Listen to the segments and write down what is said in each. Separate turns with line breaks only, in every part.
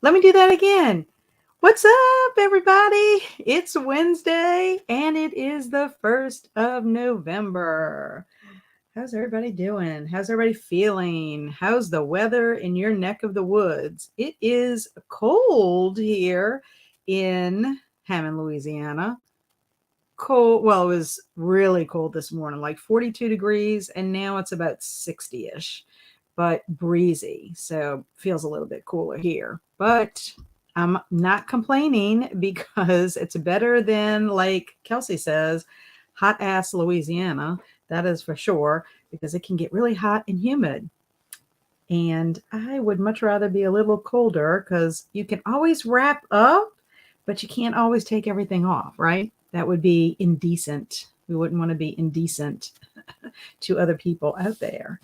Let me do that again. What's up, everybody? It's Wednesday and it is the 1st of November. How's everybody doing? How's everybody feeling? How's the weather in your neck of the woods? It is cold here in Hammond, Louisiana. Cold. Well, it was really cold this morning, like 42 degrees, and now it's about 60-ish, but breezy. So feels a little bit cooler here. But I'm not complaining because it's better than, like Kelsey says, hot ass Louisiana. That is for sure, because it can get really hot and humid. And I would much rather be a little colder because you can always wrap up, but you can't always take everything off, right? That would be indecent. We wouldn't want to be indecent to other people out there.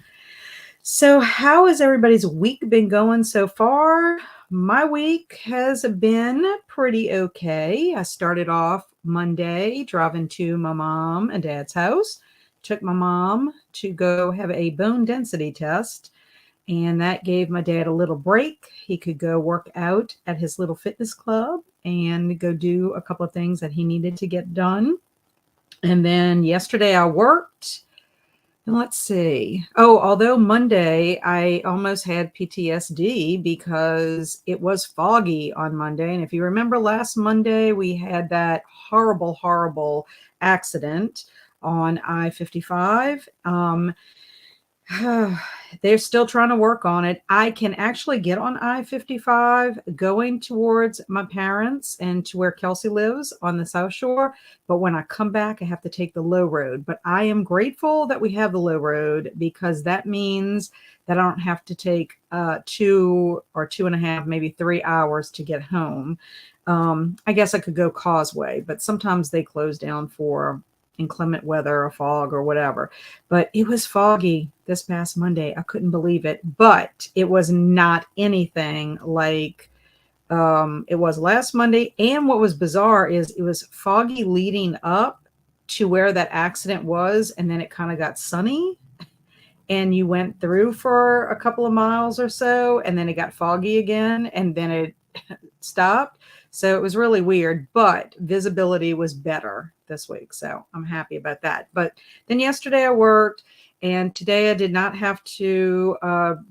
So, how has everybody's week been going so far? My week has been pretty okay. I started off Monday driving to my mom and dad's house, took my mom to go have a bone density test, and that gave my dad a little break. He could go work out at his little fitness club and go do a couple of things that he needed to get done. And then yesterday I worked. And let's see. Oh, although Monday I almost had PTSD because it was foggy on Monday. And if you remember last Monday, we had that horrible, horrible accident on I-55. They're still trying to work on it. I can actually get on I-55 going towards my parents and to where Kelsey lives on the South Shore. But when I come back, I have to take the low road. But I am grateful that we have the low road because that means that I don't have to take 2 or 2.5, maybe 3 hours to get home. I guess I could go Causeway, but sometimes they close down for inclement weather or fog or whatever. But it was foggy this past Monday. I couldn't believe it, but it was not anything like it was last Monday. And what was bizarre is it was foggy leading up to where that accident was, and then it kind of got sunny and you went through for a couple of miles or so, and then it got foggy again, and then it stopped. So it was really weird, but visibility was better this week. So I'm happy about that. But then yesterday I worked, and today I did not have to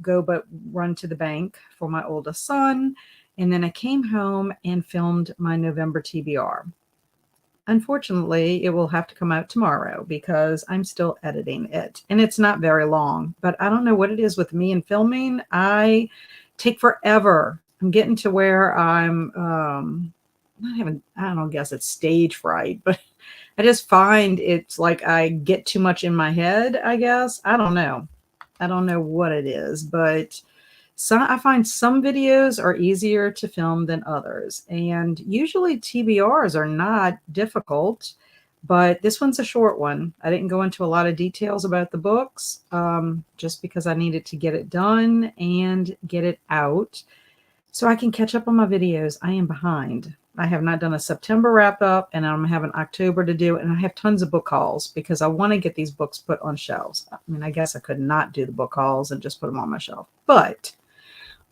go but run to the bank for my oldest son. And then I came home and filmed my November TBR. Unfortunately, it will have to come out tomorrow because I'm still editing it, and it's not very long, but I don't know what it is with me and filming. I take forever. I'm getting to where I'm not having, I don't know, guess it's stage fright, but I just find it's like I get too much in my head, I guess. I don't know. I don't know what it is, but I find some videos are easier to film than others. And usually TBRs are not difficult, but this one's a short one. I didn't go into a lot of details about the books just because I needed to get it done and get it out so I can catch up on my videos. I am behind. I have not done a September wrap up, and I'm having October to do, and I have tons of book hauls because I want to get these books put on shelves. I mean, I guess I could not do the book hauls and just put them on my shelf, but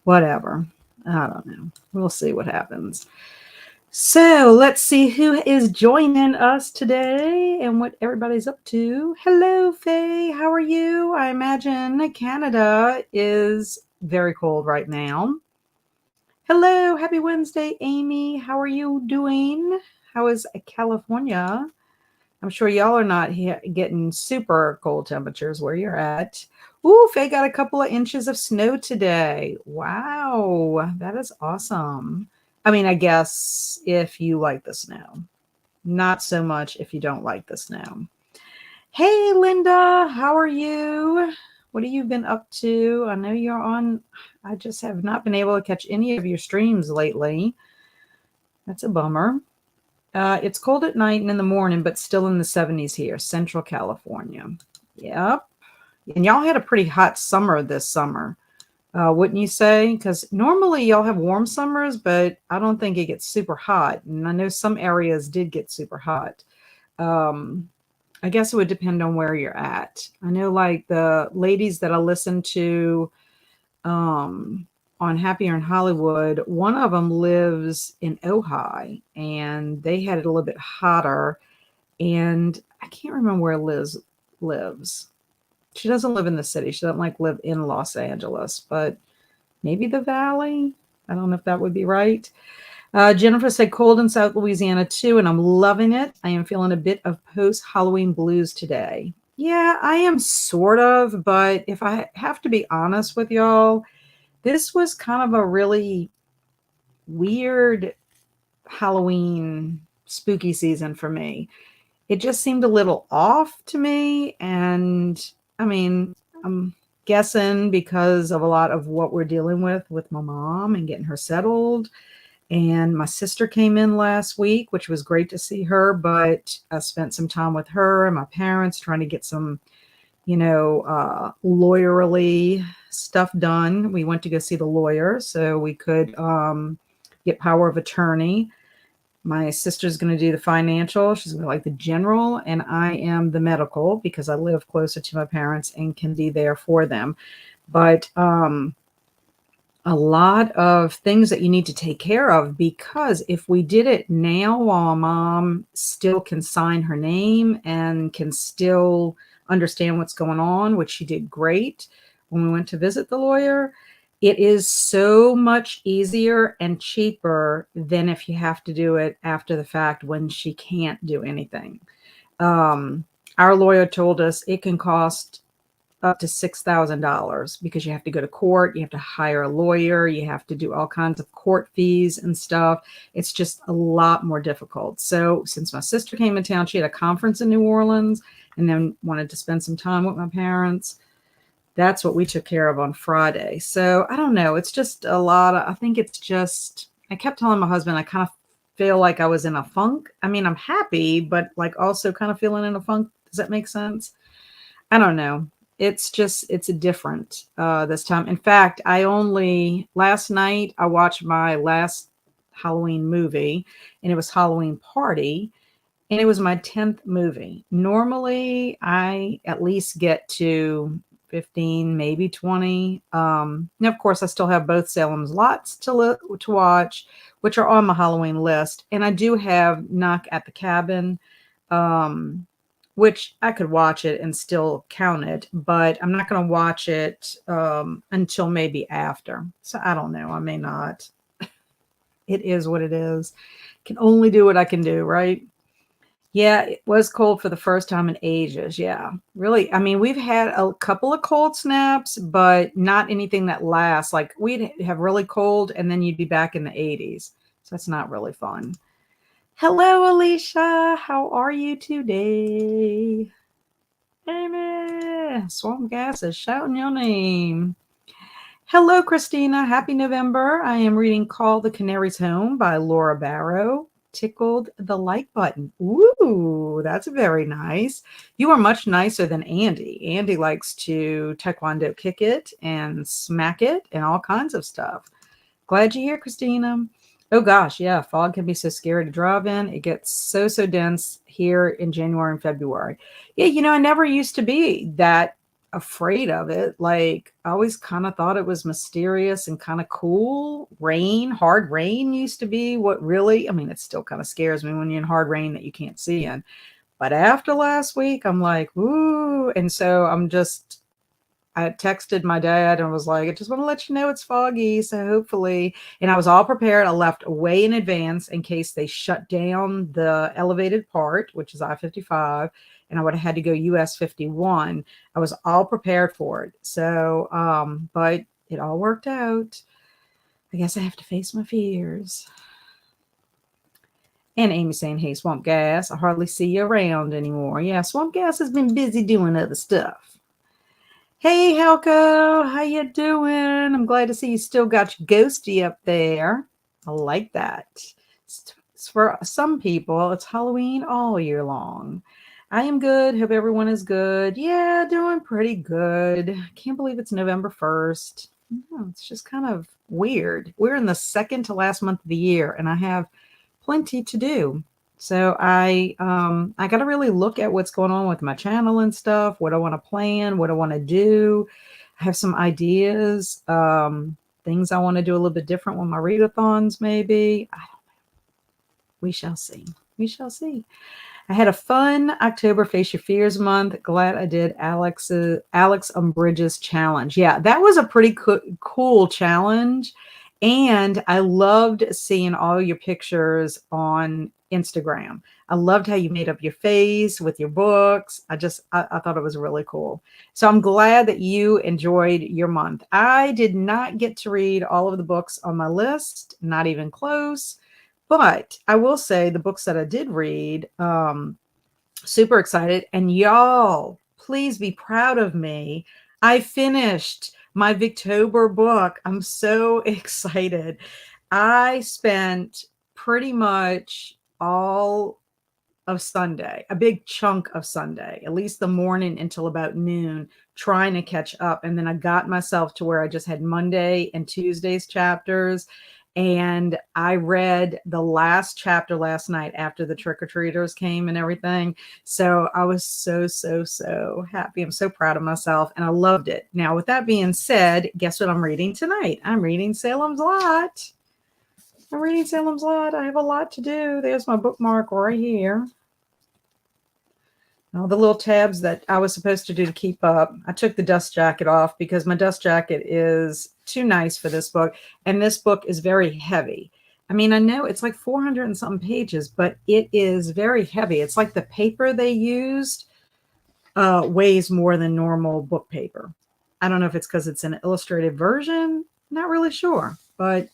whatever. I don't know. We'll see what happens. So let's see who is joining us today and what everybody's up to. Hello, Faye. How are you? I imagine Canada is very cold right now. Hello. Happy Wednesday, Amy. How are you doing? How is California? I'm sure y'all are not getting super cold temperatures where you're at. Ooh, Faye got a couple of inches of snow today. Wow, that is awesome. I mean, I guess if you like the snow, not so much if you don't like the snow. Hey, Linda, how are you? What have you been up to? I know you're on. I just have not been able to catch any of your streams lately. That's a bummer. It's cold at night and in the morning, but still in the 70s here, Central California. Yep. And y'all had a pretty hot summer this summer, wouldn't you say? Because normally y'all have warm summers, but I don't think it gets super hot. And I know some areas did get super hot. I guess it would depend on where you're at. I know like the ladies that I listen to on Happier in Hollywood, one of them lives in Ojai, and they had it a little bit hotter. And I can't remember where Liz lives. She doesn't live in the city. She doesn't like live in Los Angeles, but maybe the Valley. I don't know if that would be right. Jennifer said cold in South Louisiana too, and I'm loving it. I am feeling a bit of post Halloween blues today. Yeah, I am sort of, but if I have to be honest with y'all, this was kind of a really weird Halloween spooky season for me. It just seemed a little off to me. And I mean, I'm guessing because of a lot of what we're dealing with my mom and getting her settled. And my sister came in last week, which was great to see her, but I spent some time with her and my parents trying to get some, lawyerly stuff done. We went to go see the lawyer so we could get power of attorney. My sister's going to do the financial. She's going to like the general, and I am the medical because I live closer to my parents and can be there for them. But a lot of things that you need to take care of, because if we did it now while mom still can sign her name and can still understand what's going on, which she did great when we went to visit the lawyer, it is so much easier and cheaper than if you have to do it after the fact when she can't do anything. Our lawyer told us it can cost up to $6,000 because you have to go to court, you have to hire a lawyer, you have to do all kinds of court fees and stuff. It's just a lot more difficult. So since my sister came in town, she had a conference in New Orleans and then wanted to spend some time with my parents. That's what we took care of on Friday. So I don't know. It's just a lot of, I think it's just, I kept telling my husband, I kind of feel like I was in a funk. I mean, I'm happy, but like also kind of feeling in a funk. Does that make sense? I don't know. It's just, it's different this time. In fact, last night, I watched my last Halloween movie, and it was Halloween Party, and it was my 10th movie. Normally, I at least get to 15, maybe 20. Now, of course, I still have both Salem's Lots to watch, which are on my Halloween list. And I do have Knock at the Cabin, which I could watch it and still count it, but I'm not going to watch it until maybe after. So I don't know. I may not. It is what it is. Can only do what I can do, right? Yeah, it was cold for the first time in ages. Yeah, really. I mean, we've had a couple of cold snaps, but not anything that lasts. Like we'd have really cold and then you'd be back in the 80s. So that's not really fun. Hello, Alicia. How are you today? Amy, Swamp Gas is shouting your name. Hello, Christina. Happy November. I am reading Call the Canaries Home by Laura Barrow. Tickled the like button. Ooh, that's very nice. You are much nicer than Andy. Andy likes to taekwondo kick it and smack it and all kinds of stuff. Glad you're here, Christina. Oh gosh, yeah, fog can be so scary to drive in. It gets so dense here in January and February. Yeah, I never used to be that afraid of it. Like I always kind of thought it was mysterious and kind of cool. Hard rain used to be what really, I mean, it still kind of scares me when you're in hard rain that you can't see in. But after last week, I'm like, ooh. And so I texted my dad and was like, I just want to let you know it's foggy. So hopefully, and I was all prepared. I left way in advance in case they shut down the elevated part, which is I-55, and I would have had to go US 51. I was all prepared for it. So, but it all worked out. I guess I have to face my fears. And Amy saying, hey, Swamp Gas, I hardly see you around anymore. Yeah, Swamp Gas has been busy doing other stuff. Hey, Helco, how you doing? I'm glad to see you still got your ghosty up there. I like that. For some people, it's Halloween all year long. I am good. Hope everyone is good. Yeah, doing pretty good. Can't believe it's November 1st. It's just kind of weird. We're in the second to last month of the year, and I have plenty to do. So I got to really look at what's going on with my channel and stuff, what I want to plan, what I want to do. I have some ideas. things I want to do a little bit different with my readathons, maybe. We shall see. We shall see. I had a fun October Face Your Fears month. Glad I did Alex Umbridge's challenge. Yeah, that was a pretty cool challenge. And I loved seeing all your pictures on Instagram. I loved how you made up your face with your books. I thought it was really cool. So I'm glad that you enjoyed your month. I did not get to read all of the books on my list, not even close. But I will say the books that I did read, super excited. And y'all, please be proud of me. I finished my Victober book. I'm so excited. I spent pretty much all of Sunday, a big chunk of Sunday, at least the morning until about noon, trying to catch up. And then I got myself to where I just had Monday and Tuesday's chapters. And I read the last chapter last night after the trick-or-treaters came and everything. So I was so happy. I'm so proud of myself and I loved it. Now, with that being said, guess what I'm reading tonight? I'm reading Salem's Lot. I'm reading Salem's Lot. I have a lot to do. There's my bookmark right here. All the little tabs that I was supposed to do to keep up. I took the dust jacket off because my dust jacket is too nice for this book. And this book is very heavy. I mean, I know it's like 400 and something pages, but it is very heavy. It's like the paper they used weighs more than normal book paper. I don't know if it's because it's an illustrated version. Not really sure, but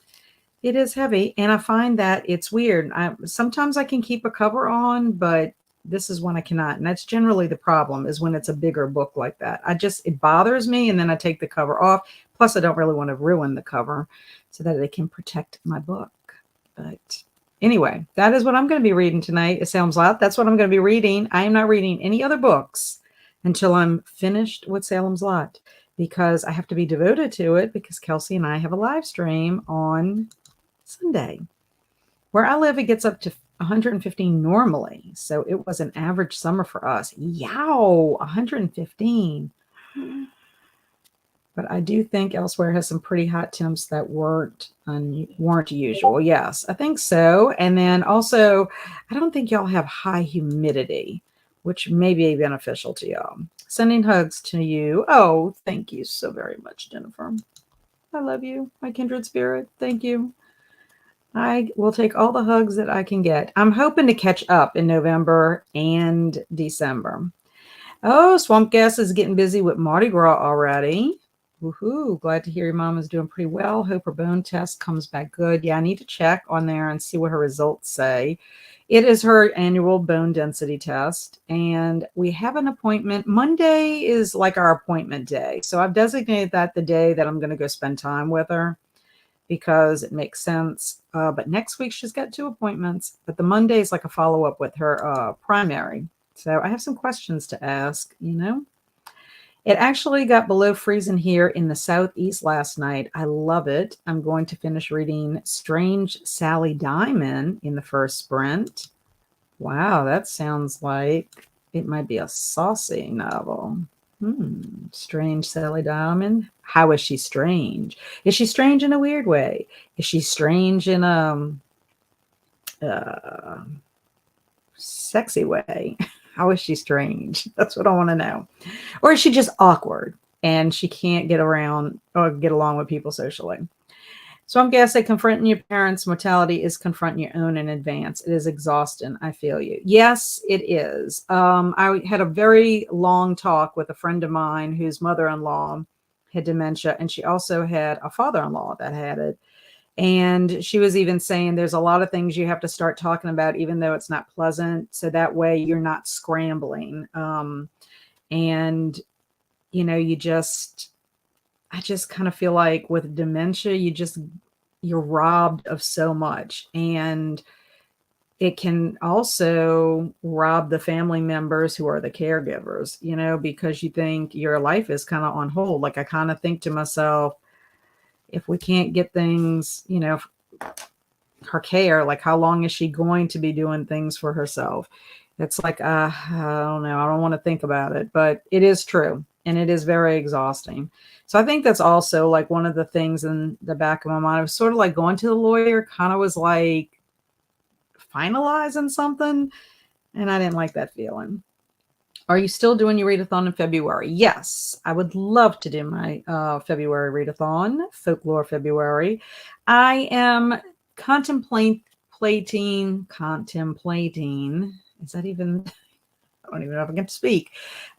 it is heavy. And I find that it's weird. Sometimes I can keep a cover on, but this is when I cannot. And that's generally the problem, is when it's a bigger book like that. It bothers me. And then I take the cover off. Plus I don't really want to ruin the cover so that it can protect my book. But anyway, that is what I'm going to be reading tonight. It sounds loud. That's what I'm going to be reading. I am not reading any other books until I'm finished with Salem's Lot, because I have to be devoted to it, because Kelsey and I have a live stream on Sunday. Where I live, it gets up to 115 normally. So it was an average summer for us. Yow, 115. But I do think elsewhere has some pretty hot temps that weren't usual. Yes, I think so. And then also, I don't think y'all have high humidity, which may be beneficial to y'all. Sending hugs to you. Oh, thank you so very much, Jennifer. I love you, my kindred spirit. Thank you. I will take all the hugs that I can get. I'm hoping to catch up in November and December. Oh, Swamp Gas is getting busy with Mardi Gras already. Woohoo. Glad to hear your mom is doing pretty well. Hope her bone test comes back good. Yeah, I need to check on there and see what her results say. It is her annual bone density test, and we have an appointment. Monday is like our appointment day. So I've designated that the day that I'm going to go spend time with her, because it makes sense. But next week she's got 2 appointments, but the Monday is like a follow-up with her primary. So I have some questions to ask, It actually got below freezing here in the Southeast last night. I love it. I'm going to finish reading Strange Sally Diamond in the first sprint. Wow, that sounds like it might be a saucy novel. Strange Sally Diamond. How is she strange? Is she strange in a weird way? Is she strange in a sexy way? How is she strange? That's what I want to know. Or is she just awkward and she can't get around or get along with people socially? So I'm guessing confronting your parents' mortality is confronting your own in advance. It is exhausting. I feel you. Yes, it is. I had a very long talk with a friend of mine whose mother-in-law had dementia, and she also had a father-in-law that had it. And she was even saying there's a lot of things you have to start talking about, even though it's not pleasant. So that way you're not scrambling. And, I just kind of feel like with dementia, you're robbed of so much. And it can also rob the family members who are the caregivers, because you think your life is kind of on hold. Like I kind of think to myself, if we can't get things, her care, like how long is she going to be doing things for herself? It's like, I don't know. I don't want to think about it, but it is true. and it is very exhausting. So I think that's also like one of the things in the back of my mind. I was sort of like going to the lawyer, kind of was like finalizing something, and I didn't like that feeling. Are you still doing your readathon in February? Yes, I would love to do my February readathon, Folklore February. I am contemplating, is that even, I don't even know if I can speak,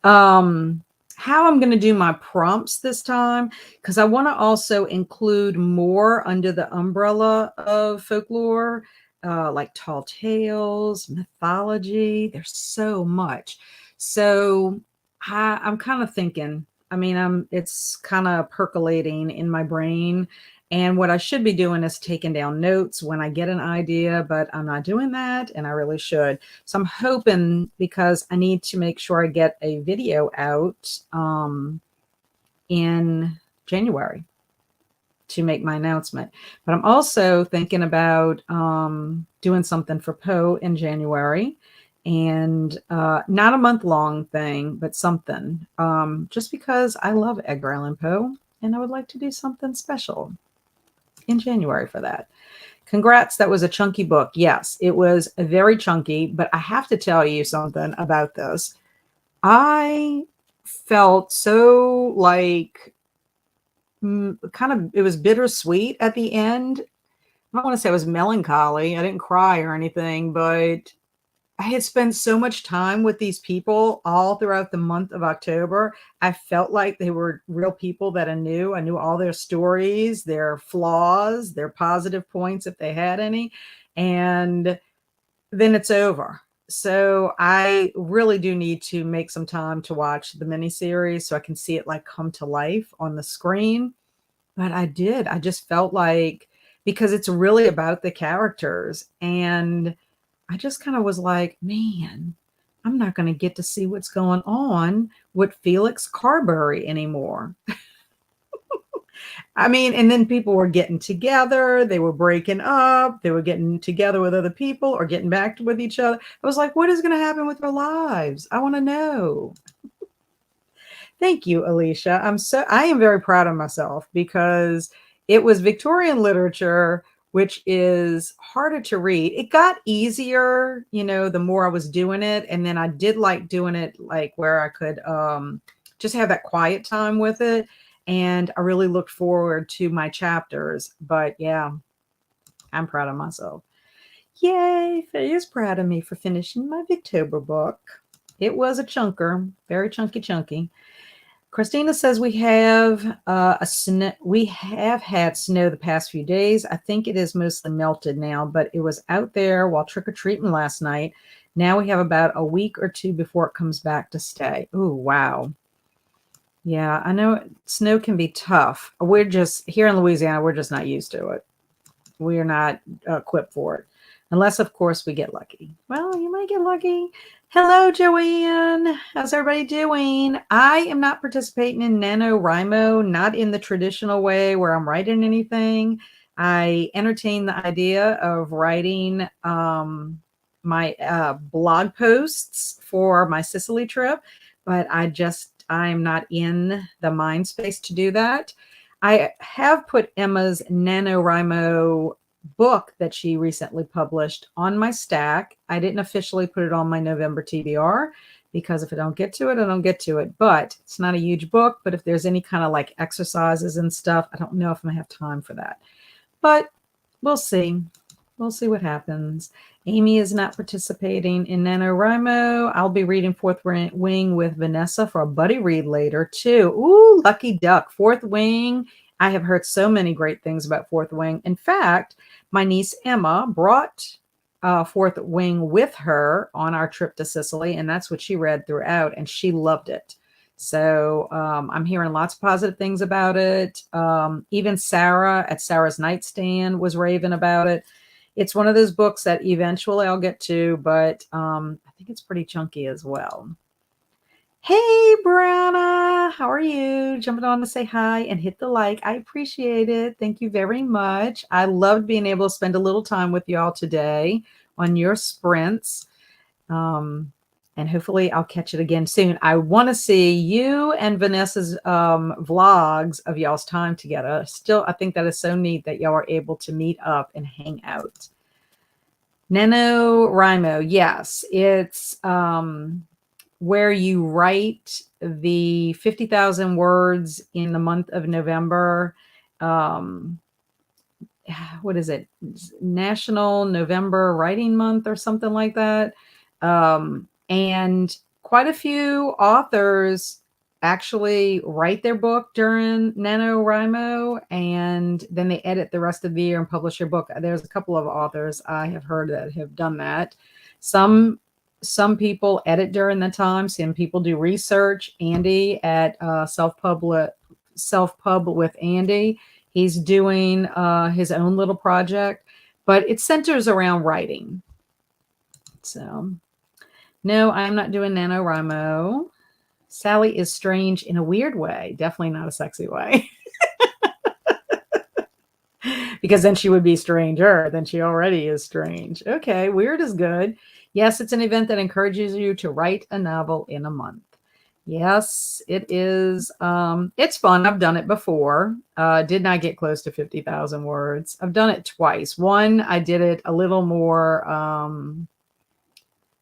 how I'm going to do my prompts this time, because I want to also include more under the umbrella of folklore, like tall tales, mythology. There's so much. So I'm kind of thinking, I mean, it's kind of percolating in my brain. And what I should be doing is taking down notes when I get an idea, but I'm not doing that, and I really should. So I'm hoping, because I need to make sure I get a video out in January to make my announcement. But I'm also thinking about doing something for Poe in January, and not a month-long thing, but something, just because I love Edgar Allan Poe, and I would like to do something special in January for that. Congrats, that was a chunky book. Yes, it was very chunky, but I have to tell you something about this. I felt so like kind of, it was bittersweet at the end. I don't want to say it was melancholy. I didn't cry or anything, but I had spent so much time with these people all throughout the month of October. I felt like they were real people that I knew. I knew all their stories, their flaws, their positive points, if they had any. And then it's over. So I really do need to make some time to watch the miniseries so I can see it like come to life on the screen. But I did. I just felt like, because it's really about the characters, and I just kind of was like, man, I'm not going to get to see what's going on with Felix Carberry anymore. I mean, and then people were getting together, they were breaking up, they were getting together with other people or getting back with each other. I was like, what is going to happen with their lives? I want to know. Thank you, Alicia. I am very proud of myself, because it was Victorian literature, which is harder to read. It got easier, the more I was doing it. And then I did like doing it like where I could just have that quiet time with it. And I really looked forward to my chapters. But yeah, I'm proud of myself. Yay, Faye is proud of me for finishing my Victober book. It was a chunker, very chunky. Christina says we have we have had snow the past few days. I think it is mostly melted now, but it was out there while trick-or-treating last night. Now we have about a week or two before it comes back to stay. Oh, wow. Yeah, I know snow can be tough. We're just, here in Louisiana, we're just not used to it. We are not equipped for it. Unless, of course, we get lucky. Well, you might get lucky. Hello, Joanne. How's everybody doing? I am not participating in NaNoWriMo, not in the traditional way where I'm writing anything. I entertain the idea of writing my blog posts for my Sicily trip, but I'm not in the mind space to do that. I have put Emma's NaNoWriMo book that she recently published on my stack. I didn't officially put it on my November TBR, because if I don't get to it, I don't get to it. But it's not a huge book. But if there's any kind of like exercises and stuff, I don't know if I'm going to have time for that. But we'll see. We'll see what happens. Amy is not participating in NaNoWriMo. I'll be reading Fourth Wing with Vanessa for a buddy read later, too. Ooh, lucky duck. Fourth Wing. I have heard so many great things about Fourth Wing. In fact, my niece Emma brought Fourth Wing with her on our trip to Sicily, and that's what she read throughout, and she loved it. So I'm hearing lots of positive things about it. Even Sarah at Sarah's Nightstand was raving about it. It's one of those books that eventually I'll get to, but I think it's pretty chunky as well. Hey, Brianna, how are you? Jumping on to say hi and hit the like. I appreciate it. Thank you very much. I loved being able to spend a little time with y'all today on your sprints. And hopefully I'll catch it again soon. I want to see you and Vanessa's vlogs of y'all's time together. Still, I think that is so neat that y'all are able to meet up and hang out. NaNoWriMo, yes, it's where you write the 50,000 words in the month of November. What is it? National November Writing Month or something like that. And quite a few authors actually write their book during NaNoWriMo, and then they edit the rest of the year and publish your book. There's a couple of authors I have heard that have done that. Some people edit during the time. Some people do research. Andy at Self-Pub with Andy, he's doing his own little project, but it centers around writing. So no, I'm not doing NaNoWriMo. Sally is strange in a weird way, definitely not a sexy way. Because then she would be stranger than she already is strange. Okay, weird is good. Yes, it's an event that encourages you to write a novel in a month. Yes, it is. It's fun. I've done it before. Did not get close to 50,000 words. I've done it twice. One, I did it a little more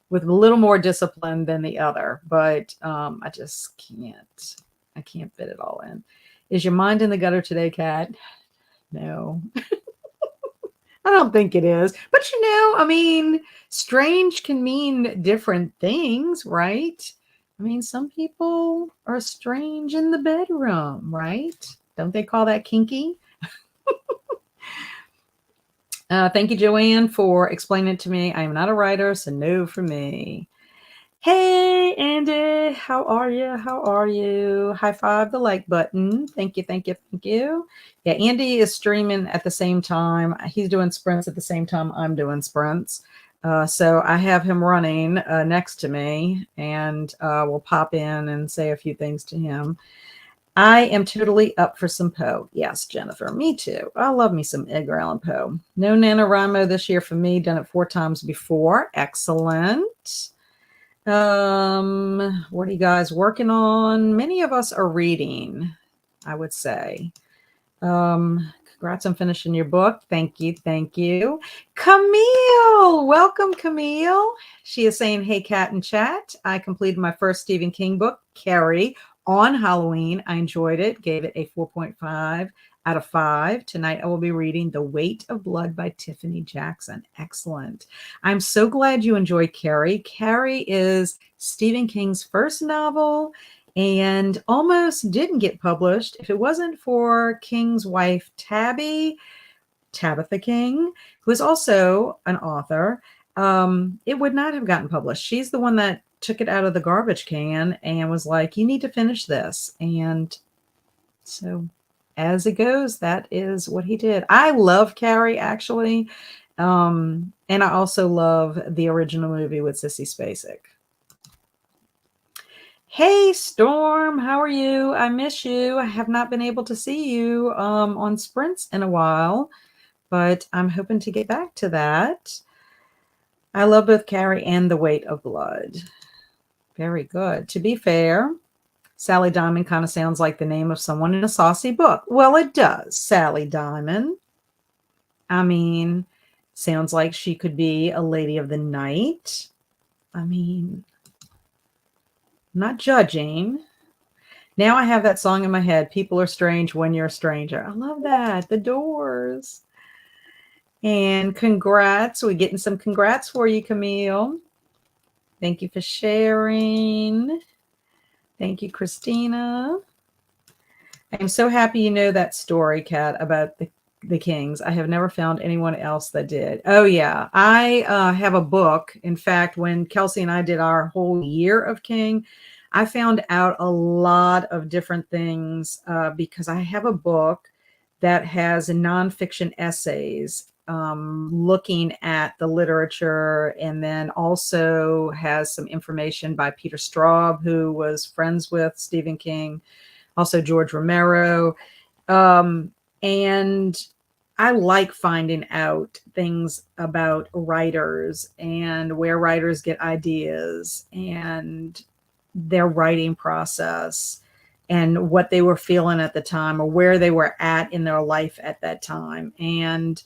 with a little more discipline than the other, but I just can't. I can't fit it all in. Is your mind in the gutter today, Kat? No. I don't think it is. But I mean, strange can mean different things, right? I mean, some people are strange in the bedroom, right? Don't they call that kinky? Thank you, Joanne, for explaining it to me. I am not a writer, so no for me. Hey, Andy, how are you? How are you? High five the like button. Thank you, thank you, thank you. Yeah, Andy is streaming at the same time. He's doing sprints at the same time I'm doing sprints. So I have him running next to me, and we'll pop in and say a few things to him. I am totally up for some Poe. Yes, Jennifer, me too. I love me some Edgar Allan Poe. No NaNoWriMo this year for me. Done it 4 times before. Excellent. What are you guys working on? Many of us are reading, I would say. Congrats on finishing your book. Thank you. Thank you. Camille, welcome, Camille. She is saying, hey, Kat and chat. I completed my first Stephen King book, Carrie, on Halloween. I enjoyed it. Gave it a 4.5 out of 5. Tonight I will be reading The Weight of Blood by Tiffany Jackson. Excellent. I'm so glad you enjoyed Carrie. Carrie is Stephen King's first novel and almost didn't get published if it wasn't for King's wife, Tabitha King, who is also an author. It would not have gotten published. She's the one that took it out of the garbage can and was like, you need to finish this. And so as it goes, that is what he did. I love Carrie, actually. And I also love the original movie with Sissy Spacek. Hey, Storm, how are you? I miss you. I have not been able to see you on sprints in a while, but I'm hoping to get back to that. I love both Carrie and The Weight of Blood. Very good. To be fair, Sally Diamond kind of sounds like the name of someone in a saucy book. Well, it does. Sally Diamond. I mean, sounds like she could be a lady of the night. I mean, not judging. Now I have that song in my head, People Are Strange When You're a Stranger. I love that. The Doors. And congrats. We're getting some congrats for you, Camille. Thank you for sharing. Thank you, Christina. I am so happy you know that story, Kat, about the Kings. I have never found anyone else that did. Oh, yeah. I have a book. In fact, when Kelsey and I did our whole year of King, I found out a lot of different things because I have a book that has nonfiction essays looking at the literature, and then also has some information by Peter Straub, who was friends with Stephen King, also George Romero. And I like finding out things about writers and where writers get ideas and their writing process and what they were feeling at the time or where they were at in their life at that time. And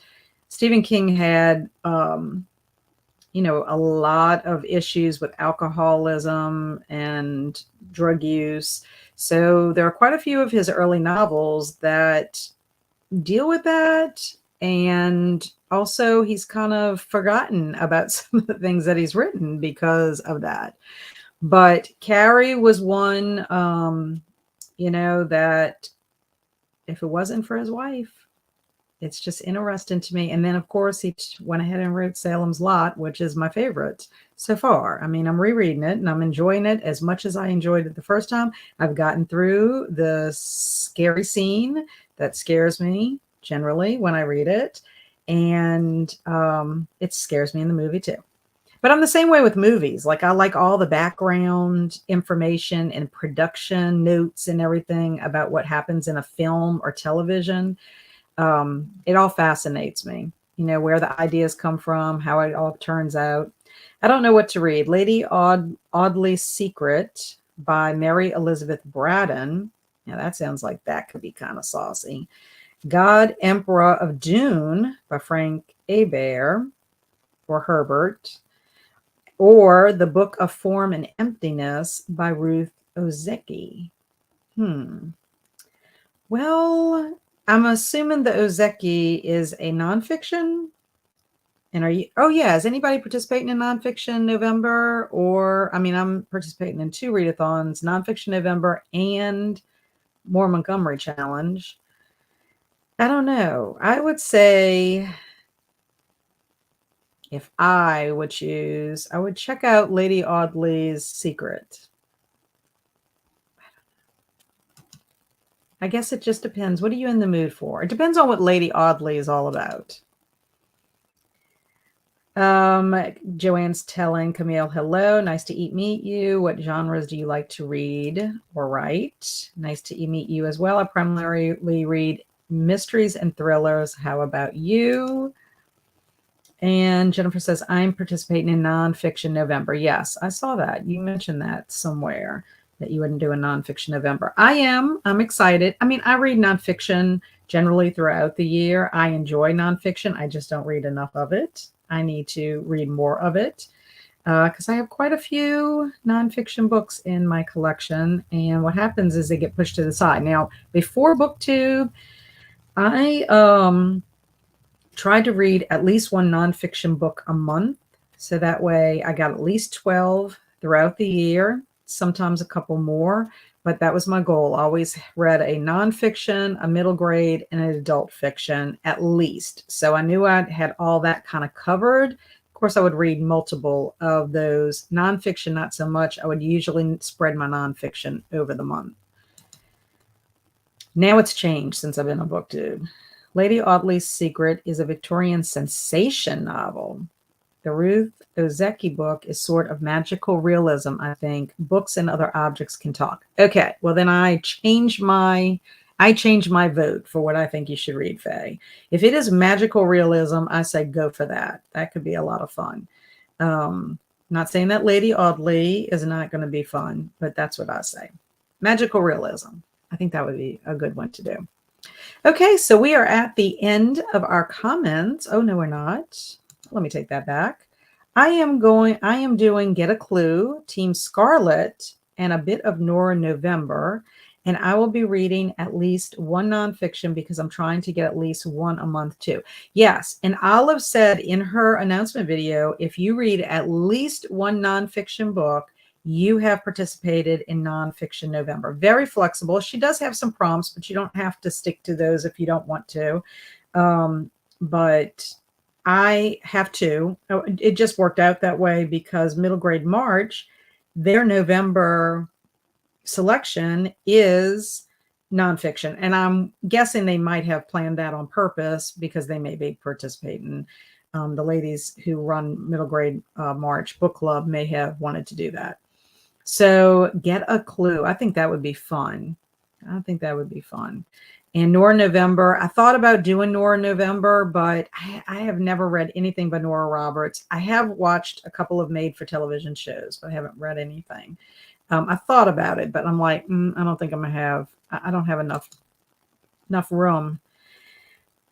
Stephen King had, a lot of issues with alcoholism and drug use. So there are quite a few of his early novels that deal with that. And also, he's kind of forgotten about some of the things that he's written because of that. But Carrie was one, that if it wasn't for his wife, it's just interesting to me. And then, of course, he went ahead and wrote Salem's Lot, which is my favorite so far. I mean, I'm rereading it and I'm enjoying it as much as I enjoyed it the first time. I've gotten through the scary scene that scares me generally when I read it. And it scares me in the movie too. But I'm the same way with movies. Like I like all the background information and production notes and everything about what happens in a film or television. It all fascinates me, where the ideas come from, how it all turns out. I don't know what to read. Lady Audley's Secret by Mary Elizabeth Braddon. Now that sounds like that could be kind of saucy. God, Emperor of Dune by Frank Hebert or Herbert. Or The Book of Form and Emptiness by Ruth Ozeki. Well, I'm assuming the Ozeki is a nonfiction. And are you? Oh, yeah. Is anybody participating in Nonfiction November? Or, I'm participating in 2 readathons, Nonfiction November and More Montgomery Challenge. I don't know. I would say if I would choose, I would check out Lady Audley's Secret. I guess it just depends. What are you in the mood for? It depends on what Lady Audley is all about. Joanne's telling Camille, hello, nice to meet you. What genres do you like to read or write? Nice to meet you as well. I primarily read mysteries and thrillers. How about you? And Jennifer says, I'm participating in Nonfiction November. Yes, I saw that. You mentioned that somewhere, that you wouldn't do a Nonfiction November. I'm excited. I read nonfiction generally throughout the year. I enjoy nonfiction. I just don't read enough of it. I need to read more of it because I have quite a few nonfiction books in my collection. And what happens is they get pushed to the side. Now, before BookTube, I tried to read at least one nonfiction book a month. So that way I got at least 12 throughout the year, sometimes a couple more. But that was my goal. I always read a nonfiction, a middle grade, and an adult fiction at least. So I knew I had all that kind of covered. Of course, I would read multiple of those. Nonfiction, not so much. I would usually spread my nonfiction over the month. Now it's changed since I've been on BookTube. Lady Audley's Secret is a Victorian sensation novel. The Ruth Ozeki book is sort of magical realism, I think. Books and other objects can talk. Okay, well then I change my vote for what I think you should read, Faye. If it is magical realism, I say go for that. That could be a lot of fun. Not saying that Lady Audley is not going to be fun, but that's what I say. Magical realism. I think that would be a good one to do. Okay, so we are at the end of our comments. Oh, no, we're not. Let me take that back. I am doing Get a Clue, Team Scarlet, and a bit of Nora November. And I will be reading at least one nonfiction because I'm trying to get at least one a month too. Yes, and Olive said in her announcement video, if you read at least one nonfiction book, you have participated in Nonfiction November. Very flexible. She does have some prompts, but you don't have to stick to those if you don't want to. But I have to. It just worked out that way because Middle Grade March, their November selection is nonfiction. And I'm guessing they might have planned that on purpose because they may be participating. The ladies who run Middle Grade March Book Club may have wanted to do that. So Get a Clue. I think that would be fun. And Nora November, I thought about doing Nora November, but I have never read anything by Nora Roberts. I have watched a couple of made-for-television shows, but I haven't read anything. I thought about it, but I'm like, I don't think I'm gonna have. I don't have enough room.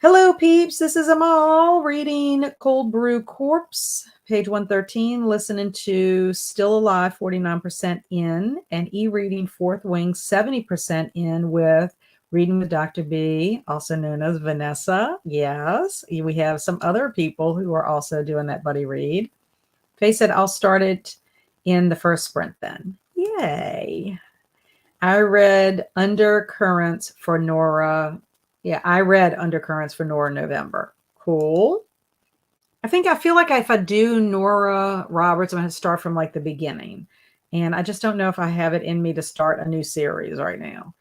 Hello, peeps. This is Amal reading Cold Brew Corpse, page 113, listening to Still Alive, 49% in, and e-reading Fourth Wing, 70% in, with Reading with Dr. B, also known as Vanessa. Yes, we have some other people who are also doing that buddy read. Faye said, I'll start it in the first sprint then. Yay. I read Undercurrents for Nora. Yeah, I read Undercurrents for Nora November. Cool. I feel like if I do Nora Roberts, I'm going to start from like the beginning. And I just don't know if I have it in me to start a new series right now.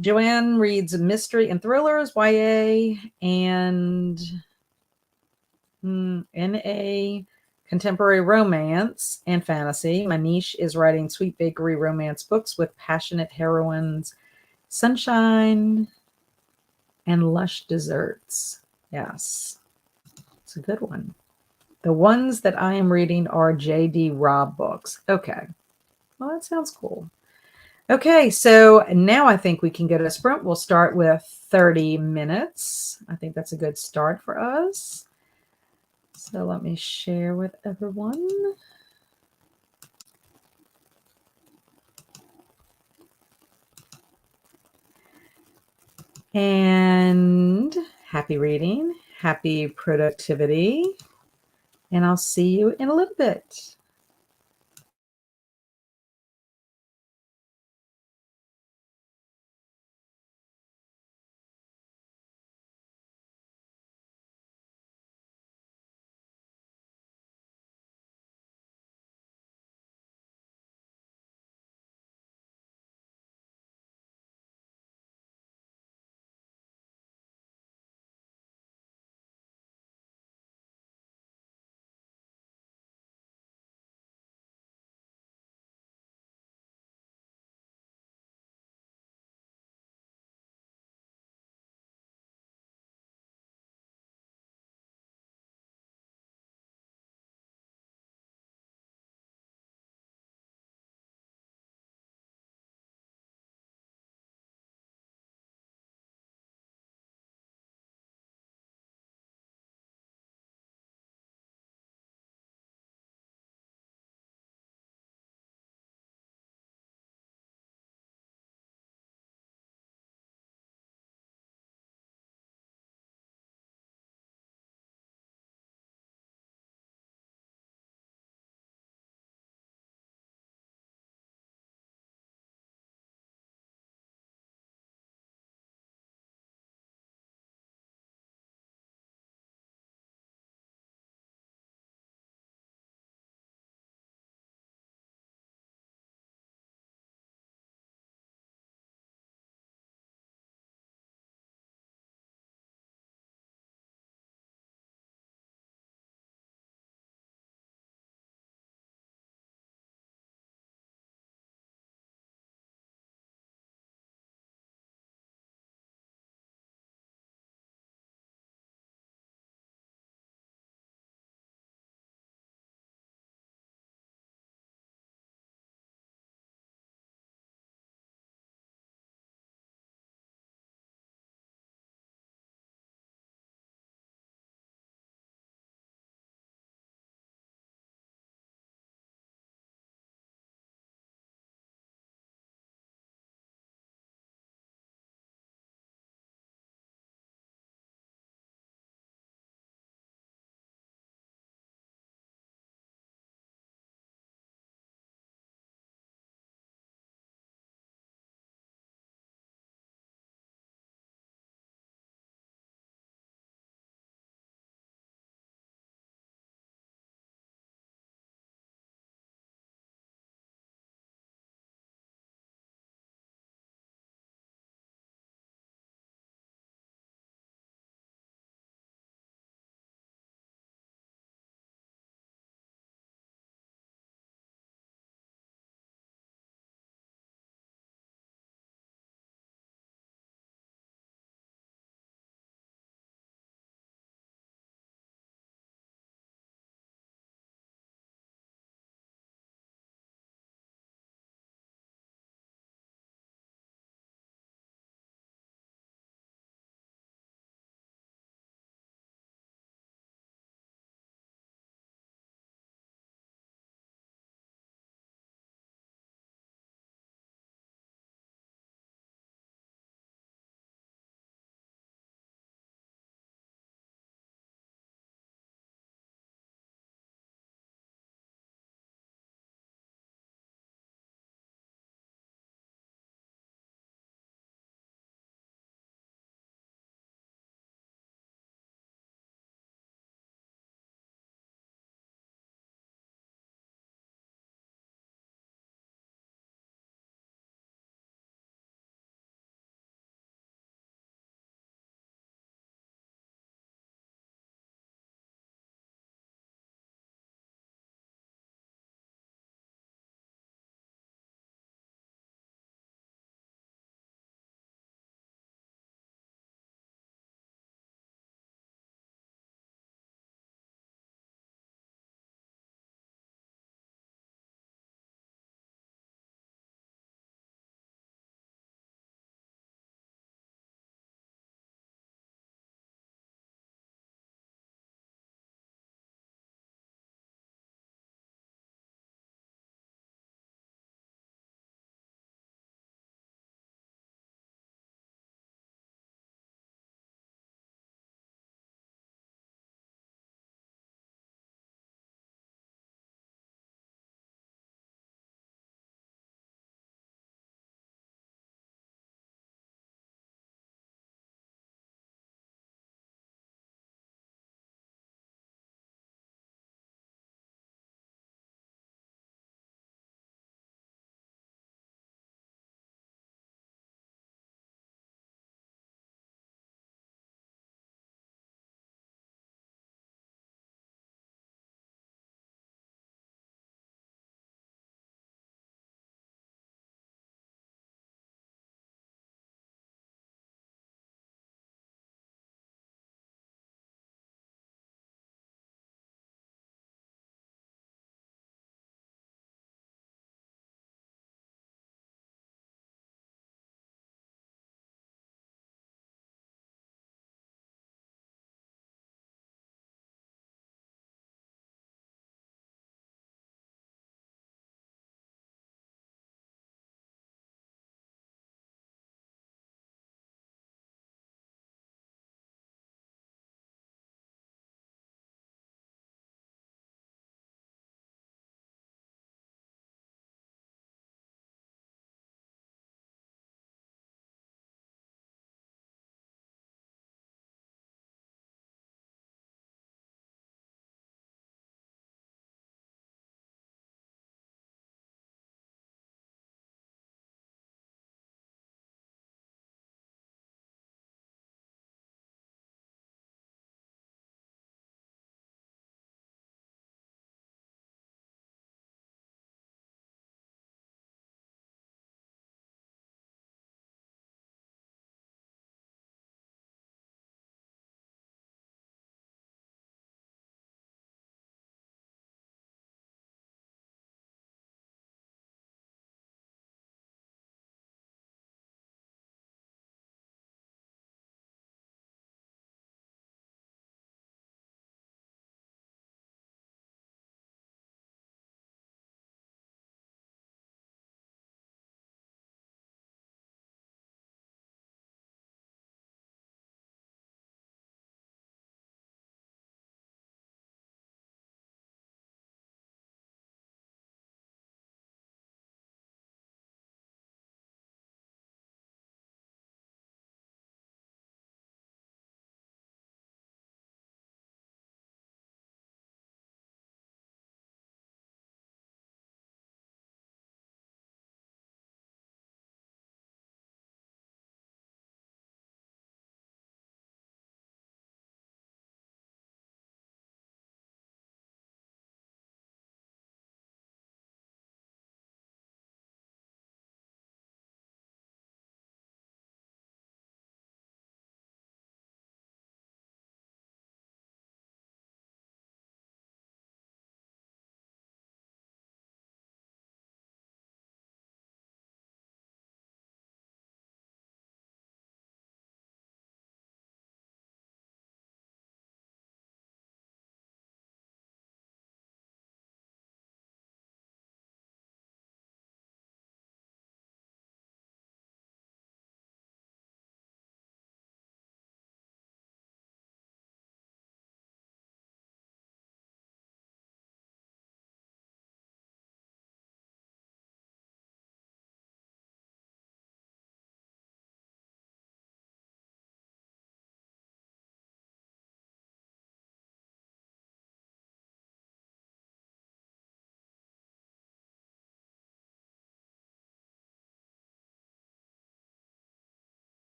Joanne reads mystery and thrillers, YA, and NA, contemporary romance and fantasy. My niche is writing sweet bakery romance books with passionate heroines, sunshine, and lush desserts. Yes, it's a good one. The ones that I am reading are J.D. Robb books. Okay, well, that sounds cool. Okay, so now I think we can go to a sprint. We'll start with 30 minutes. I think that's a good start for us. So let me share with everyone. And happy reading, happy productivity, and I'll see you in a little bit.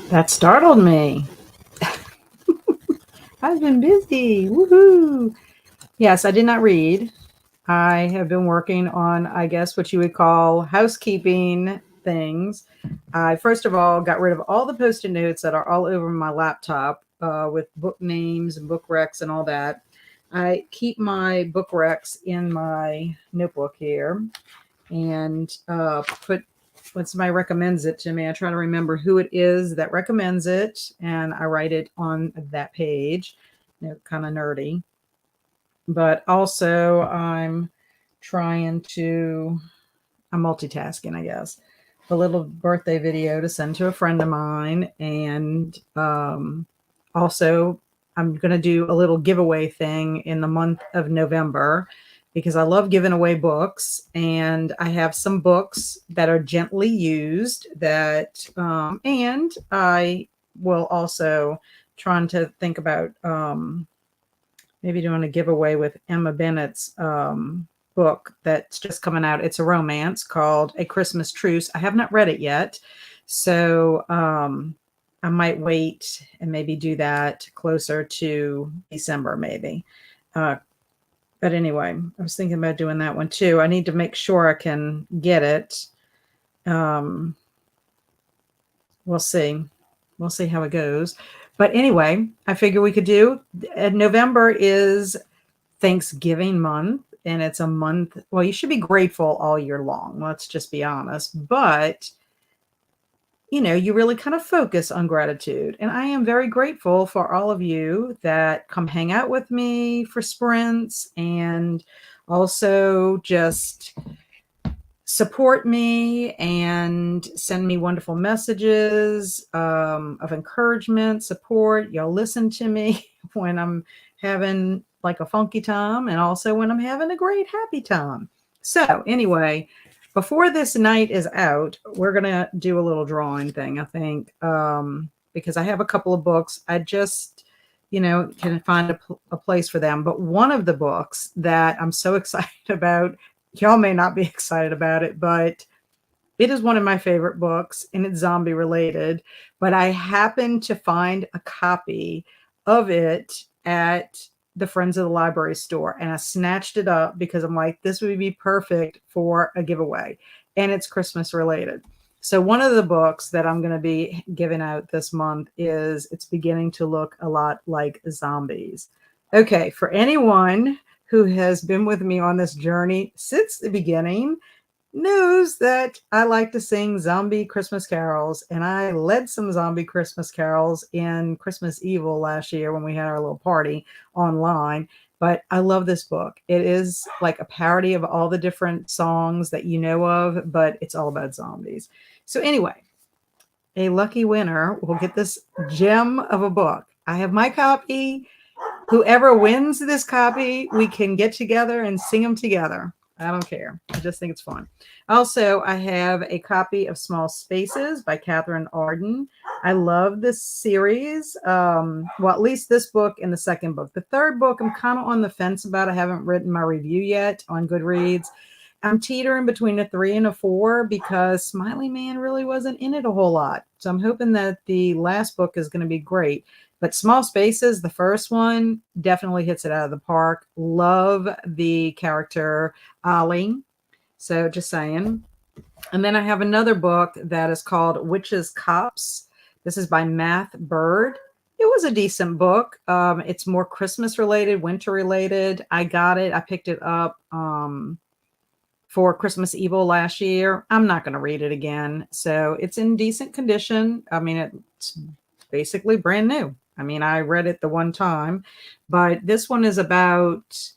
That startled me. I've been busy. Woohoo. Yes, I did not read. I have been working on, I guess, what you would call housekeeping things. I first of all got rid of all the post-it notes that are all over my laptop with book names and book recs and all that. I keep my book recs in my notebook here and put when somebody recommends it to me, I try to remember who it is that recommends it, and I write it on that page. Kind of nerdy, but also I'm multitasking, I guess. A little birthday video to send to a friend of mine, and also I'm going to do a little giveaway thing in the month of November because I love giving away books, and I have some books that are gently used and I will also trying to think about maybe doing a giveaway with Emma Bennett's book that's just coming out. It's a romance called A Christmas Truce. I have not read it yet, so I might wait and maybe do that closer to December, maybe. But anyway, I was thinking about doing that one too. I need to make sure I can get it. We'll see. We'll see how it goes. But anyway, I figure we could do November is Thanksgiving month, and it's a month. Well, you should be grateful all year long. Let's just be honest. But you really kind of focus on gratitude. And I am very grateful for all of you that come hang out with me for sprints and also just support me and send me wonderful messages of encouragement, support. Y'all listen to me when I'm having like a funky time and also when I'm having a great happy time. So anyway, before this night is out, we're going to do a little drawing thing, I think, because I have a couple of books. I just, can find a place for them. But one of the books that I'm so excited about, y'all may not be excited about it, but it is one of my favorite books, and it's zombie related. But I happened to find a copy of it at the Friends of the Library store, and I snatched it up because I'm like, this would be perfect for a giveaway, and it's Christmas related. So one of the books that I'm going to be giving out this month is It's Beginning to Look a Lot Like Zombies. Okay, for anyone who has been with me on this journey since the beginning knows that I like to sing zombie Christmas carols, and I led some zombie Christmas carols in Christmas Evil last year when we had our little party online. But I love this book. It is like a parody of all the different songs that you know of, but it's all about zombies. So anyway, a lucky winner will get this gem of a book. I have my copy. Whoever wins this copy, we can get together and sing them together. I don't care. I just think it's fun. Also, I have a copy of Small Spaces by Catherine Arden. I love this series. Well, at least this book and the second book. The third book, I'm kind of on the fence about. I haven't written my review yet on Goodreads. I'm teetering between a 3 and a 4 because Smiley Man really wasn't in it a whole lot. So I'm hoping that the last book is going to be great. But Small Spaces, the first one, definitely hits it out of the park. Love the character Ollie. So just saying. And then I have another book that is called Witches Cops. This is by Math Bird. It was a decent book. It's more Christmas related, winter related. I got it. I picked it up for Christmas Evil last year. I'm not going to read it again. So it's in decent condition. I mean, it's basically brand new. I mean, I read it the one time, but this one is about, it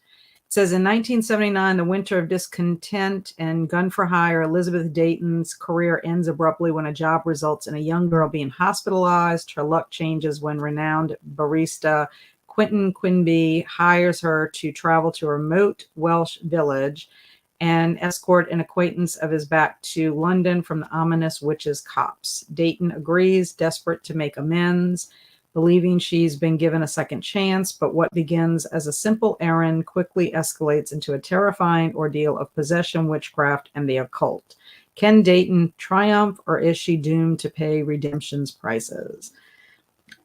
says in 1979, the winter of discontent and gun for hire, Elizabeth Dayton's career ends abruptly when a job results in a young girl being hospitalized. Her luck changes when renowned barista Quentin Quimby hires her to travel to a remote Welsh village and escort an acquaintance of his back to London from the ominous witches cops. Dayton agrees, desperate to make amends, believing she's been given a second chance, but what begins as a simple errand quickly escalates into a terrifying ordeal of possession, witchcraft, and the occult. Can Dayton triumph, or is she doomed to pay redemption's prices?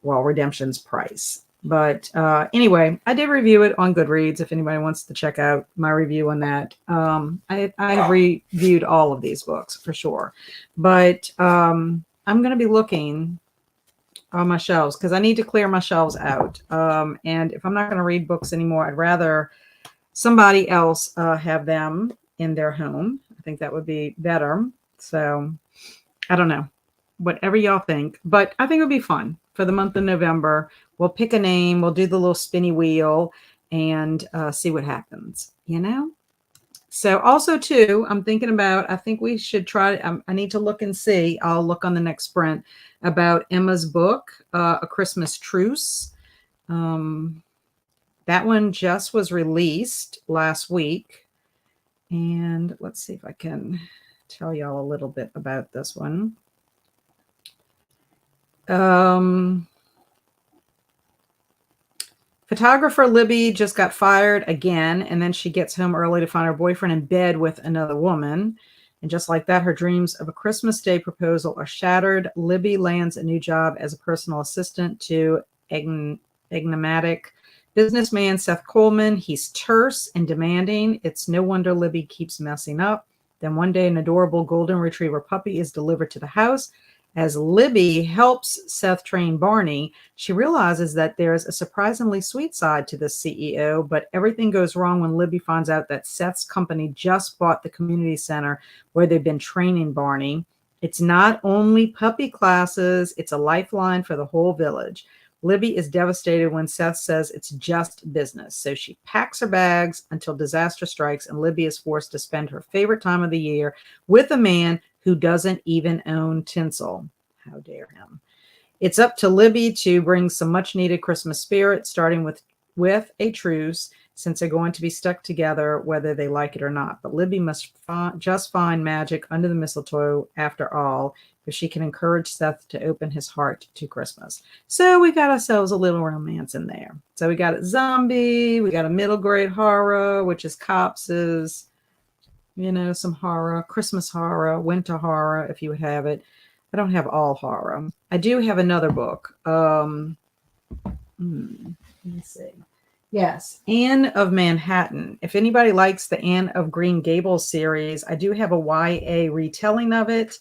Well, redemption's price. But anyway, I did review it on Goodreads if anybody wants to check out my review on that. I have reviewed all of these books for sure. But I'm going to be looking on my shelves because I need to clear my shelves out. And if I'm not going to read books anymore, I'd rather somebody else have them in their home. I think that would be better. So I don't know, whatever y'all think, but I think it would be fun for the month of November. We'll pick a name, we'll do the little spinny wheel and see what happens, you know? So also too, I'm thinking about, I think we should try, I need to look and see, I'll look on the next sprint about Emma's book, A Christmas Truce. That one just was released last week. And let's see if I can tell y'all a little bit about this one. Photographer Libby just got fired again, and then she gets home early to find her boyfriend in bed with another woman. And just like that, her dreams of a Christmas Day proposal are shattered. Libby lands a new job as a personal assistant to enigmatic businessman Seth Coleman. He's terse and demanding. It's no wonder Libby keeps messing up. Then one day, an adorable golden retriever puppy is delivered to the house. As Libby helps Seth train Barney, she realizes that there's a surprisingly sweet side to the CEO, but everything goes wrong when Libby finds out that Seth's company just bought the community center where they've been training Barney. It's not only puppy classes, it's a lifeline for the whole village. Libby is devastated when Seth says it's just business, so she packs her bags until disaster strikes, and Libby is forced to spend her favorite time of the year with a man who doesn't even own tinsel. How dare him? It's up to Libby to bring some much needed Christmas spirit, starting with a truce, since they're going to be stuck together whether they like it or not. But Libby must just find magic under the mistletoe after all, if she can encourage Seth to open his heart to Christmas. So we got ourselves a little romance in there. So we got a zombie, we got a middle grade horror, which is copses, you know, some horror, Christmas horror, winter horror, if you would have it. I don't have all horror. I do have another book. Let me see. Yes, Anne of Manhattan. If anybody likes the Anne of Green Gables series, I do have a YA retelling of it.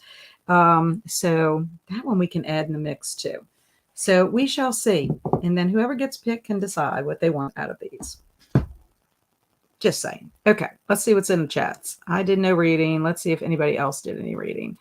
So that one we can add in the mix too. So we shall see. And then whoever gets picked can decide what they want out of these. Just saying. Okay, let's see what's in the chats. I did no reading. Let's see if anybody else did any reading.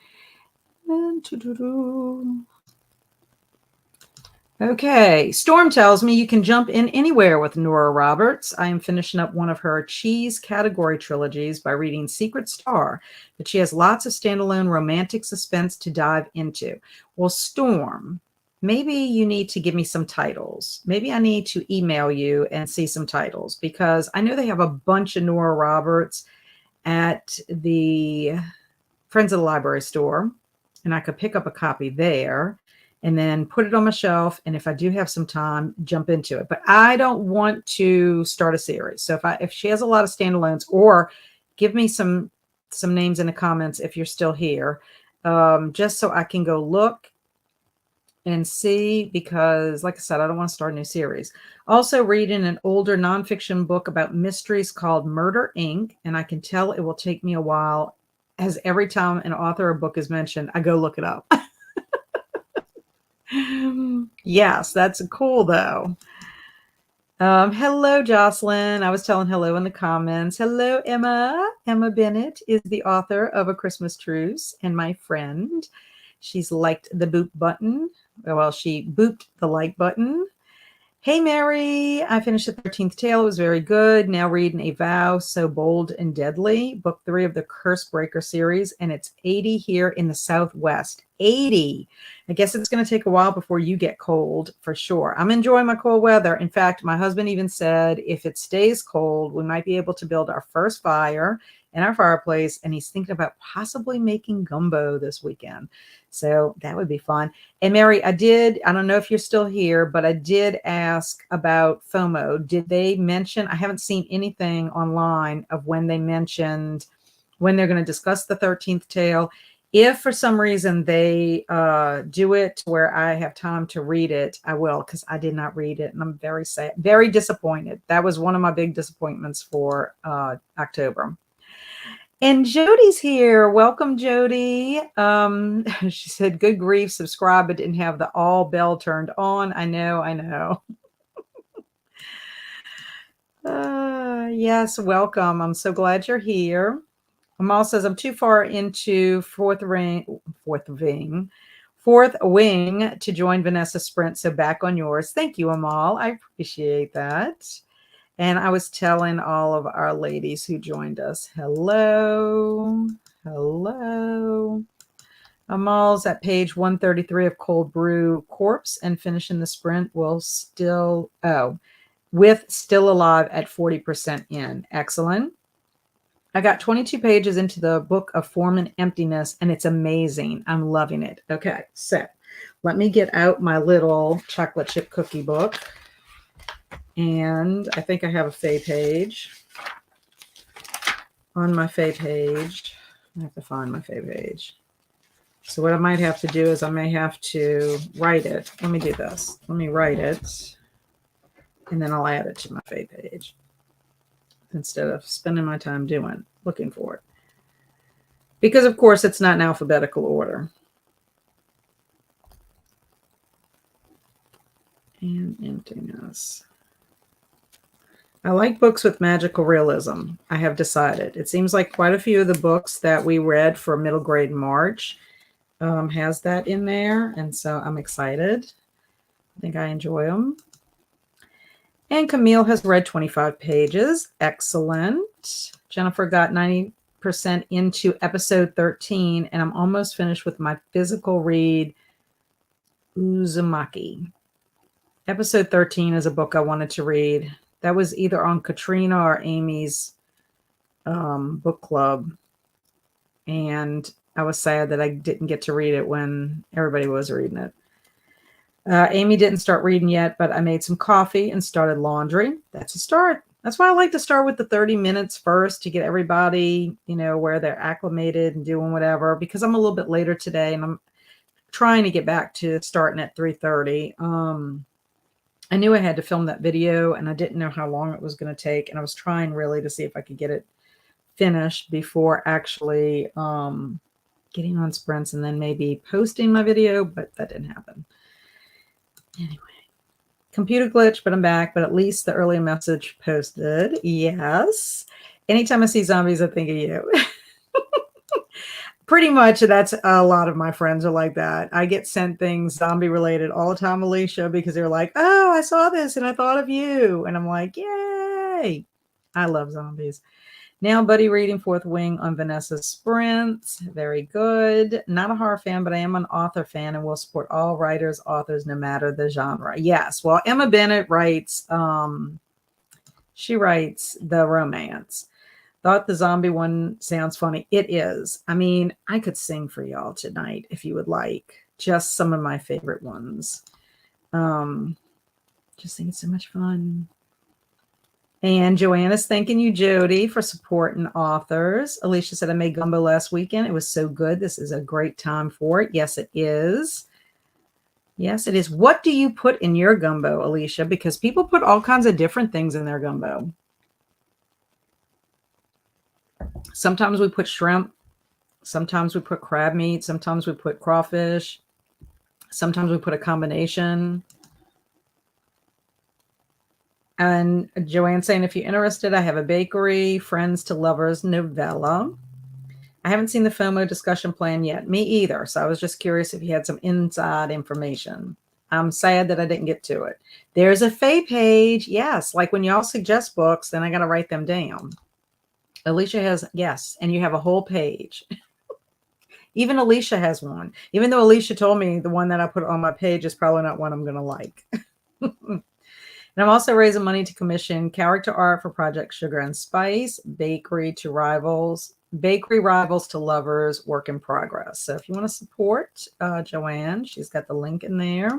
Okay, Storm tells me you can jump in anywhere with Nora Roberts. I am finishing up one of her cheese category trilogies by reading Secret Star, but she has lots of standalone romantic suspense to dive into. Well, Storm, maybe you need to give me some titles. Maybe I need to email you and see some titles, because I know they have a bunch of Nora Roberts at the Friends of the Library store, and I could pick up a copy there and then put it on my shelf. And if I do have some time, jump into it. But I don't want to start a series. So if she has a lot of standalones, or give me some names in the comments if you're still here, just so I can go look and see, because like I said, I don't want to start a new series. Also reading an older nonfiction book about mysteries called Murder, Inc. And I can tell it will take me a while, as every time an author or book is mentioned, I go look it up. Yes, that's cool though. Hello, Jocelyn. I was telling hello in the comments. Hello, Emma. Emma Bennett is the author of A Christmas Truce and my friend. She's liked the boop button. Well, she booped the like button. Hey, Mary. I finished the 13th Tale. It was very good. Now reading A Vow So Bold and Deadly, book 3 of the Curse Breaker series, and it's 80 here in the Southwest. 80. I guess it's going to take a while before you get cold, for sure. I'm enjoying my cold weather. In fact, my husband even said if it stays cold, we might be able to build our first fire in our fireplace, and he's thinking about possibly making gumbo this weekend. So that would be fun. And Mary, I don't know if you're still here, but I did ask about FOMO. Did they mention, I haven't seen anything online of when they mentioned when they're going to discuss the 13th tale. If for some reason they do it where I have time to read it, I will, because I did not read it. And I'm very sad, very disappointed. That was one of my big disappointments for October. And Jody's here. Welcome, Jody. She said, good grief, subscribe, but didn't have the all bell turned on. I know. Yes, welcome. I'm so glad you're here. Amal says, I'm too far into fourth wing to join Vanessa's sprint, so back on yours. Thank you, Amal. I appreciate that. And I was telling all of our ladies who joined us, hello. Amal's at page 133 of Cold Brew Corpse and finishing the sprint with still alive at 40% in. Excellent. I got 22 pages into the book of Form and Emptiness, and it's amazing. I'm loving it. Okay, so let me get out my little chocolate chip cookie book. And I think I have a Faye page. On my Faye page, I have to find my Faye page. So what I might have to do is I may have to write it. Let me do this. Let me write it, and then I'll add it to my Faye page, instead of spending my time looking for it. Because, of course, it's not in alphabetical order. And emptiness. I like books with magical realism. I have decided. It seems like quite a few of the books that we read for middle grade March has that in there. And so I'm excited. I think I enjoy them. And Camille has read 25 pages. Excellent. Jennifer got 90% into episode 13, and I'm almost finished with my physical read, Uzumaki. Episode 13 is a book I wanted to read. That was either on Katrina or Amy's book club. And I was sad that I didn't get to read it when everybody was reading it. Amy didn't start reading yet, but I made some coffee and started laundry. That's a start. That's why I like to start with the 30 minutes first to get everybody, where they're acclimated and doing whatever, because I'm a little bit later today and I'm trying to get back to starting at 3:30. I knew I had to film that video and I didn't know how long it was going to take. And I was trying really to see if I could get it finished before actually getting on sprints and then maybe posting my video, but that didn't happen. Anyway, computer glitch, but I'm back. But at least the earlier message posted. Yes. Anytime I see zombies, I think of you. Pretty much that's a lot of my friends are like that. I get sent things zombie related all the time, Alicia, because they're like, oh, I saw this and I thought of you. And I'm like, yay. I love zombies. Now, Buddy reading Fourth Wing on Vanessa's sprints. Very good. Not a horror fan, but I am an author fan and will support all writers, authors, no matter the genre. Yes. Well, Emma Bennett writes, she writes the romance. Thought the zombie one sounds funny. It is. I mean, I could sing for y'all tonight if you would like. Just some of my favorite ones. Just think it's so much fun. And Joanna's thanking you, Jody, for supporting authors. Alicia said, I made gumbo last weekend. It was so good. This is a great time for it. Yes, it is. Yes, it is. What do you put in your gumbo, Alicia? Because people put all kinds of different things in their gumbo. Sometimes we put shrimp. Sometimes we put crab meat. Sometimes we put crawfish. Sometimes we put a combination. And Joanne saying, if you're interested, I have a bakery, Friends to Lovers novella. I haven't seen the FOMO discussion plan yet. Me either. So I was just curious if you had some inside information. I'm sad that I didn't get to it. There's a Faye page. Yes. Like when y'all suggest books, then I got to write them down. Alicia has, yes. And you have a whole page. Even Alicia has one. Even though Alicia told me the one that I put on my page is probably not one I'm going to like. And I'm also raising money to commission character art for Project Sugar and Spice, bakery rivals to lovers, work in progress. So if you want to support Joanne, she's got the link in there.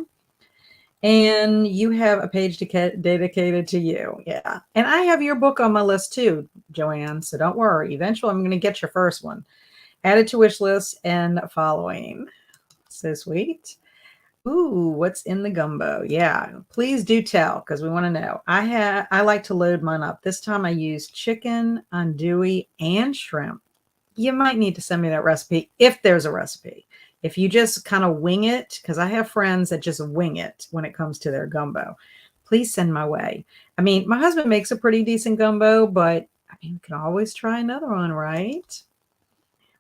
And you have a page dedicated to you. Yeah. And I have your book on my list too, Joanne. So don't worry. Eventually, I'm going to get your first one. Added to wish list and following. So sweet. Ooh, what's in the gumbo? Yeah, please do tell because we want to know. I like to load mine up. This time I used chicken, andouille, and shrimp. You might need to send me that recipe if there's a recipe. If you just kind of wing it, because I have friends that just wing it when it comes to their gumbo, please send my way. I mean, my husband makes a pretty decent gumbo, but I mean, we can always try another one, right?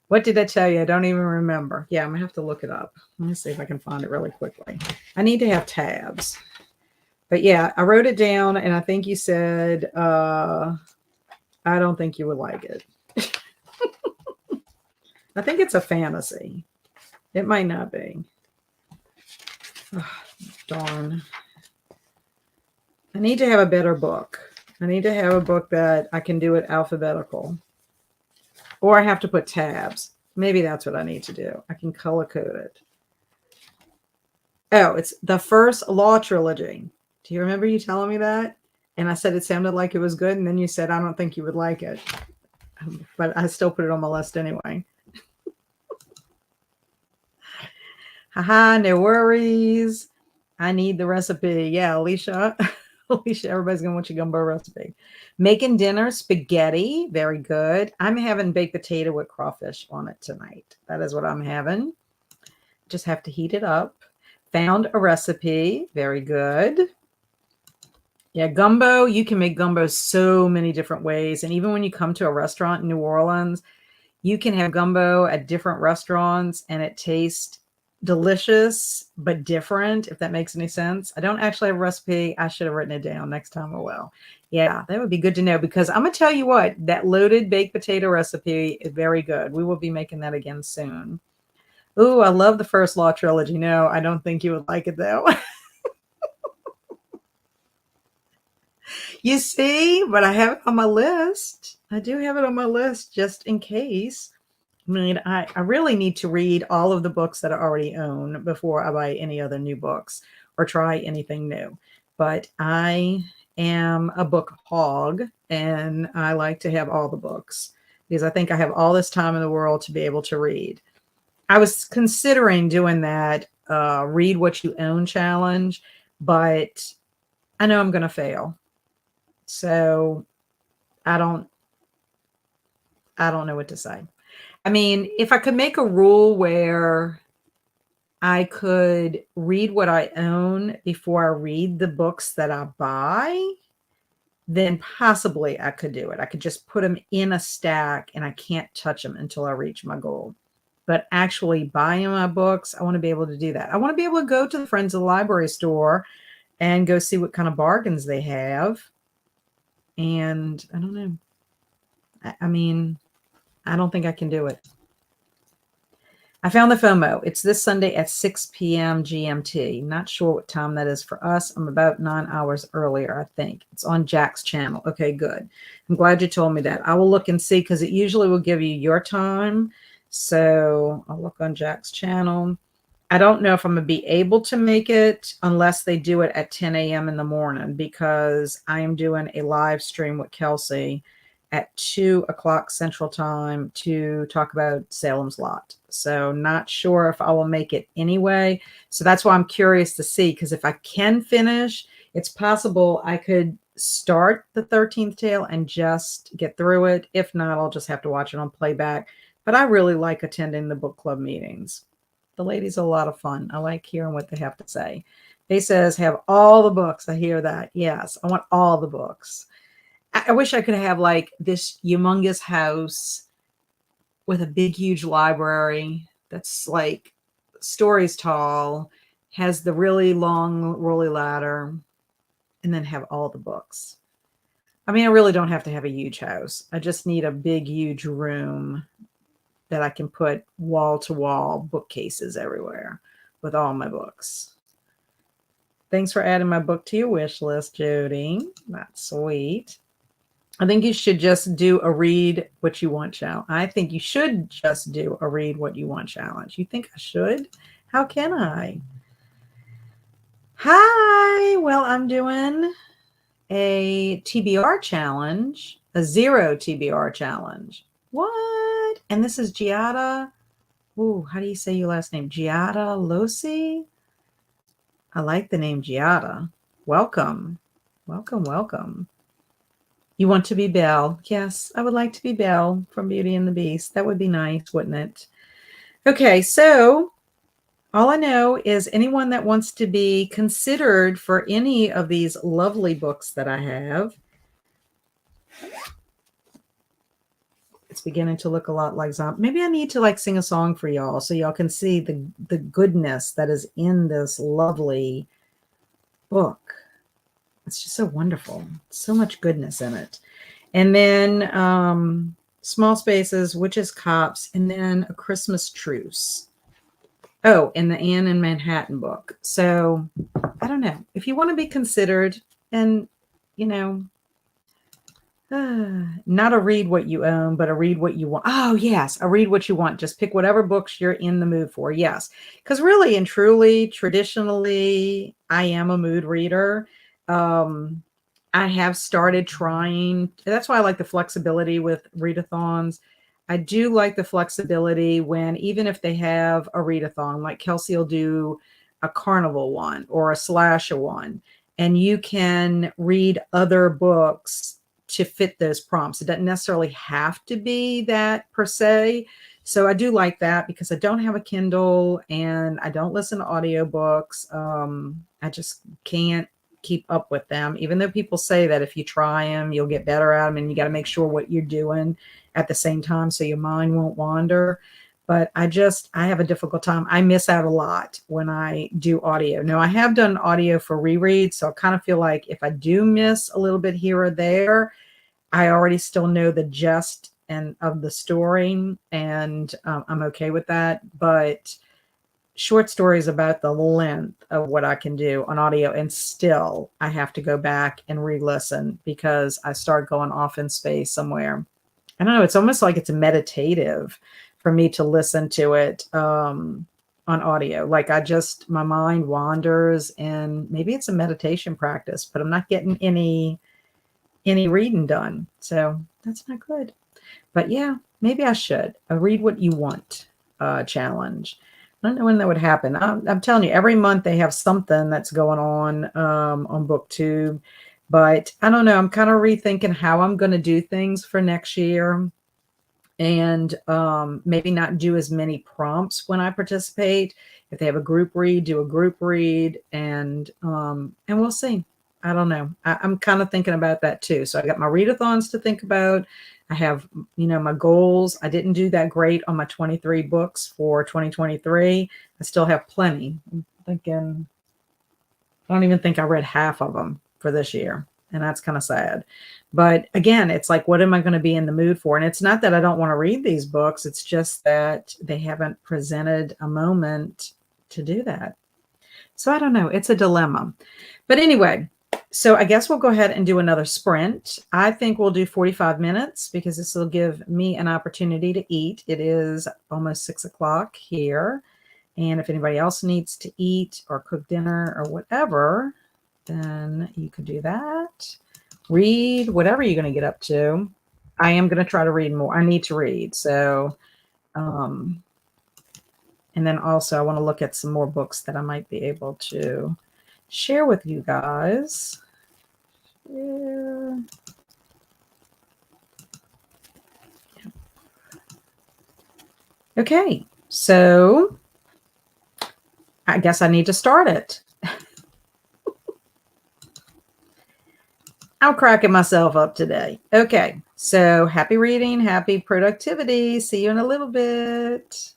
What did I tell you? I don't even remember. Yeah, I'm gonna have to look it up. Let me see if I can find it really quickly. I need to have tabs. But yeah, I wrote it down and I think you said, I don't think you would like it. I think it's a fantasy. It might not be. Oh, darn. I need to have a better book. I need to have a book that I can do it alphabetical. Or I have to put tabs. Maybe that's what I need to do. I can color code it. Oh, it's the first Law trilogy. Do you remember you telling me that? And I said it sounded like it was good. And then you said, I don't think you would like it. But I still put it on my list anyway. Haha, no worries. I need the recipe. Yeah, Alicia. Alicia, everybody's going to want your gumbo recipe. Making dinner, spaghetti. Very good. I'm having baked potato with crawfish on it tonight. That is what I'm having. Just have to heat it up. Found a recipe. Very good. Yeah, gumbo. You can make gumbo so many different ways. And even when you come to a restaurant in New Orleans, you can have gumbo at different restaurants and it tastes delicious but different, if that makes any sense. I don't actually have a recipe. I should have written it down. Next time I will. Yeah, that would be good to know because I'm going to tell you what, that loaded baked potato recipe is very good. We will be making that again soon. Ooh, I love the first Law trilogy. No, I don't think you would like it though. You see, but I have it on my list. I do have it on my list just in case. I mean, I really need to read all of the books that I already own before I buy any other new books or try anything new. But I am a book hog and I like to have all the books because I think I have all this time in the world to be able to read. I was considering doing that read what you own challenge, but I know I'm going to fail. So I don't know what to say. I mean, if I could make a rule where I could read what I own before I read the books that I buy, then possibly I could do it. I could just put them in a stack and I can't touch them until I reach my goal. But actually buying my books, I want to be able to do that. I want to be able to go to the Friends of the Library store and go see what kind of bargains they have. And I don't know. I mean, I don't think I can do it. I found the FOMO. It's this Sunday at 6 p.m. GMT. Not sure what time that is for us. I'm about 9 hours earlier, I think. It's on Jack's channel. Okay, good. I'm glad you told me that. I will look and see because it usually will give you your time. So I'll look on Jack's channel. I don't know if I'm going to be able to make it unless they do it at 10 a.m. in the morning because I am doing a live stream with Kelsey at 2 o'clock Central Time to talk about Salem's Lot. So not sure if I will make it anyway. So that's why I'm curious to see, because if I can finish, it's possible I could start the 13th tale and just get through it. If not, I'll just have to watch it on playback. But I really like attending the book club meetings. The ladies are a lot of fun. I like hearing what they have to say. They says have all the books. I hear that. Yes, I want all the books. I wish I could have like this humongous house with a big, huge library that's like stories tall, has the really long rolly ladder, and then have all the books. I mean, I really don't have to have a huge house. I just need a big, huge room that I can put wall to wall bookcases everywhere with all my books. Thanks for adding my book to your wish list, Jody. That's sweet. I think you should just do a read what you want challenge. I think you should just do a read what you want challenge. You think I should? How can I? Hi. Well, I'm doing a TBR challenge, a zero TBR challenge. What? And this is Giada. Ooh, how do you say your last name? Giada Losi? I like the name Giada. Welcome. Welcome, welcome. You want to be Belle? Yes, I would like to be Belle from Beauty and the Beast. That would be nice, wouldn't it? Okay, so all I know is anyone that wants to be considered for any of these lovely books that I have. It's beginning to look a lot like zombie. Maybe I need to like sing a song for y'all so y'all can see the goodness that is in this lovely book. It's just so wonderful. So much goodness in it. And then Small Spaces, Witches, Cops, and then A Christmas Truce. Oh, and the Anne in Manhattan book. So I don't know. If you want to be considered and, you know, not a read what you own, but a read what you want. Oh, yes, a read what you want. Just pick whatever books you're in the mood for. Yes. Because really and truly, traditionally, I am a mood reader. Um, I have started trying. That's why I like the flexibility with readathons. I do like the flexibility when, even if they have a readathon, like Kelsey will do a carnival one or a slasher one, and you can read other books to fit those prompts. It doesn't necessarily have to be that per se. So I do like that because I don't have a Kindle and I don't listen to audiobooks. I just can't keep up with them, even though people say that if you try them, you'll get better at them, and you got to make sure what you're doing at the same time so your mind won't wander. But I have a difficult time. I miss out a lot when I do audio. Now, I have done audio for reread, so I kind of feel like if I do miss a little bit here or there, I already still know the gist and of the story, and I'm okay with that. But short stories about the length of what I can do on audio, and still I have to go back and re-listen because I start going off in space somewhere. I don't know. It's almost like it's meditative for me to listen to it on audio. Like my mind wanders, and maybe it's a meditation practice, but I'm not getting any reading done. So that's not good. But yeah, maybe I should. A read what you want challenge. I don't know when that would happen. I'm telling you, every month they have something that's going on BookTube. But I don't know. I'm kind of rethinking how I'm going to do things for next year, and maybe not do as many prompts when I participate. If they have a group read, do a group read, and we'll see. I don't know. I'm kind of thinking about that too. So I got my readathons to think about. I have, my goals. I didn't do that great on my 23 books for 2023. I still have plenty. I'm thinking, I don't even think I read half of them for this year. And that's kind of sad. But again, it's like, what am I going to be in the mood for? And it's not that I don't want to read these books. It's just that they haven't presented a moment to do that. So I don't know. It's a dilemma. But anyway, so I guess we'll go ahead and do another sprint. I think we'll do 45 minutes because this will give me an opportunity to eat. It is almost 6 o'clock here. And if anybody else needs to eat or cook dinner or whatever, then you could do that. Read whatever you're going to get up to. I am going to try to read more. I need to read. So, and then also I want to look at some more books that I might be able to share with you guys. Yeah. Okay, so I guess I need to start it. I'm cracking myself up today. Okay, so happy reading, happy productivity. See you in a little bit.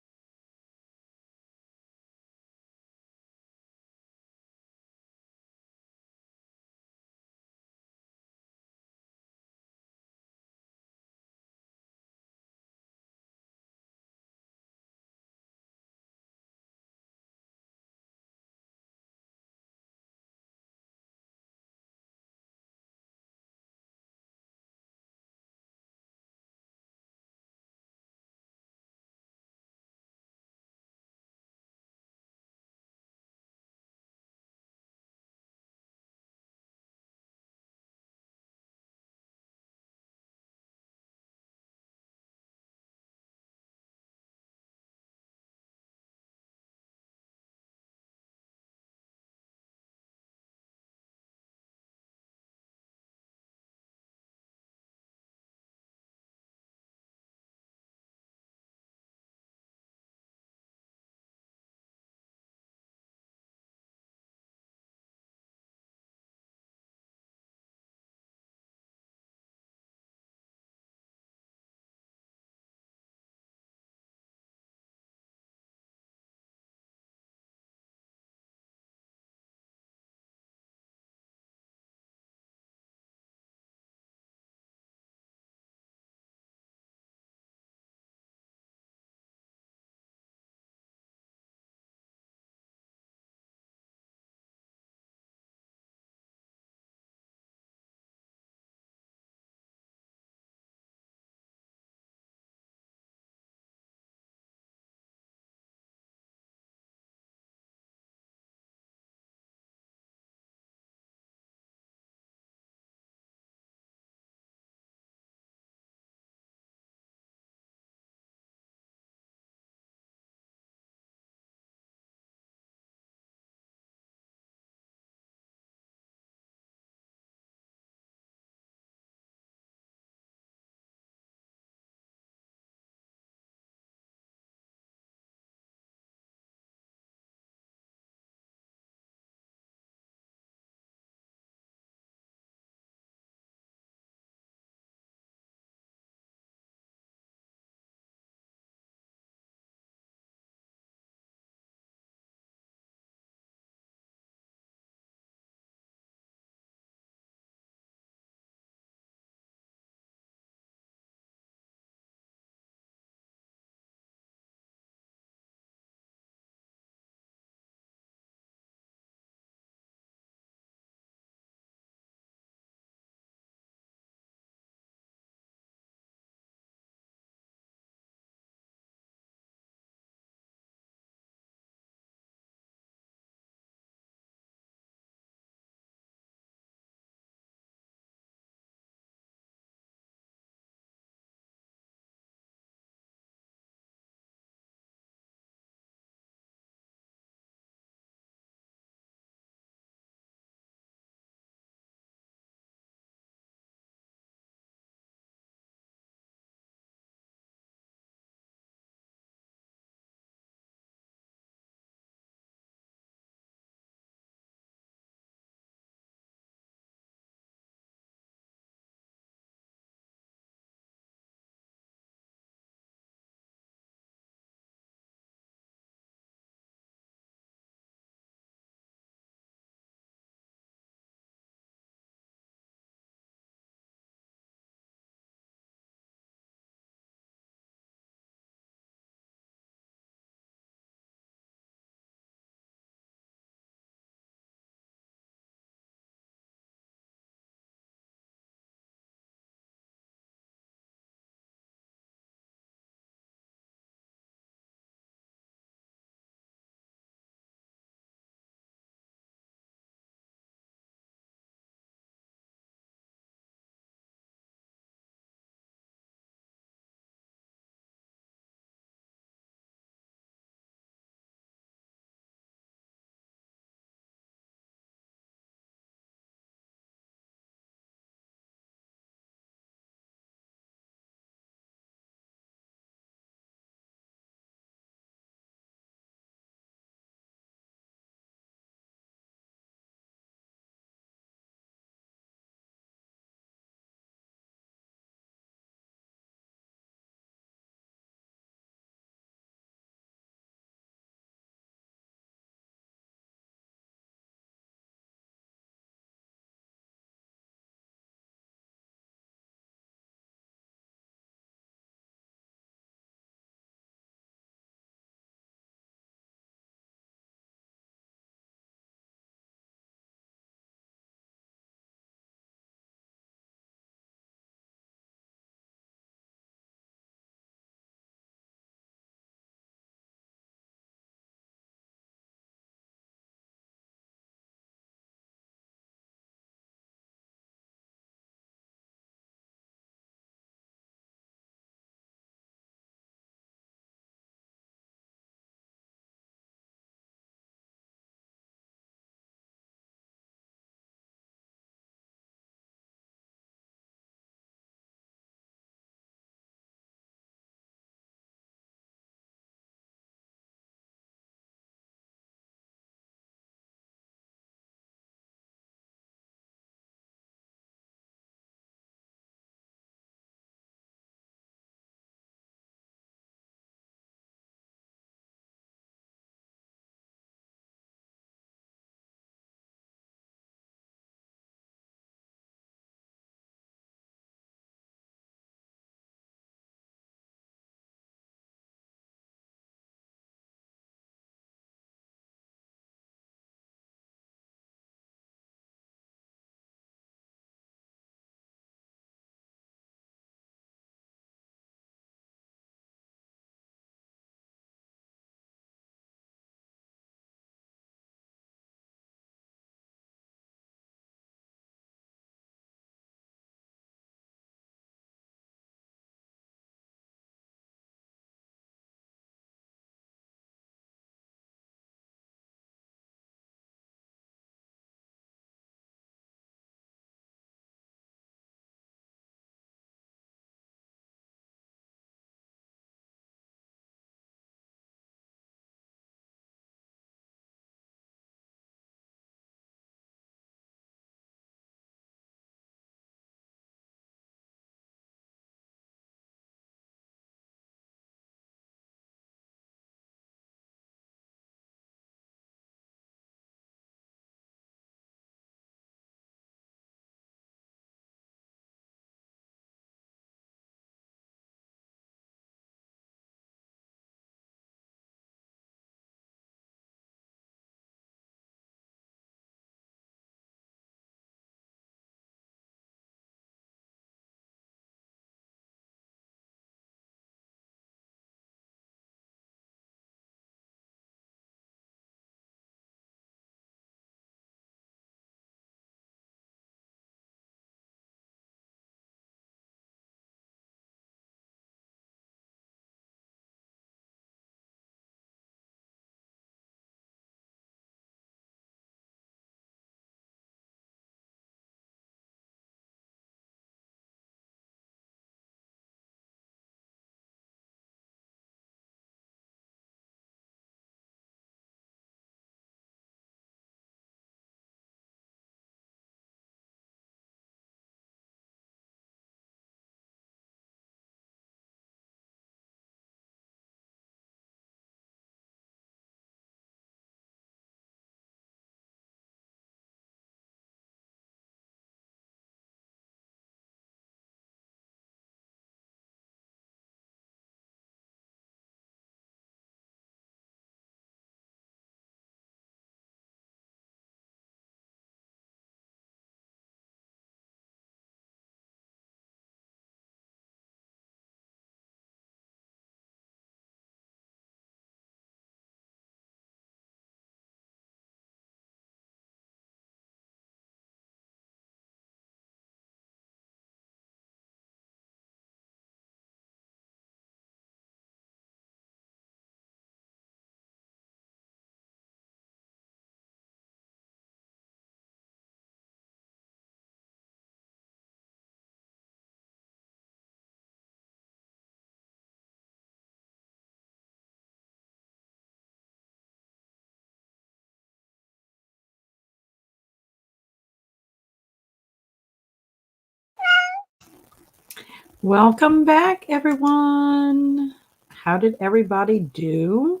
Welcome back, everyone. How did everybody do?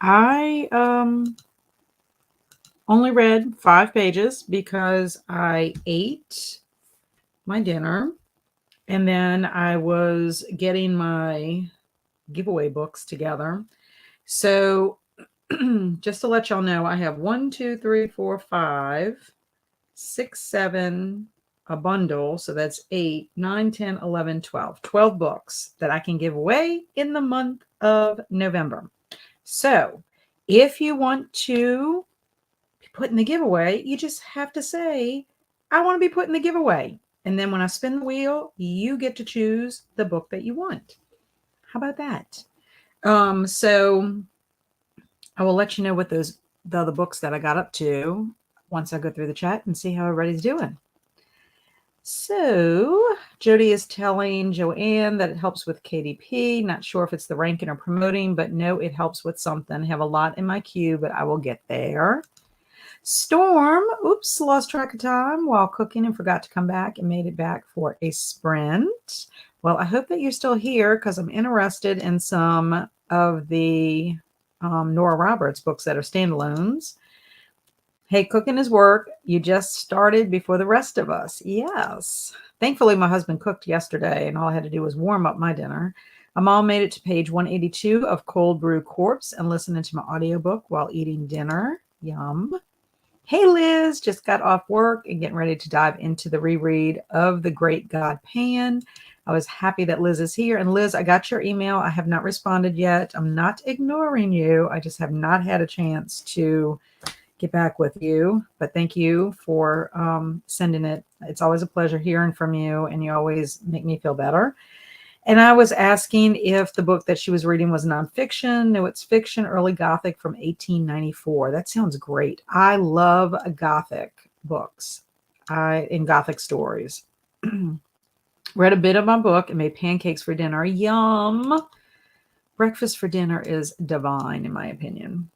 I only read 5 pages because I ate my dinner and then I was getting my giveaway books together. So just to let y'all know, I have 1, 2, 3, 4, 5, 6, 7, a bundle. So that's 8, 9, 10, 11, 12. 12 books that I can give away in the month of November. So if you want to be put in the giveaway, you just have to say, I want to be put in the giveaway. And then when I spin the wheel, you get to choose the book that you want. How about that? So I will let you know what the other books that I got up to once I go through the chat and see how everybody's doing. So Jody is telling Joanne that it helps with KDP. Not sure if it's the ranking or promoting, but no, it helps with something. I have a lot in my queue, but I will get there. Storm, oops, lost track of time while cooking and forgot to come back and made it back for a sprint. Well, I hope that you're still here because I'm interested in some of the Nora Roberts books that are standalones. Hey, cooking is work. You just started before the rest of us. Yes. Thankfully, my husband cooked yesterday, and all I had to do was warm up my dinner. Amal made it to page 182 of Cold Brew Corpse and listening to my audiobook while eating dinner. Yum. Hey, Liz, just got off work and getting ready to dive into the reread of The Great God Pan. I was happy that Liz is here. And Liz, I got your email. I have not responded yet. I'm not ignoring you. I just have not had a chance to get back with you. But thank you for sending it. It's always a pleasure hearing from you, and you always make me feel better. And I was asking if the book that she was reading was nonfiction. No, it's fiction, early Gothic from 1894. That sounds great. I love Gothic books in Gothic stories. Read a bit of my book and made pancakes for dinner. Yum. Breakfast for dinner is divine, in my opinion.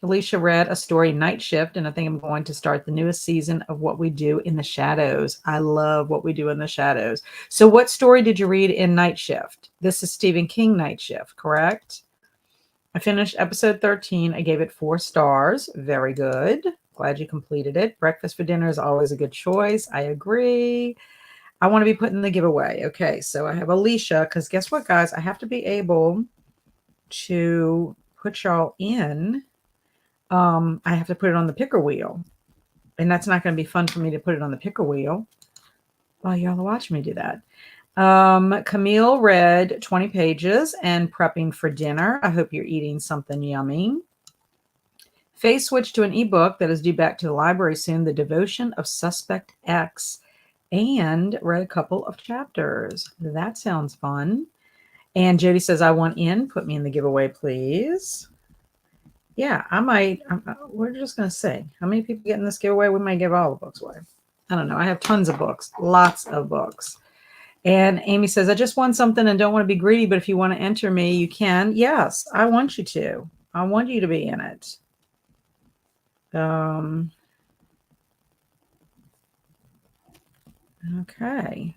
Alicia read a story, Night Shift, and I think I'm going to start the newest season of What We Do in the Shadows. I love What We Do in the Shadows. So what story did you read in Night Shift? This is Stephen King Night Shift, correct? I finished episode 13. I gave it 4 stars. Very good. Glad you completed it. Breakfast for dinner is always a good choice. I agree. I want to be put in the giveaway. Okay, so I have Alicia, because guess what, guys? I have to be able to put y'all in. I have to put it on the picker wheel, and that's not going to be fun for me to put it on the picker wheel while y'all watch me do that. Camille read 20 pages and prepping for dinner. I hope you're eating something yummy. Faye switched to an ebook that is due back to the library soon, The Devotion of Suspect X, and read a couple of chapters. That sounds fun. And Jody says, I want in. Put me in the giveaway, please. Yeah, I might. We're just going to say, how many people get in this giveaway? We might give all the books away. I don't know. I have tons of books, lots of books. And Amy says, I just want something and don't want to be greedy, but if you want to enter me, you can. Yes, I want you to. I want you to be in it. Okay.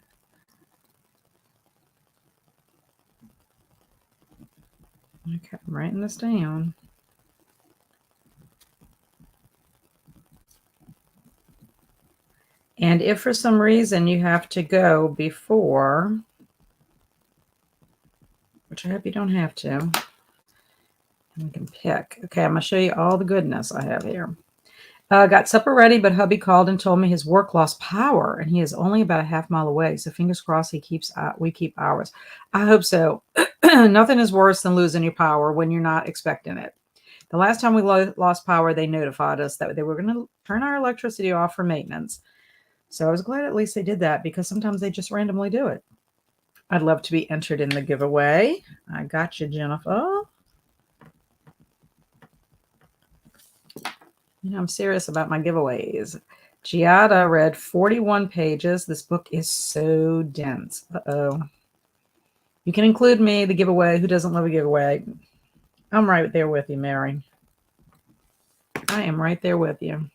Okay, I'm writing this down. And if for some reason you have to go before, which I hope you don't have to, you can pick. Okay, I'm going to show you all the goodness I have here. Got supper ready, but hubby called and told me his work lost power, and he is only about a half mile away. So fingers crossed we keep ours. I hope so. Nothing is worse than losing your power when you're not expecting it. The last time we lost power, they notified us that they were going to turn our electricity off for maintenance. So I was glad at least they did that, because sometimes they just randomly do it. I'd love to be entered in the giveaway. I got you, Jennifer. You know, I'm serious about my giveaways. Giada read 41 pages. This book is so dense. Uh-oh. You can include me, the giveaway. Who doesn't love a giveaway? I'm right there with you, Mary. I am right there with you.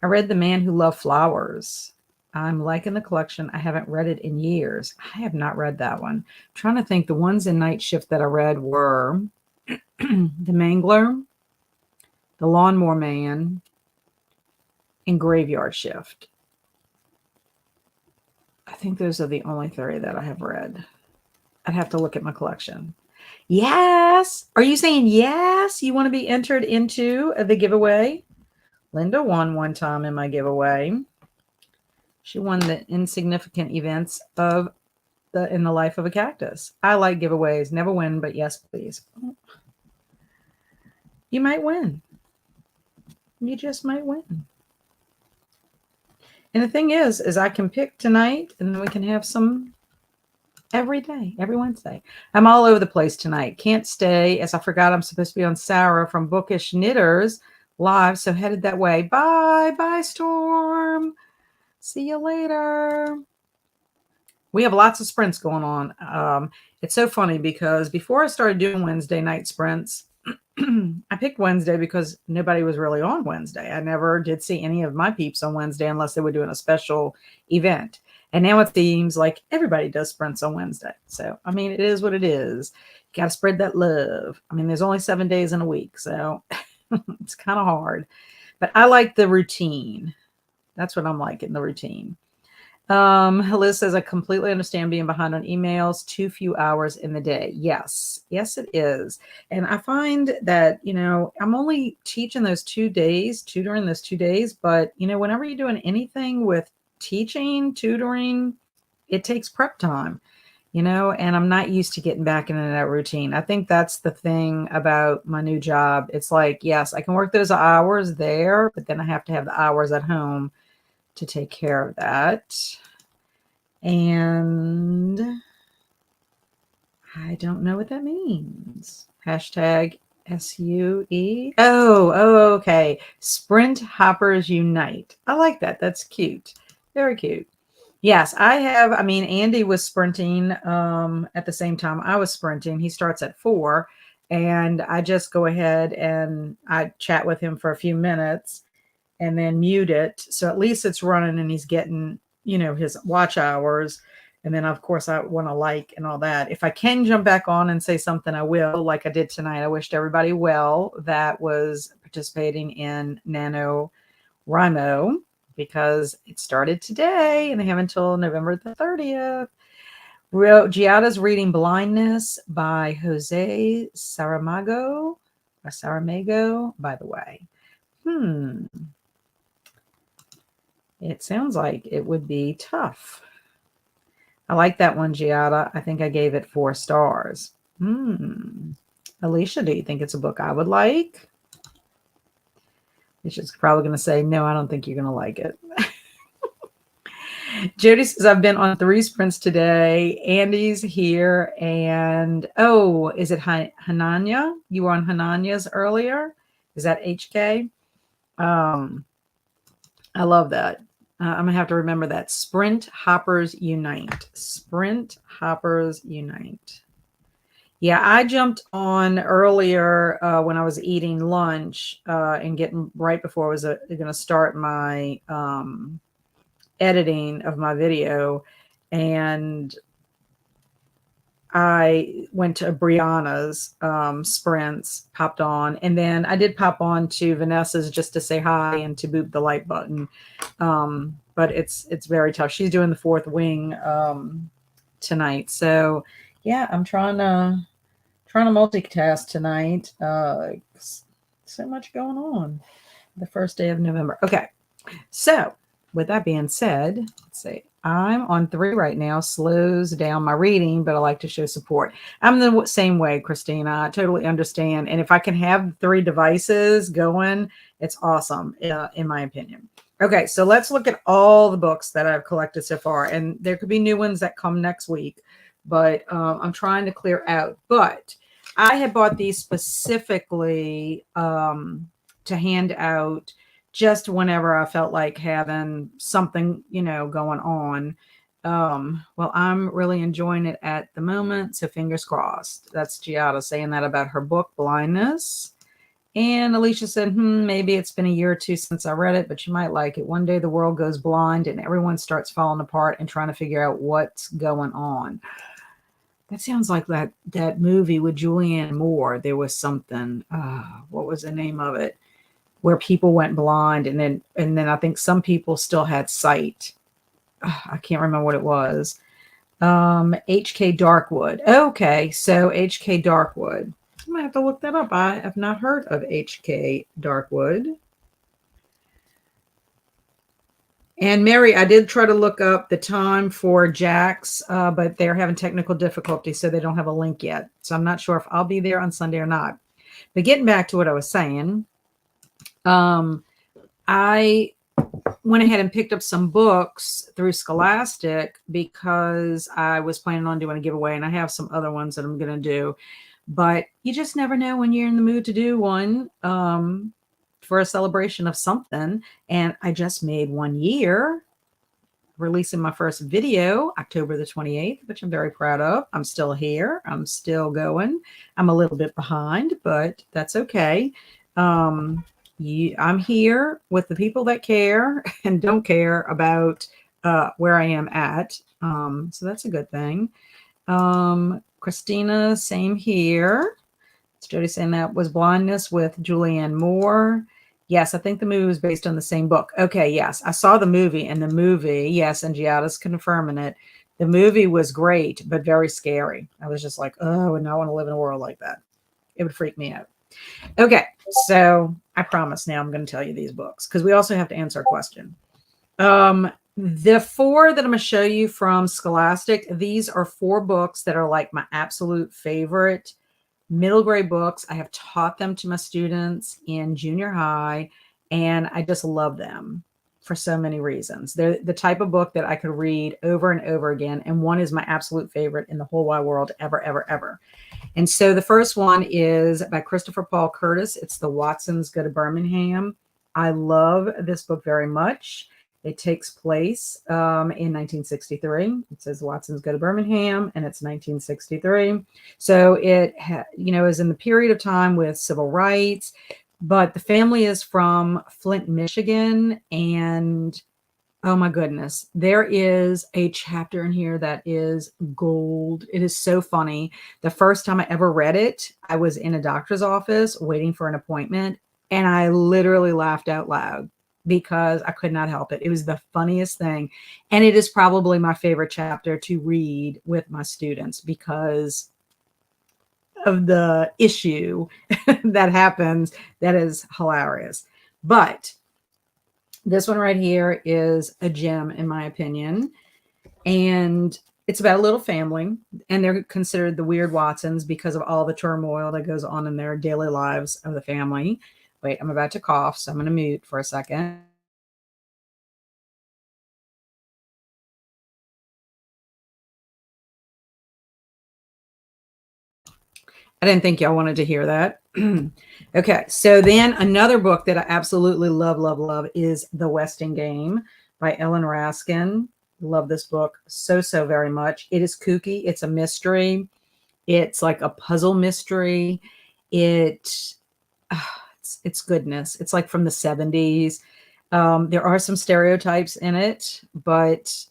I read The Man Who Loved Flowers. I'm liking the collection. I haven't read it in years. I have not read that one. I'm trying to think. The ones in Night Shift that I read were The Mangler, The Lawnmower Man, and Graveyard Shift. I think those are the only three that I have read. I'd have to look at my collection. Yes. Are you saying yes? You want to be entered into the giveaway? Linda won one time in my giveaway. She won the insignificant events of in the life of a cactus. I like giveaways. Never win, but yes, please. You might win. You just might win. And the thing is I can pick tonight, and then we can have some every day, every Wednesday. I'm all over the place tonight. Can't stay, as I forgot I'm supposed to be on Sarah from Bookish Knitters live, so headed that way. Bye. Bye, Storm. See you later. We have lots of sprints going on. It's so funny because before I started doing Wednesday night sprints, I picked Wednesday because nobody was really on Wednesday. I never did see any of my peeps on Wednesday unless they were doing a special event. And now it seems like everybody does sprints on Wednesday. So, I mean, it is what it is. You got to spread that love. I mean, there's only 7 days in a week, so it's kind of hard. But I like the routine. That's what I'm liking, the routine. Liz says, I completely understand being behind on emails, too few hours in the day. Yes, it is. And I find that, I'm only teaching those 2 days, tutoring those 2 days. But, whenever you're doing anything with teaching, tutoring, it takes prep time, and I'm not used to getting back into that routine. I think that's the thing about my new job. It's like, yes, I can work those hours there, but then I have to have the hours at home to take care of that. And I don't know what that means. Hashtag SUE. Oh, okay. Sprint Hoppers Unite. I like that. That's cute. Very cute. Yes, I have. I mean, Andy was sprinting at the same time I was sprinting. He starts at 4, and I just go ahead and I chat with him for a few minutes and then mute it. So at least it's running and he's getting, his watch hours. And then, of course, I want to like and all that. If I can jump back on and say something, I will, like I did tonight. I wished everybody well that was participating in NaNoWriMo because it started today and they have until November the 30th. Giada's reading Blindness by Jose Saramago, by the way. It sounds like it would be tough. I like that one, Giada. I think I gave it 4 stars. Alicia, do you think it's a book I would like? Alicia's probably going to say, no, I don't think you're going to like it. Jody says, I've been on 3 sprints today. Andy's here. And, is it Hananya? You were on Hananya's earlier? Is that HK? I love that. I'm going to have to remember that. Sprint Hoppers Unite. Sprint Hoppers Unite. Yeah, I jumped on earlier when I was eating lunch and getting right before I was going to start my editing of my video. And I went to Brianna's sprints, popped on, and then I did pop on to Vanessa's just to say hi and to boop the like button. But it's very tough. She's doing the 4th wing tonight. So yeah, I'm trying to multitask tonight. So much going on. The first day of November. Okay. So with that being said, let's see. I'm on 3 right now. Slows down my reading, but I like to show support. I'm the same way, Christina. I totally understand. And if I can have 3 devices going, it's awesome, in my opinion. Okay, so let's look at all the books that I've collected so far. And there could be new ones that come next week, but I'm trying to clear out. But I had bought these specifically to hand out just whenever I felt like having something, going on. Well, I'm really enjoying it at the moment. So fingers crossed. That's Giada saying that about her book, Blindness. And Alicia said, maybe it's been a year or two since I read it, but you might like it. One day the world goes blind and everyone starts falling apart and trying to figure out what's going on. That sounds like that movie with Julianne Moore. There was something, what was the name of it? Where people went blind and then I think some people still had sight. I can't remember what it was. H.K. Darkwood. Okay, so H.K. Darkwood. I might have to look that up. I have not heard of H.K. Darkwood. And Mary, I did try to look up the time for Jack's, but they're having technical difficulties, so they don't have a link yet. So I'm not sure if I'll be there on Sunday or not. But getting back to what I was saying, I went ahead and picked up some books through Scholastic because I was planning on doing a giveaway, and I have some other ones that I'm going to do. But you just never know when you're in the mood to do one. For a celebration of something. And I just made 1 year releasing my first video, October the 28th, which I'm very proud of. I'm still here. I'm still going. I'm a little bit behind, but that's okay. I'm here with the people that care and don't care about where I am at. So that's a good thing. Christina, same here. It's Jody saying that was Blindness with Julianne Moore. Yes, I think the movie was based on the same book. Okay, yes. I saw the movie, and the movie, yes, and Giada's confirming it. The movie was great, but very scary. I was just like, oh, I would not want to live in a world like that. It would freak me out. Okay, so I promise now I'm going to tell you these books because we also have to answer a question. The 4 that I'm going to show you from Scholastic, these are 4 books that are like my absolute favorite middle grade books. I have taught them to my students in junior high, and I just love them for so many reasons. They're the type of book that I could read over and over again, and one is my absolute favorite in the whole wide world ever, ever, ever. And so the first one is by Christopher Paul Curtis. It's The Watsons Go to Birmingham. I love this book very much. It takes place in 1963. It says Watsons Go to Birmingham, and it's 1963. So it, is in the period of time with civil rights, but the family is from Flint, Michigan, and oh my goodness, there is a chapter in here that is gold. It is so funny. The first time I ever read it, I was in a doctor's office waiting for an appointment, and I literally laughed out loud because I could not help it. It was the funniest thing. And it is probably my favorite chapter to read with my students because of the issue that happens. That is hilarious. But this one right here is a gem, in my opinion. And it's about a little family, and they're considered the weird Watsons because of all the turmoil that goes on in their daily lives of the family. Wait, I'm about to cough, so I'm going to mute for a second. I didn't think y'all wanted to hear that. Okay, so then another book that I absolutely love, love, love is The Westing Game by Ellen Raskin. Love this book so, so very much. It is kooky. It's a mystery. It's like a puzzle mystery. It's goodness. It's like from the 70s. There are some stereotypes in it, but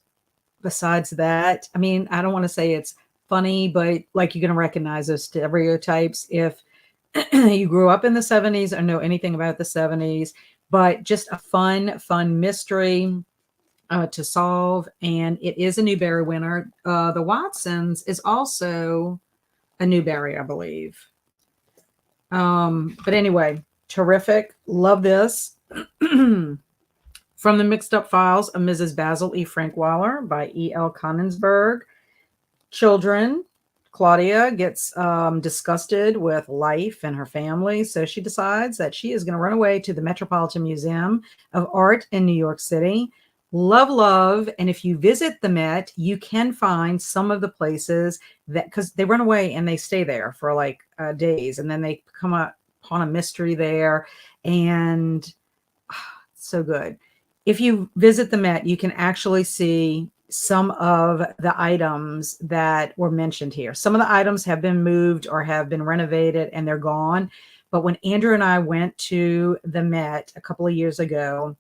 besides that, I mean, I don't want to say it's funny, but like you're going to recognize those stereotypes if you grew up in the 70s or know anything about the 70s, but just a fun mystery to solve. And it is a Newbery winner. The Watsons is also a Newbery, I believe. But anyway, terrific. Love this. From the Mixed Up Files of Mrs. Basil E. Frankwaller by E.L. Konigsberg. Children. Claudia gets disgusted with life and her family, so she decides that she is going to run away to the Metropolitan Museum of Art in New York City. Love, love. And if you visit the Met, you can find some of the places that, because they run away and they stay there for like days, and then they come upon a mystery there, and so good. If you visit the Met, you can actually see some of the items that were mentioned here. Some of the items have been moved or have been renovated and they're gone. But when Andrew and I went to the Met a couple of years ago,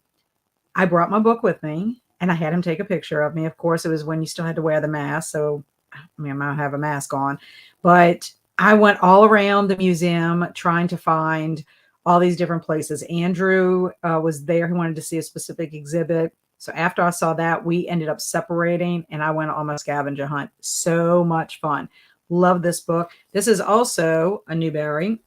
I brought my book with me and I had him take a picture of me. Of course, it was when you still had to wear the mask. So, I mean, I might have a mask on, but I went all around the museum trying to find all these different places. Andrew was there. He wanted to see a specific exhibit. So after I saw that, we ended up separating and I went on my scavenger hunt. So much fun. Love this book. This is also a Newbery.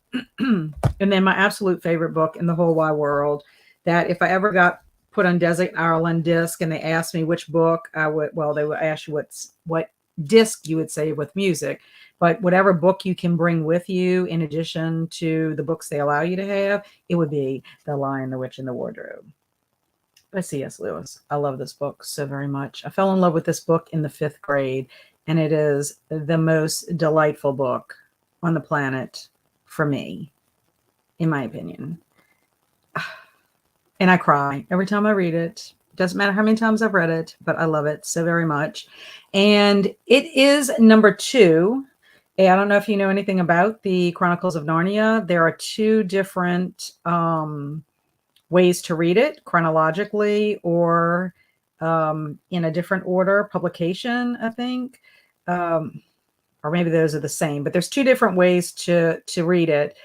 And then my absolute favorite book in the whole wide world, that if I ever got put on Desert Ireland disc and they asked me which book I would, well, they would ask you what disc you would say with music, but whatever book you can bring with you in addition to the books they allow you to have, it would be The Lion, the Witch, and the Wardrobe by C.S. Lewis. I love this book so very much. I fell in love with this book in the 5th grade, and it is the most delightful book on the planet for me, in my opinion. And I cry every time I read it. Doesn't matter how many times I've read it, but I love it so very much. And it is number 2. I don't know if you know anything about the Chronicles of Narnia. There are 2 different ways to read it, chronologically or in a different order, publication, I think. Or maybe those are the same, but there's 2 different ways to read it.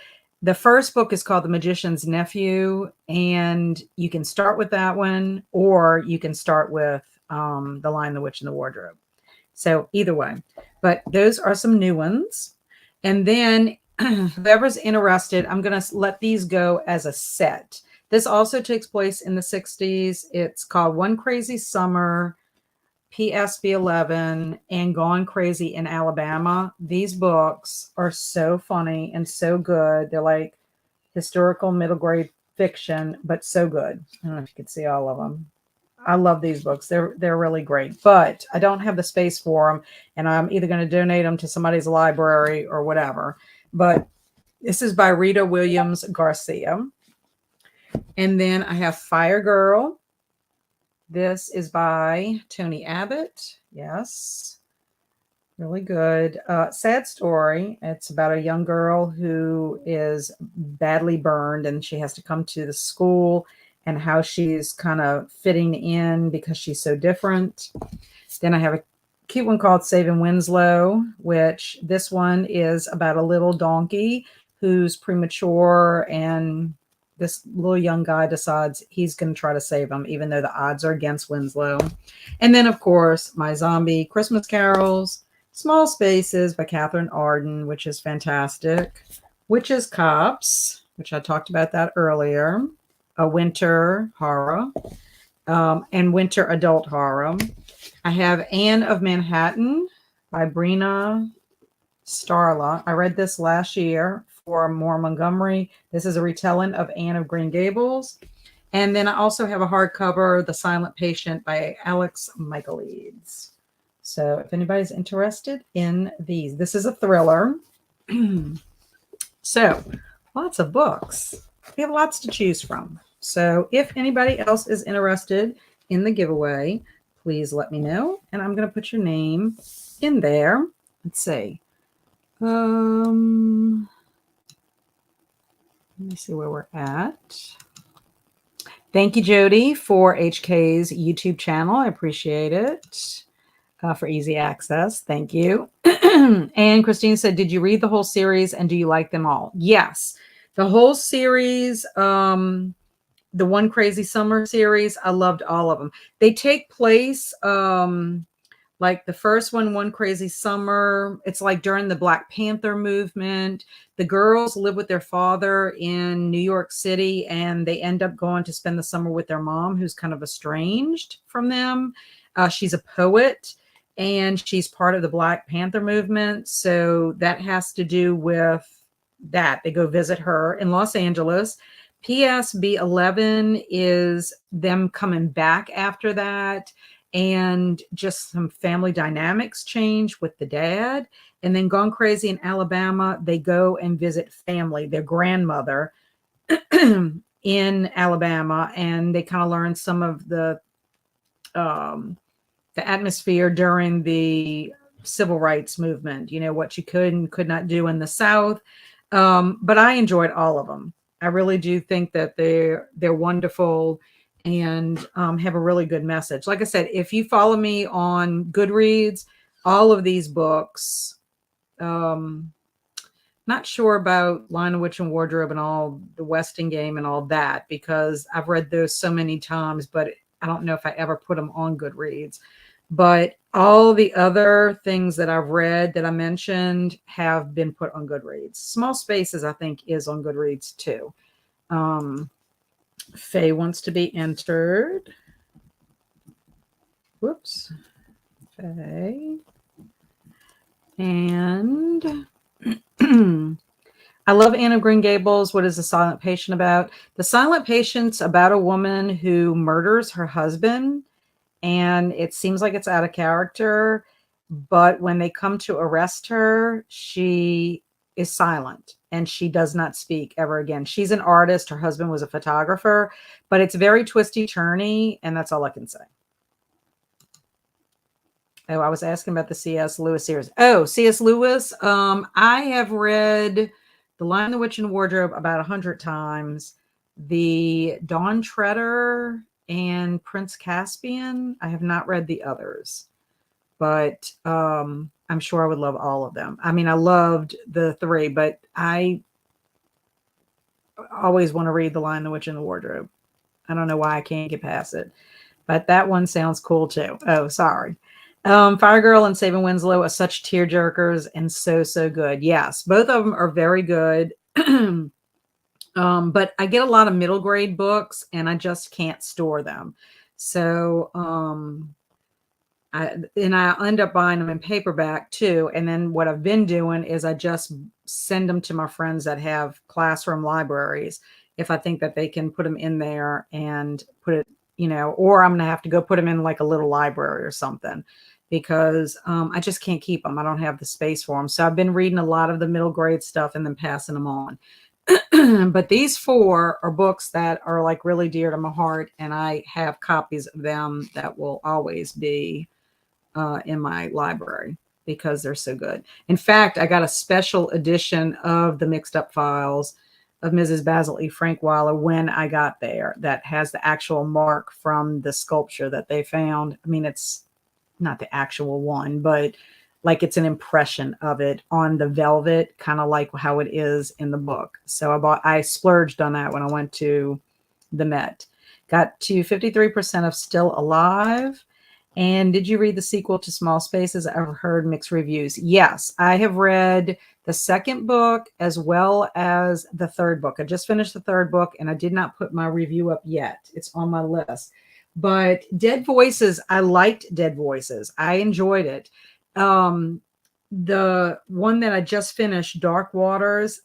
The first book is called The Magician's Nephew, and you can start with that one, or you can start with The Lion, the Witch, and the Wardrobe. So either way, but those are some new ones. And then whoever's interested, I'm going to let these go as a set. This also takes place in the 60s. It's called One Crazy Summer, PSB 11, and Gone Crazy in Alabama. These books are so funny and so good. They're like historical middle grade fiction, but so good. I don't know if you can see all of them. I love these books. They're really great, but I don't have the space for them, and I'm either going to donate them to somebody's library or whatever. But this is by Rita Williams Garcia. And then I have Fire Girl. This is by Tony Abbott. Yes. Really good. Sad story. It's about a young girl who is badly burned and she has to come to the school and how she's kind of fitting in because she's so different. Then I have a cute one called Saving Winslow, which this one is about a little donkey who's premature, and this little young guy decides he's going to try to save him, even though the odds are against Winslow. And then, of course, my zombie Christmas carols, Small Spaces by Catherine Arden, which is fantastic. Witches Cops, which I talked about that earlier. A winter horror, and winter adult horror. I have Anne of Manhattan by Brina Starla. I read this last year for Moore Montgomery. This is a retelling of Anne of Green Gables. And then I also have a hardcover, The Silent Patient by Alex Michaelides. So if anybody's interested in these, this is a thriller. So lots of books. We have lots to choose from. So if anybody else is interested in the giveaway, please let me know. And I'm going to put your name in there. Let's see. Let me see where we're at. Thank you, Jody, for HK's YouTube channel. I appreciate it. For easy access. Thank you. And Christine said, did you read the whole series and do you like them all? Yes. The whole series, the One Crazy Summer series, I loved all of them. They take place, like the first one, One Crazy Summer, it's like during the Black Panther movement. The girls live with their father in New York City, and they end up going to spend the summer with their mom, who's kind of estranged from them. She's a poet, and she's part of the Black Panther movement. So that has to do with that. They go visit her in Los Angeles. PSB 11 is them coming back after that, and just some family dynamics change with the dad. And then Gone Crazy in Alabama, they go and visit family, their grandmother in Alabama, and they kind of learn some of the atmosphere during the civil rights movement, you know, what you could and could not do in the South. But I enjoyed all of them. I really do think that they're wonderful and have a really good message. Like I said, if you follow me on Goodreads, all of these books, um, not sure about Lion, the Witch, and Wardrobe and all the Westing Game and all that because I've read those so many times, but I don't know if I ever put them on Goodreads. But all the other things that I've read that I mentioned have been put on Goodreads. Small Spaces, I think, is on Goodreads too. Faye wants to be entered. Whoops. Faye. And I love Anne of Green Gables. What is The Silent Patient about? The Silent Patient's about a woman who murders her husband, and it seems like it's out of character. But when they come to arrest her, she is silent and she does not speak ever again. She's an artist. Her husband was a photographer, but it's very twisty turny, and that's all I can say. Oh, I was asking about the C.S. Lewis series. Oh, C.S. Lewis. I have read The Lion, the Witch, and Wardrobe about 100 times. The Dawn Treader and Prince Caspian. I have not read the others, but I'm sure I would love all of them. I mean, I loved the three, but I always want to read The Lion, the Witch, and the Wardrobe. I don't know why I can't get past it, but that one sounds cool too. Oh, sorry. Fire Girl and Saving Winslow are such tearjerkers and so good. Yes, both of them are very good. But I get a lot of middle grade books and I just can't store them. So I end up buying them in paperback too. And then what I've been doing is I just send them to my friends that have classroom libraries if I think that they can put them in there and put it, or I'm going to have to go put them in like a little library or something because I just can't keep them. I don't have the space for them. So I've been reading a lot of the middle grade stuff and then passing them on. But these four are books that are like really dear to my heart. And I have copies of them that will always be in my library because they're so good. In fact, I got a special edition of the Mixed Up Files of Mrs. Basil E. Frankweiler when I got there that has the actual mark from the sculpture that they found. I mean, it's not the actual one, but like it's an impression of it on the velvet, kind of like how it is in the book. So I splurged on that when I went to the Met. Got to 53% of Still Alive. And did you read the sequel to Small Spaces? I've heard mixed reviews. Yes, I have read the second book as well as the third book. I just finished the third book and I did not put my review up yet. It's on my list. But Dead Voices, I liked Dead Voices. I enjoyed it. The one that I just finished, Dark Waters,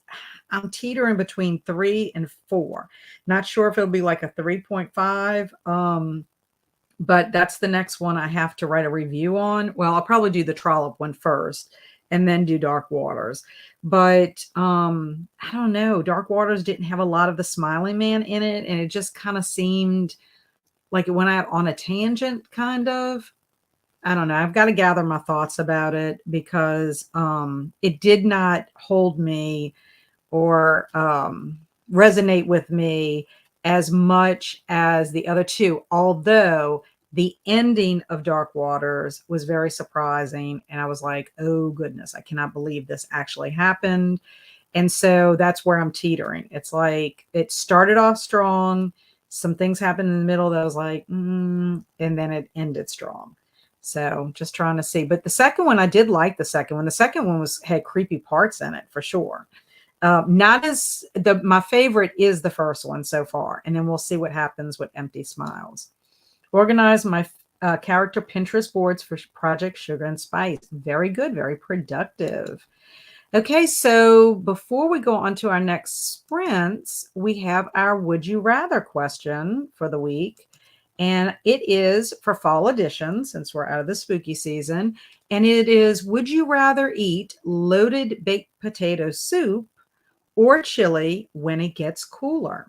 I'm teetering between 3 and 4. Not sure if it'll be like a 3.5. But that's the next one I have to write a review on. Well, I'll probably do the Trollop one first and then do Dark Waters. But I don't know. Dark Waters didn't have a lot of the Smiling Man in it. And it just kind of seemed like it went out on a tangent, kind of. I don't know. I've got to gather my thoughts about it because it did not hold me or resonate with me as much as the other two, although the ending of Dark Waters was very surprising. And I was like, oh goodness, I cannot believe this actually happened. And so that's where I'm teetering. It's like it started off strong. Some things happened in the middle that I was like, and then it ended strong. So just trying to see. But the second one, I did like the second one. The second one had creepy parts in it for sure. Not as my favorite is the first one so far. And then we'll see what happens with Empty Smiles. Organize my character Pinterest boards for Project Sugar and Spice. Very good. Very productive. Okay, so before we go on to our next sprints, we have our Would You Rather question for the week. And it is for fall edition, since we're out of the spooky season. And it is, would you rather eat loaded baked potato soup or chili when it gets cooler?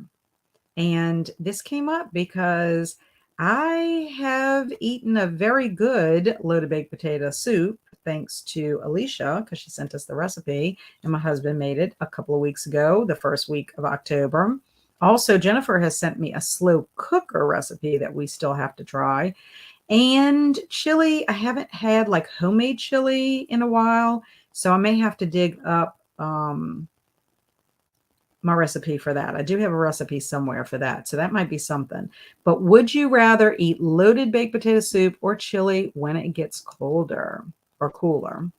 And this came up because I have eaten a very good loaded baked potato soup thanks to Alicia, because she sent us the recipe, and my husband made it a couple of weeks ago, the first week of October. Also, Jennifer has sent me a slow cooker recipe that we still have to try. And chili, I haven't had like homemade chili in a while, so I may have to dig up my recipe for that. I do have a recipe somewhere for that, so that might be something. But would you rather eat loaded baked potato soup or chili when it gets colder or cooler?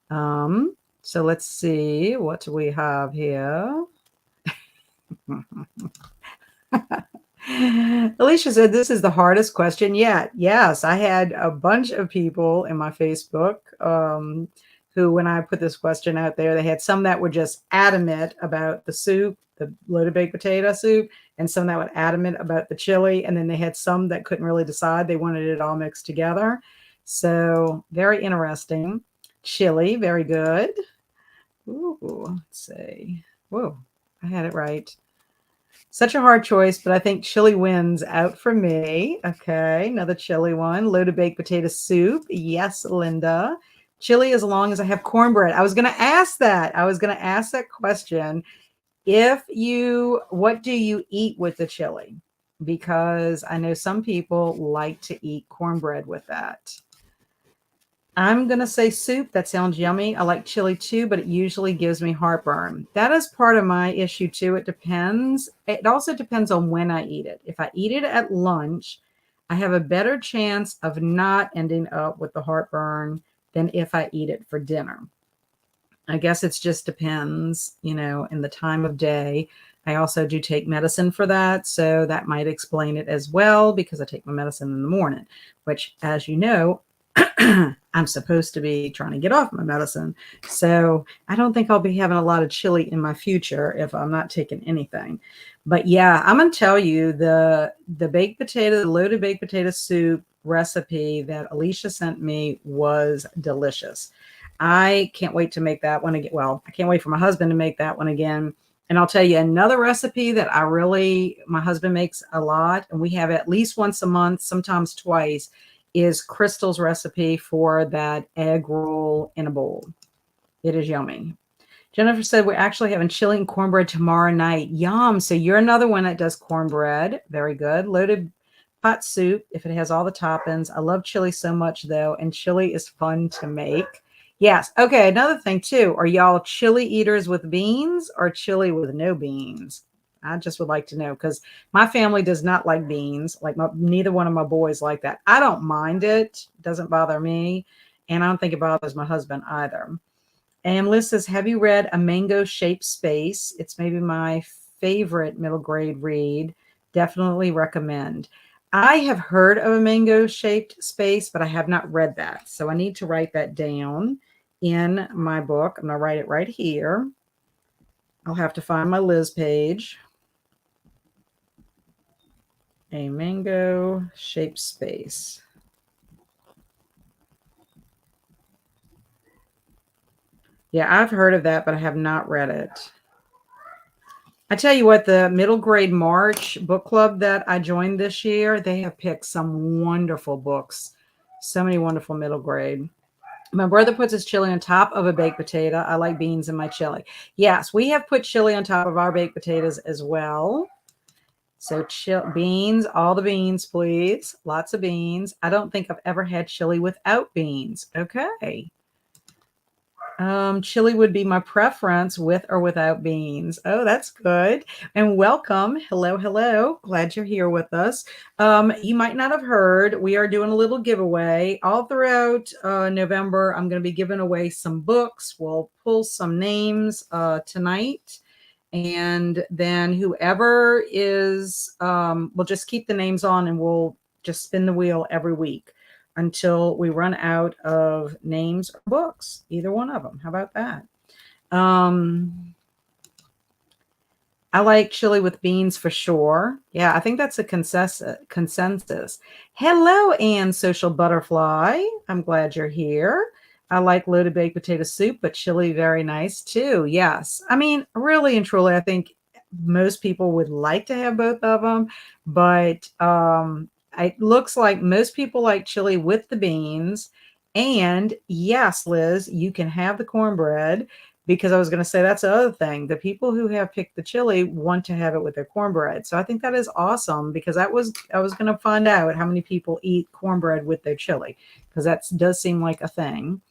So let's see, what do we have here? Alicia said, this is the hardest question yet. Yes, I had a bunch of people in my Facebook who, when I put this question out there, they had some that were just adamant about the soup, the loaded baked potato soup, and some that were adamant about the chili. And then they had some that couldn't really decide. They wanted it all mixed together. So very interesting. Chili, very good. Ooh, let's see. Whoa, I had it right. Such a hard choice, but I think chili wins out for me. Okay, another chili one. Loaded baked potato soup. Yes, Linda. Chili as long as I have cornbread. I was going to ask that. I was going to ask that question. What do you eat with the chili? Because I know some people like to eat cornbread with that. I'm going to say soup. That sounds yummy. I like chili too, but it usually gives me heartburn. That is part of my issue too. It depends. It also depends on when I eat it. If I eat it at lunch, I have a better chance of not ending up with the heartburn than if I eat it for dinner. I guess it just depends, in the time of day. I also do take medicine for that, so that might explain it as well, because I take my medicine in the morning, which, as you know, I'm supposed to be trying to get off my medicine. So I don't think I'll be having a lot of chili in my future if I'm not taking anything. But yeah, I'm going to tell you the loaded baked potato soup recipe that Alicia sent me was delicious. I can't wait to make that one again. Well, I can't wait for my husband to make that one again. And I'll tell you another recipe that my husband makes a lot, and we have at least once a month, sometimes twice, is Crystal's recipe for that egg roll in a bowl. It is yummy. Jennifer said, we're actually having chili and cornbread tomorrow night. Yum. So you're another one that does cornbread. Very good. Loaded pot soup, if it has all the toppings. I love chili so much, though, and chili is fun to make. Yes. Okay, another thing, too. Are y'all chili eaters with beans or chili with no beans? I just would like to know, because my family does not like beans. Like neither one of my boys like that. I don't mind it. It doesn't bother me. And I don't think it bothers my husband either. And Liz says, have you read A Mango Shaped Space? It's maybe my favorite middle grade read. Definitely recommend. I have heard of A Mango Shaped Space, but I have not read that. So I need to write that down in my book. I'm going to write it right here. I'll have to find my Liz page. A Mango Shaped Space. Yeah, I've heard of that, but I have not read it. I tell you what, the middle grade March book club that I joined this year, they have picked some wonderful books. So many wonderful middle grade. My brother puts his chili on top of a baked potato. I like beans in my chili. Yes, we have put chili on top of our baked potatoes as well. So beans, all the beans, please. Lots of beans. I don't think I've ever had chili without beans. Okay. Chili would be my preference with or without beans. Oh, that's good. And welcome. Hello, hello. Glad you're here with us. You might not have heard, we are doing a little giveaway all throughout November. I'm going to be giving away some books. We'll pull some names tonight. And then whoever is, we'll just keep the names on, and we'll just spin the wheel every week until we run out of names or books, either one of them. How about that? I like chili with beans for sure. Yeah, I think that's a consensus. Hello, Ann Social Butterfly. I'm glad you're here. I like loaded baked potato soup, but chili, very nice too. Yes. I mean, really and truly, I think most people would like to have both of them, but it looks like most people like chili with the beans, And yes, Liz, you can have the cornbread because I was going to say that's the other thing. The people who have picked the chili want to have it with their cornbread. So I think that is awesome because I was going to find out how many people eat cornbread with their chili because that does seem like a thing.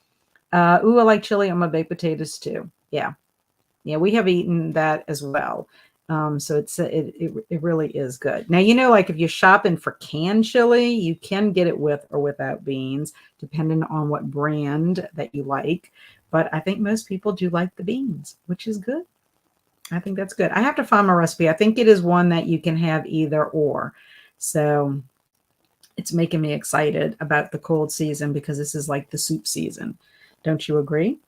Ooh, I like chili on my baked potatoes too. Yeah. Yeah, we have eaten that as well. So it really is good. Now, like if you're shopping for canned chili, you can get it with or without beans, depending on what brand that you like. But I think most people do like the beans, which is good. I think that's good. I have to find my recipe. I think it is one that you can have either or. So it's making me excited about the cold season because this is like the soup season. Don't you agree?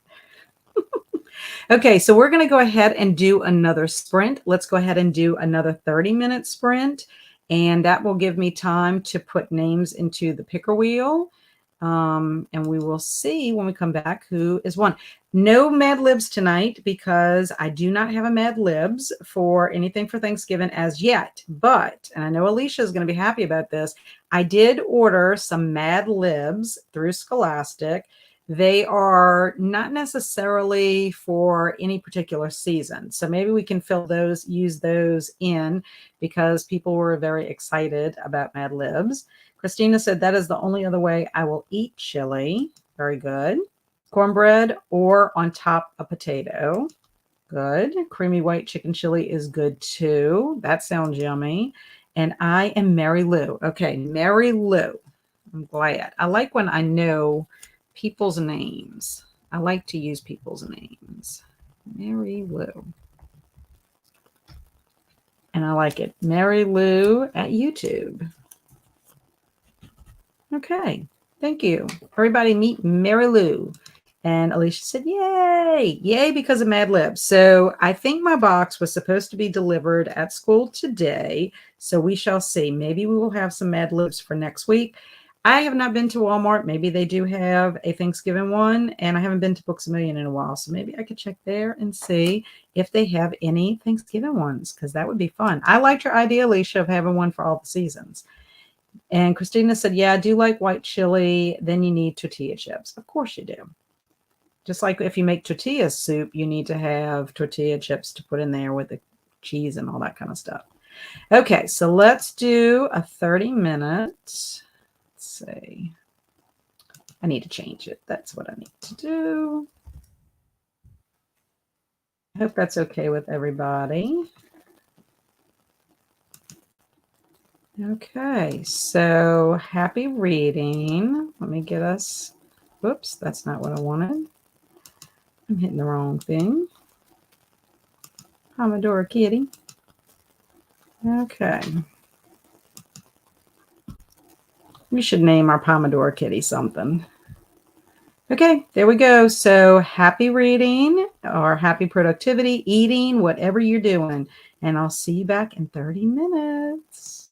Okay, so we're going to go ahead and do another sprint. Let's go ahead and do another 30-minute sprint. And that will give me time to put names into the picker wheel. And we will see when we come back who is won. No Mad Libs tonight because I do not have a Mad Libs for anything for Thanksgiving as yet. But, and I know Alicia is going to be happy about this, I did order some Mad Libs through Scholastic. They are not necessarily for any particular season. So maybe we can use those in because people were very excited about Mad Libs. Christina said that is the only other way I will eat chili. Very good. Cornbread or on top a potato. Good. Creamy white chicken chili is good too. That sounds yummy. And I am Mary Lou. Okay, Mary Lou. I'm glad. I like when I know people's names. I like to use people's names. Mary Lou. And I like it. Mary Lou at YouTube. Okay. Thank you. Everybody meet Mary Lou. And Alicia said, yay, yay, because of Mad Libs. So I think my box was supposed to be delivered at school today. So we shall see. Maybe we will have some Mad Libs for next week. I have not been to Walmart. Maybe they do have a Thanksgiving one. And I haven't been to Books A Million in a while. So maybe I could check there and see if they have any Thanksgiving ones because that would be fun. I liked your idea, Alicia, of having one for all the seasons. And Christina said, yeah, I do like white chili. Then you need tortilla chips. Of course you do. Just like if you make tortilla soup, you need to have tortilla chips to put in there with the cheese and all that kind of stuff. Okay, so let's do a 30-minute. Let's see. I need to change it. That's what I need to do. I hope that's okay with everybody. Okay, so happy reading. Let me get us. Whoops, that's not what I wanted. I'm hitting the wrong thing. Pomodoro Kitty. Okay. We should name our Pomodoro Kitty something. Okay, there we go. So happy reading or happy productivity, eating, whatever you're doing. And I'll see you back in 30 minutes.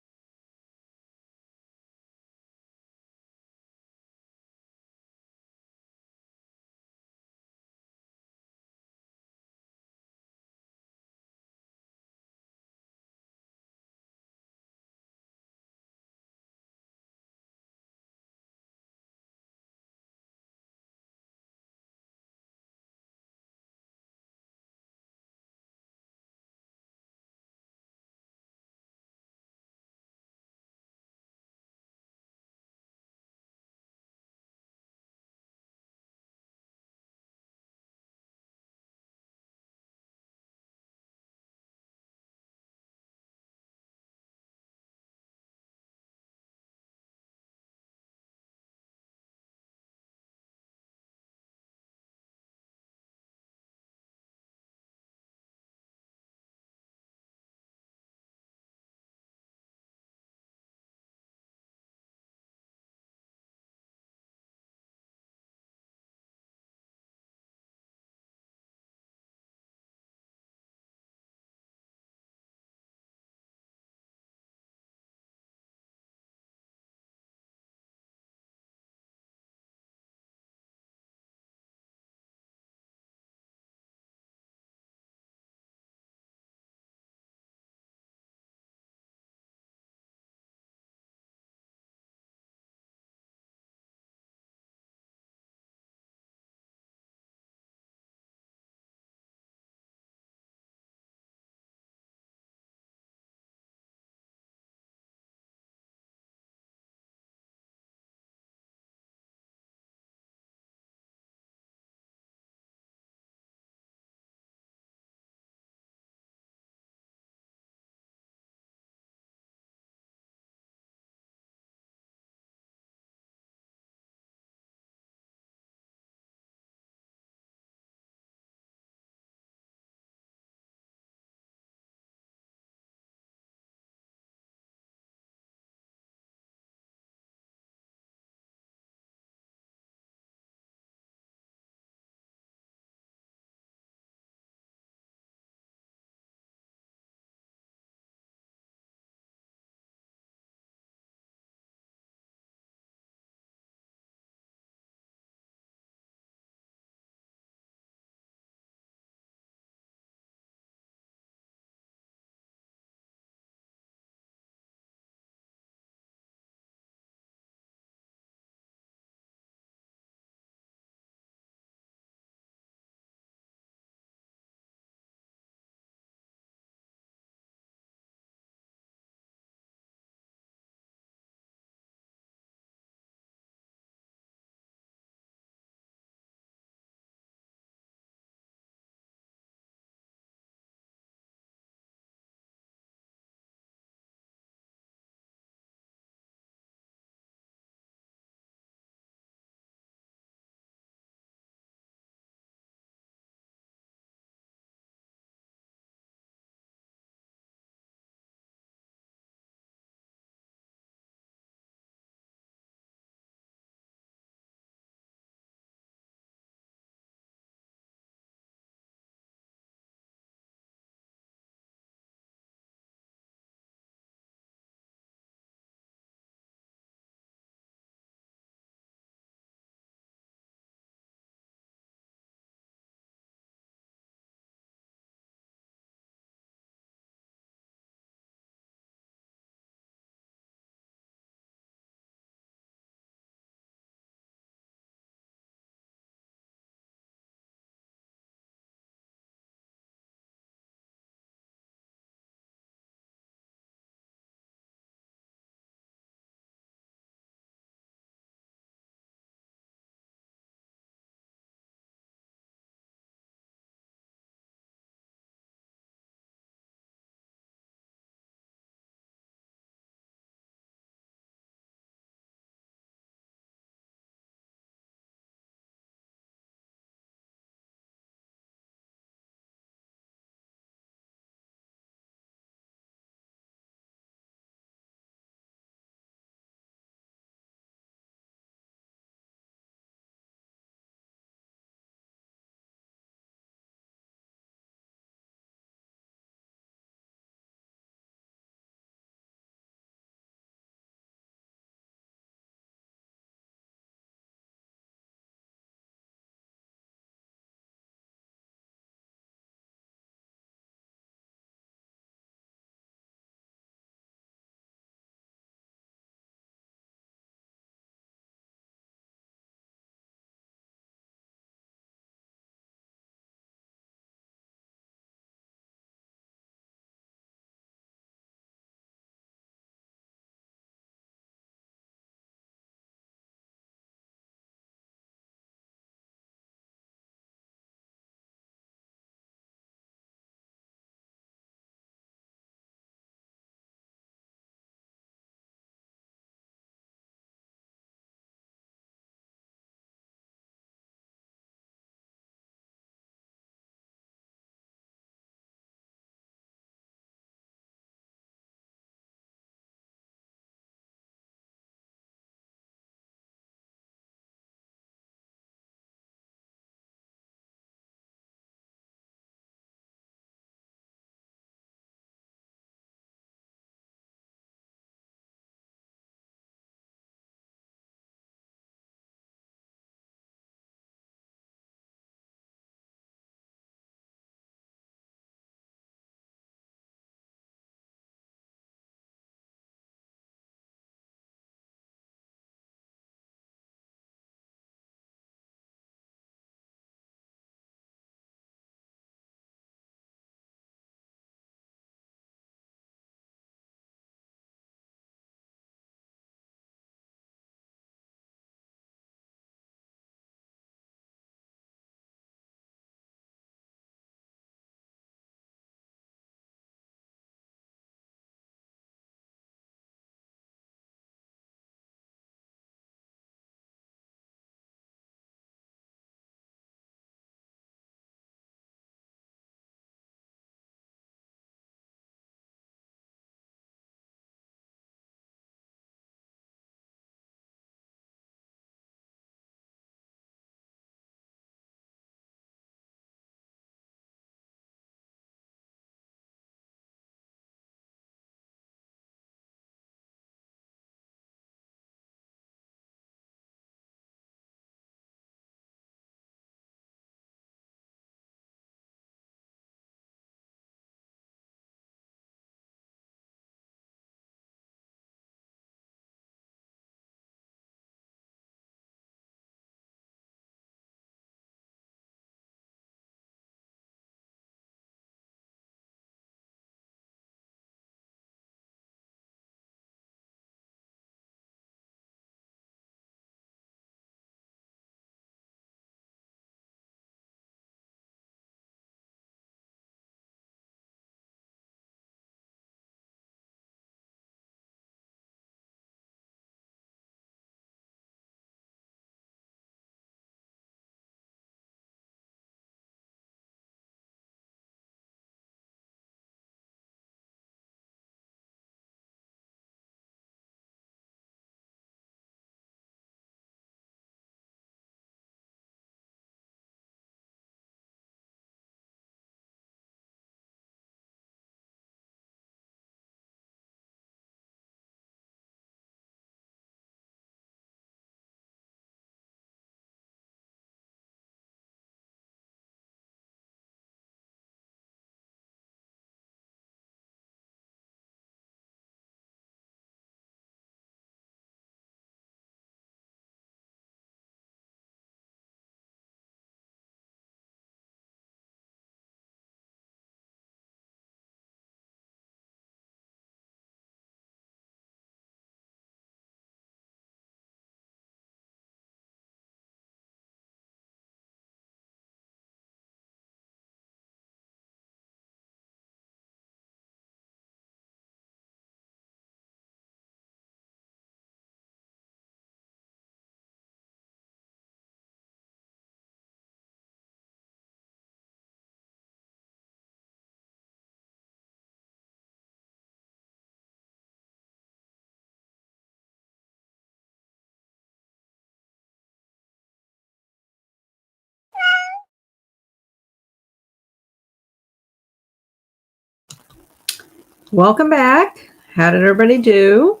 Welcome back. How did everybody do?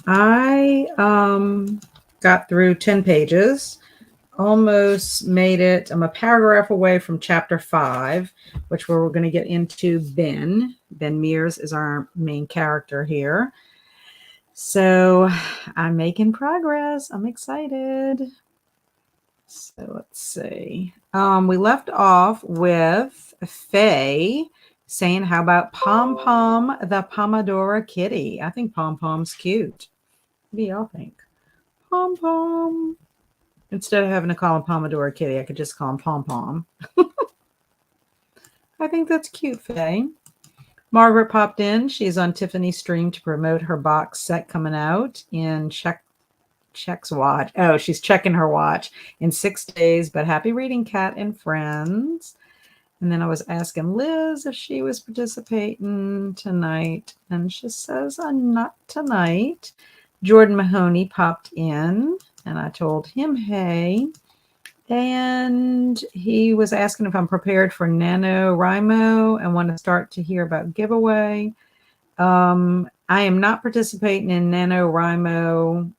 I got through 10 pages, almost made it. I'm a paragraph away from chapter 5, which we're going to get into Ben. Ben Mears is our main character here. So I'm making progress. I'm excited. So let's see. We left off with Faye saying, how about Pom Pom the Pomodoro Kitty? I think Pom Pom's cute. What do y'all think? Pom Pom. Instead of having to call him Pomodoro Kitty, I could just call him Pom Pom. I think that's cute, Faye. Margaret popped in. She's on Tiffany's stream to promote her box set coming out in Check's watch. Oh, she's checking her watch in 6 days, but happy reading, Cat and friends. And then I was asking Liz if she was participating tonight, and she says, not tonight. Jordan Mahoney popped in, and I told him, hey. And he was asking if I'm prepared for NaNoWriMo and want to start to hear about giveaway. I am not participating in NaNoWriMo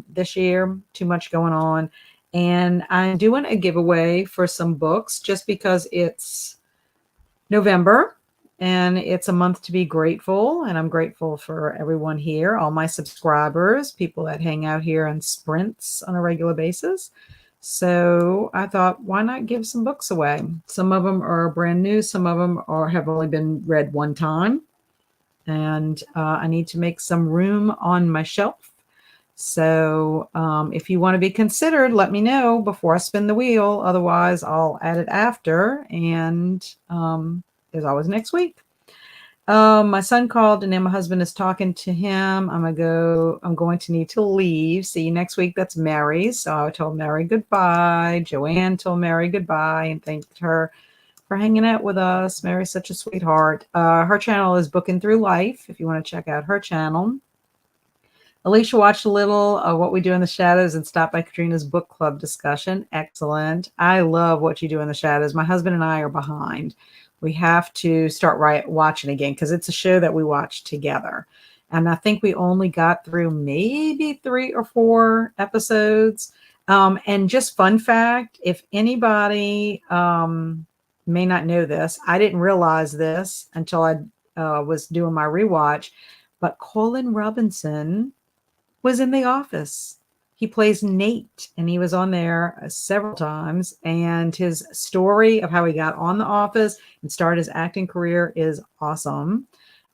this year. Too much going on. And I'm doing a giveaway for some books just because it's November and it's a month to be grateful. And I'm grateful for everyone here, all my subscribers, people that hang out here in sprints on a regular basis. So I thought, why not give some books away? Some of them are brand new. Some of them have only been read one time. And I need to make some room on my shelf. So if you want to be considered, let me know before I spin the wheel. Otherwise, I'll add it after. And there's always next week. My son called, and then my husband is talking to him. I'm going to need to leave. See you next week. That's Mary. So I told Mary goodbye. Joanne told Mary goodbye and thanked her for hanging out with us. Mary's such a sweetheart. Her channel is Booking Through Life, if you want to check out her channel. Alicia watched a little of What We Do in the Shadows and stopped by Katrina's book club discussion. Excellent. I love What You Do in the Shadows. My husband and I are behind. We have to start watching again because it's a show that we watch together. And I think we only got through maybe 3 or 4 episodes. And just fun fact, if anybody may not know this, I didn't realize this until I was doing my rewatch, but Colin Robinson was in The Office. He plays Nate, and he was on there several times. And his story of how he got on The Office and started his acting career is awesome.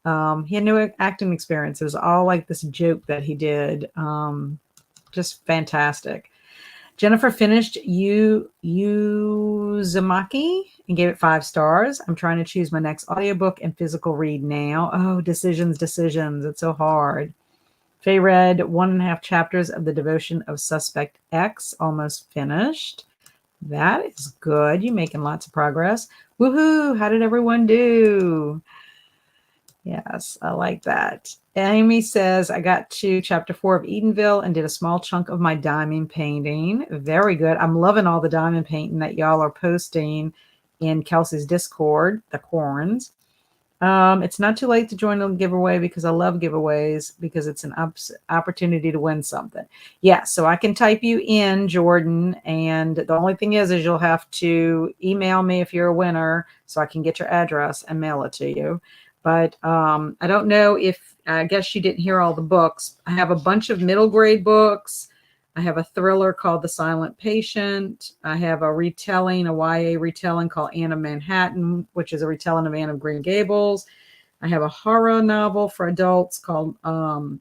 He had no acting experience. It was all like this joke that he did. Just fantastic. Jennifer finished Uzumaki and gave it 5 stars. I'm trying to choose my next audiobook and physical read now. Oh, decisions. It's so hard. Faye read 1.5 chapters of The Devotion of Suspect X, almost finished. That is good. You're making lots of progress. Woohoo! How did everyone do? Yes, I like that. Amy says, I got to chapter 4 of Edenville and did a small chunk of my diamond painting. Very good. I'm loving all the diamond painting that y'all are posting in Kelsey's Discord, the Corns. It's not too late to join the giveaway because I love giveaways because it's an opportunity to win something. Yeah, so I can type you in, Jordan, and the only thing is you'll have to email me if you're a winner so I can get your address and mail it to you. But I don't know if, I guess you didn't hear all the books. I have a bunch of middle grade books. I have a thriller called The Silent Patient. I have a YA retelling called Anne of Manhattan, which is a retelling of Anne of Green Gables. I have a horror novel for adults called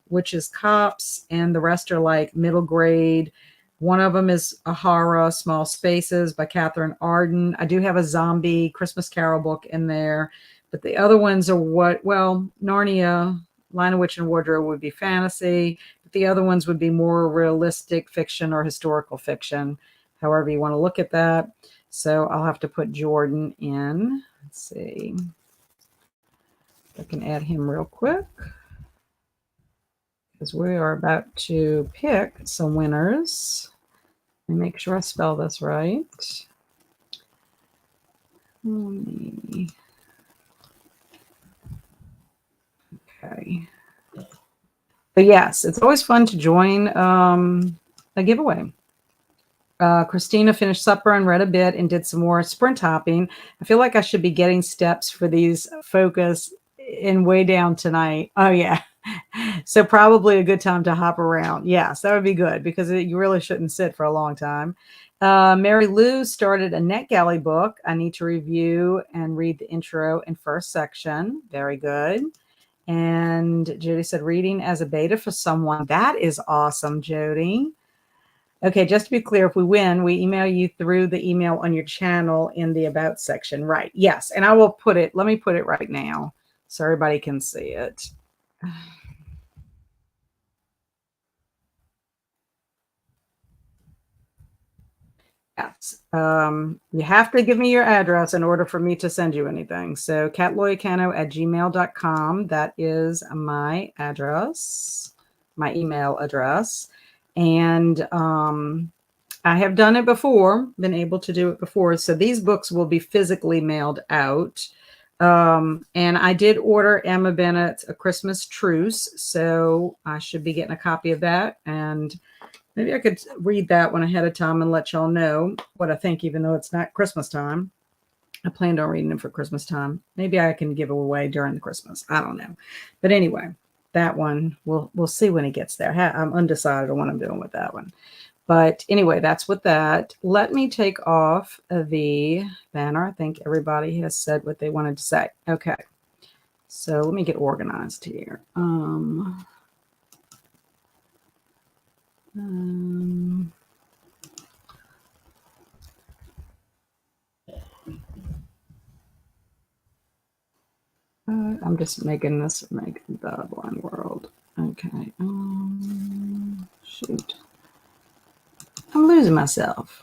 Witches Cops, and the rest are like middle grade. One of them is a horror, Small Spaces by Catherine Arden. I do have a zombie Christmas Carol book in there, but the other ones are Narnia, Lion, the Witch and Wardrobe would be fantasy. The other ones would be more realistic fiction or historical fiction, however you want to look at that. So I'll have to put Jordan in. Let's see if I can add him real quick, because we are about to pick some winners. Let me make sure I spell this right. Okay. But yes, it's always fun to join a giveaway. Christina finished supper and read a bit and did some more sprint hopping. I feel like I should be getting steps for these focus in way down tonight. Oh, yeah. So probably a good time to hop around. Yes, that would be good because you really shouldn't sit for a long time. Mary Lou started a NetGalley book. I need to review and read the intro and first section. Very good. And Jody said, reading as a beta for someone. That is awesome, Jody. Okay, just to be clear, if we win, we email you through the email on your channel in the About section. Right. Yes. And I will put it, let me put it right now so everybody can see it. Yes. You have to give me your address in order for me to send you anything. So catloyacano@gmail.com. That is my address, my email address. And I have done it before, been able to do it before. So these books will be physically mailed out. And I did order Emma Bennett's A Christmas Truce. So I should be getting a copy of that. And maybe I could read that one ahead of time and let y'all know what I think, even though it's not Christmas time. I planned on reading it for Christmas time. Maybe I can give it away during the Christmas. I don't know. But anyway, that one, we'll see when it gets there. I'm undecided on what I'm doing with that one. But anyway, that's with that. Let me take off the banner. I think everybody has said what they wanted to say. Okay. So let me get organized here. I'm just making this make the blind world. Okay. Shoot. I'm losing myself.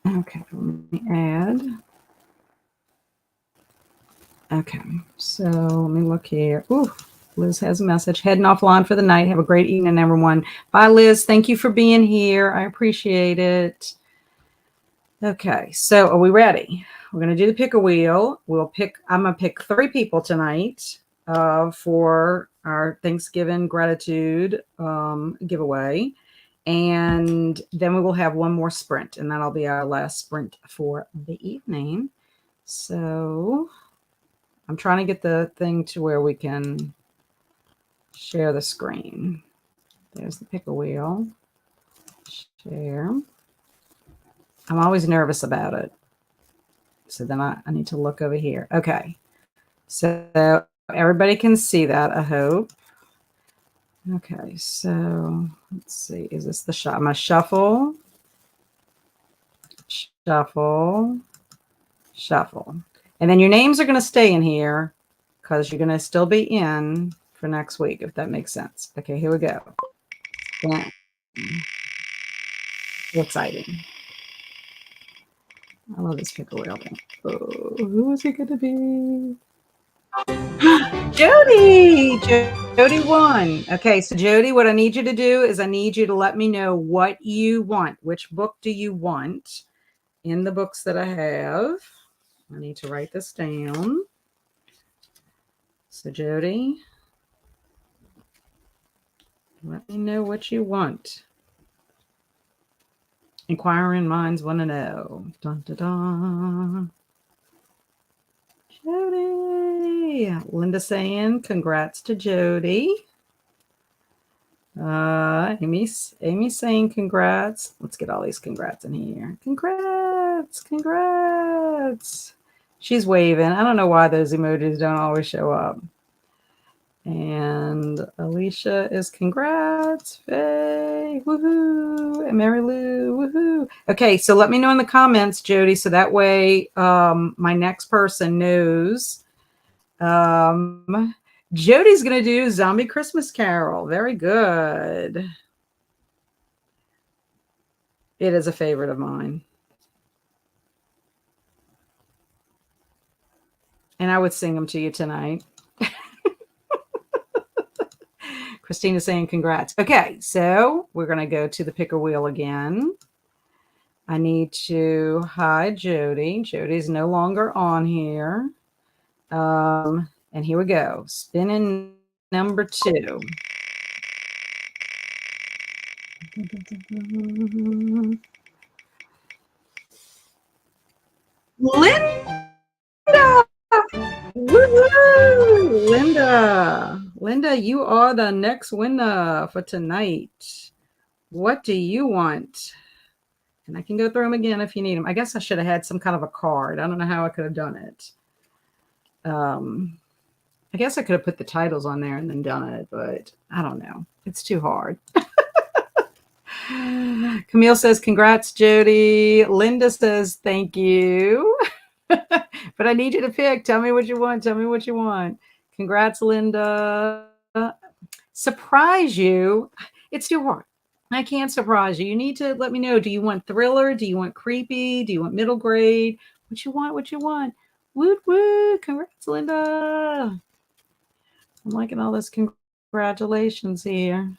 Okay, let me add. Okay, so let me look here. Ooh, Liz has a message. Heading offline for the night. Have a great evening, everyone. Bye, Liz. Thank you for being here. I appreciate it. Okay, so are we ready? We're going to do the pick a wheel. I'm going to pick 3 people tonight for our Thanksgiving gratitude giveaway. And then we will have one more sprint, and that'll be our last sprint for the evening. So I'm trying to get the thing to where we can share the screen. There's the pick a wheel. Share. I'm always nervous about it. So then I need to look over here. Okay. So everybody can see that, I hope. Okay, so let's see. Is this the shuffle? I'm going to shuffle, shuffle, shuffle. And then your names are going to stay in here because you're going to still be in for next week, if that makes sense. Okay, here we go. Yeah. Exciting. I love this pickle wheel. Oh, who is it going to be? Jody! Jody won. Okay, so Jody, what I need you to do is I need you to let me know what you want. Which book do you want in the books that I have? I need to write this down. So Jody, let me know what you want. Inquiring minds want to know. Dun, dun, dun. Jody. Linda saying congrats to Jody. Amy's saying congrats. Let's get all these congrats in here. Congrats. She's waving. I don't know why those emojis don't always show up. And Alicia is congrats. Faye, woohoo. And Mary Lou, woohoo. Okay, so let me know in the comments, Jody, so that way my next person knows. Jody's going to do Zombie Christmas Carol. Very good. It is a favorite of mine. And I would sing them to you tonight. Christina's saying congrats. Okay, so we're going to go to the picker wheel again. I need to hide Jody. Jody's no longer on here. And here we go. Spinning number 2. Linda! Woohoo! Linda, you are the next winner for tonight. What do you want? And I can go through them again if you need them. I guess I should have had some kind of a card. I don't know how I could have done it. I guess I could have put the titles on there and then done it, but I don't know. It's too hard. Camille says, congrats, Jody. Linda says, thank you. But I need you to pick. Tell me what you want. Tell me what you want. Congrats, Linda. Surprise you. It's too hard. I can't surprise you. You need to let me know. Do you want thriller? Do you want creepy? Do you want middle grade? What you want? What you want? Woot woot. Congrats, Linda. I'm liking all this congratulations here.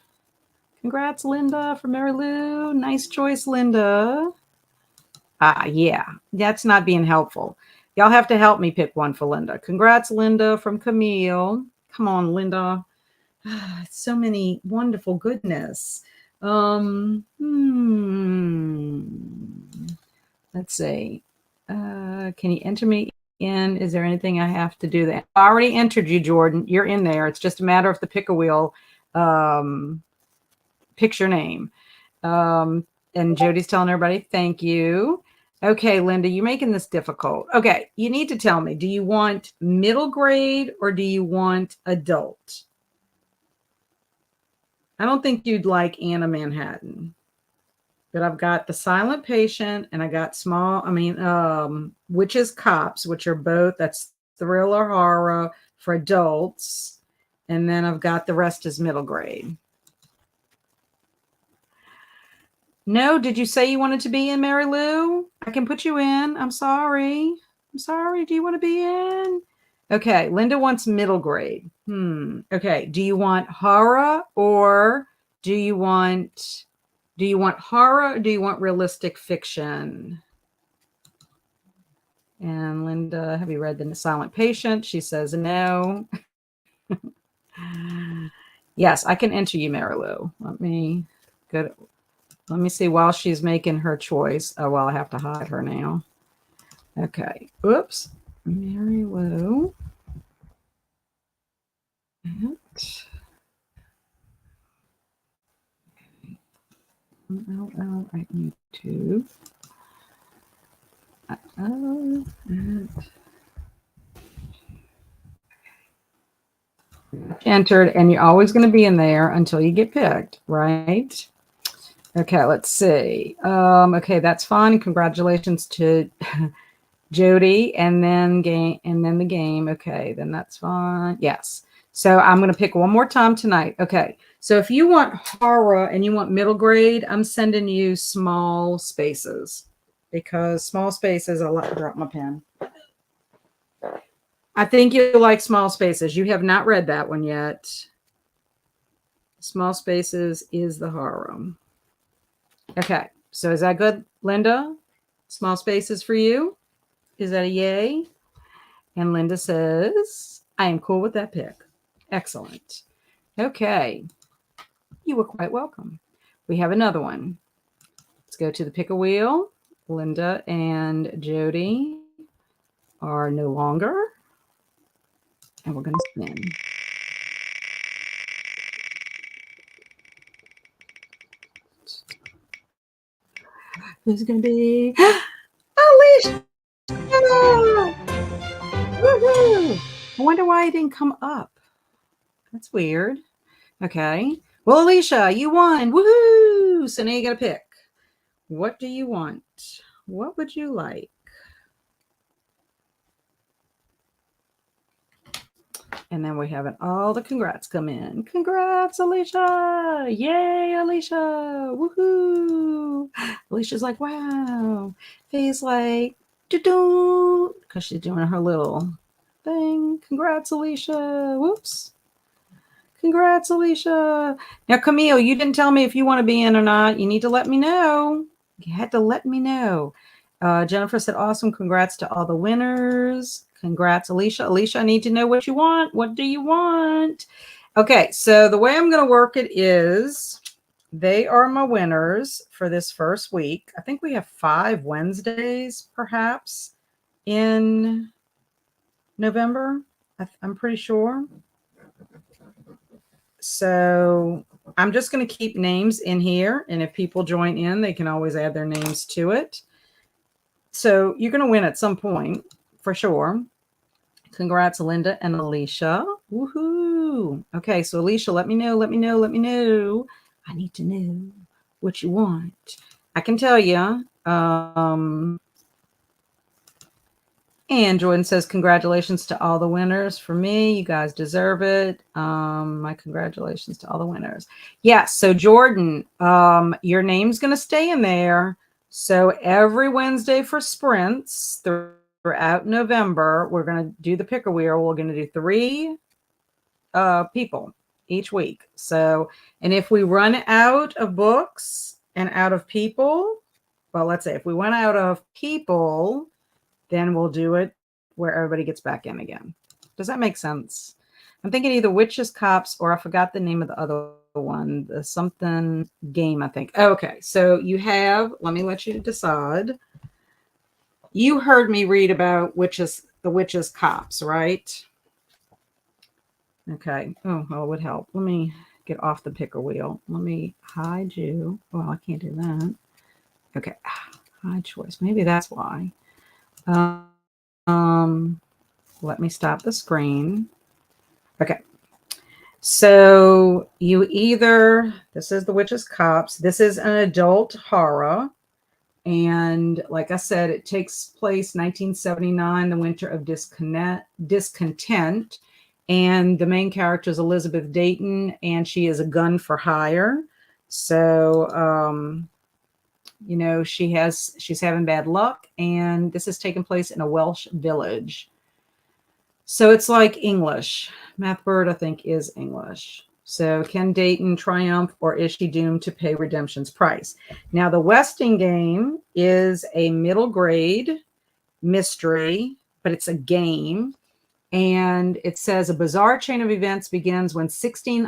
Congrats, Linda, from Mary Lou. Nice choice, Linda. Yeah, that's not being helpful. Y'all have to help me pick one for Linda. Congrats, Linda, from Camille. Come on, Linda. So many wonderful goodness. Let's see. Can you enter me in? Is there anything I have to do that? I already entered you, Jordan. You're in there. It's just a matter of the pick a wheel. Pick your name. And Jody's telling everybody, thank you. Okay, Linda, you're making this difficult. Okay, you need to tell me, do you want middle grade or do you want adult? I don't think you'd like Anna Manhattan, but I've got The Silent Patient and I got Witches Cops, which are both, that's thriller horror for adults. And then I've got the rest is middle grade. No, did you say you wanted to be in, Mary Lou? I can put you in. I'm sorry. Do you want to be in? Okay, Linda wants middle grade. Okay, do you want horror or do you want horror or do you want realistic fiction? And Linda, have you read The Silent Patient? She says no. Yes, I can enter you, Mary Lou. Let me see while she's making her choice. Oh, well, I have to hide her now. Okay. Oops. Mary Lou. LL at YouTube. Entered, and you're always going to be in there until you get picked, right? Okay, let's see. Okay, that's fine. Congratulations to Jody, and then the game. Okay, then that's fine. Yes. So I'm going to pick one more time tonight. Okay. So if you want horror and you want middle grade, I'm sending you Small Spaces because Small Spaces, I'll drop my pen. I think you like Small Spaces. You have not read that one yet. Small Spaces is the horror. Okay. So is that good, Linda? Small Spaces for you? Is that a yay? And Linda says, I am cool with that pick. Excellent. Okay. You were quite welcome. We have another one. Let's go to the pick a wheel. Linda and Jody are no longer. And we're going to spin. Who's it going to be? Alicia! Woohoo! I wonder why it didn't come up. That's weird. Okay. Well, Alicia, you won. Woohoo! So now you got to pick. What do you want? What would you like? And then we have all the congrats come in. Congrats, Alicia. Yay, Alicia. Woohoo. Alicia's like, wow. Faye's like, do-do, because she's doing her little thing. Congrats, Alicia. Whoops. Congrats, Alicia. Now, Camille, you didn't tell me if you want to be in or not. You need to let me know. You had to let me know. Jennifer said, awesome. Congrats to all the winners. Congrats, Alicia. Alicia, I need to know what you want. What do you want? Okay, so the way I'm going to work it is they are my winners for this first week. I think we have 5 Wednesdays, perhaps, in November. I'm pretty sure. So I'm just going to keep names in here. And if people join in, they can always add their names to it. So you're going to win at some point for sure. Congrats, Linda and Alicia. Woohoo. Okay, so Alicia, let me know. I need to know what you want. I can tell you. And Jordan says, congratulations to all the winners. For me, you guys deserve it. My congratulations to all the winners. Yeah, so Jordan, your name's going to stay in there. So every Wednesday for sprints throughout November, we're going to do the picker wheel. We're going to do 3 people each week. So, and if we run out of books and out of people, well, let's say if we went out of people, then we'll do it where everybody gets back in again. Does that make sense? I'm thinking either Witches, Cops, or I forgot the name of the other one, the something game, I think. Okay, so you have, let me let you decide. You heard me read about the Witches, Cops, right? Okay. Oh, well, it would help. Let me get off the picker wheel. Let me hide you. Well, I can't do that. Okay. Hide choice. Maybe that's why. Let me stop the screen. Okay. So you either, this is the Witches Cops. This is an adult horror. And like I said, it takes place 1979, the winter of discontent. And the main character is Elizabeth Dayton, and she is a gun for hire. So, you know, she's having bad luck, and this is taking place in a Welsh village. So it's like English. Mathbird, I think, is English. So can Dayton triumph, or is she doomed to pay redemption's price? Now, the Westing game is a middle grade mystery, but it's a game. And it says a bizarre chain of events begins when 16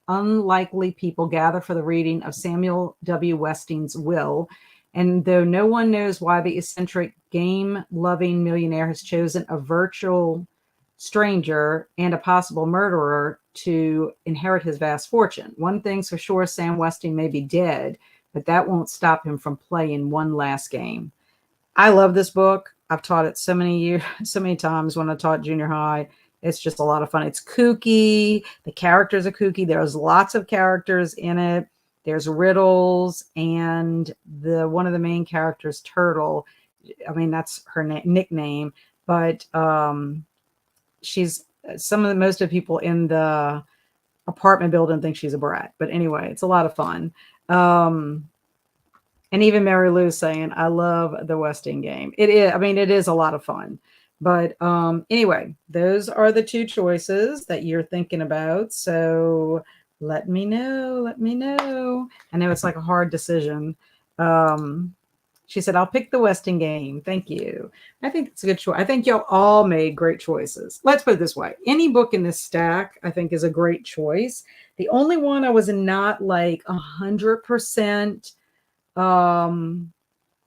unlikely people gather for the reading of Samuel W. Westing's will. And though no one knows why the eccentric game-loving millionaire has chosen a virtual stranger and a possible murderer to inherit his vast fortune. One thing's for sure, Sam Westing may be dead, but that won't stop him from playing one last game. I love this book. I've taught it so many times when I taught junior high. It's just a lot of fun. It's kooky. The characters are kooky. There's lots of characters in it. There's riddles, and one of the main characters, Turtle, I mean, that's her nickname, but she's most of the people in the apartment building think she's a brat. But anyway, it's a lot of fun. And even Mary Lou saying, I love the Westing game. It is a lot of fun. But anyway, those are the 2 choices that you're thinking about. So let me know. I know it's like a hard decision. She said, I'll pick the Westing game. Thank you. I think it's a good choice. I think y'all all made great choices. Let's put it this way. Any book in this stack, I think, is a great choice. The only one I was not like 100%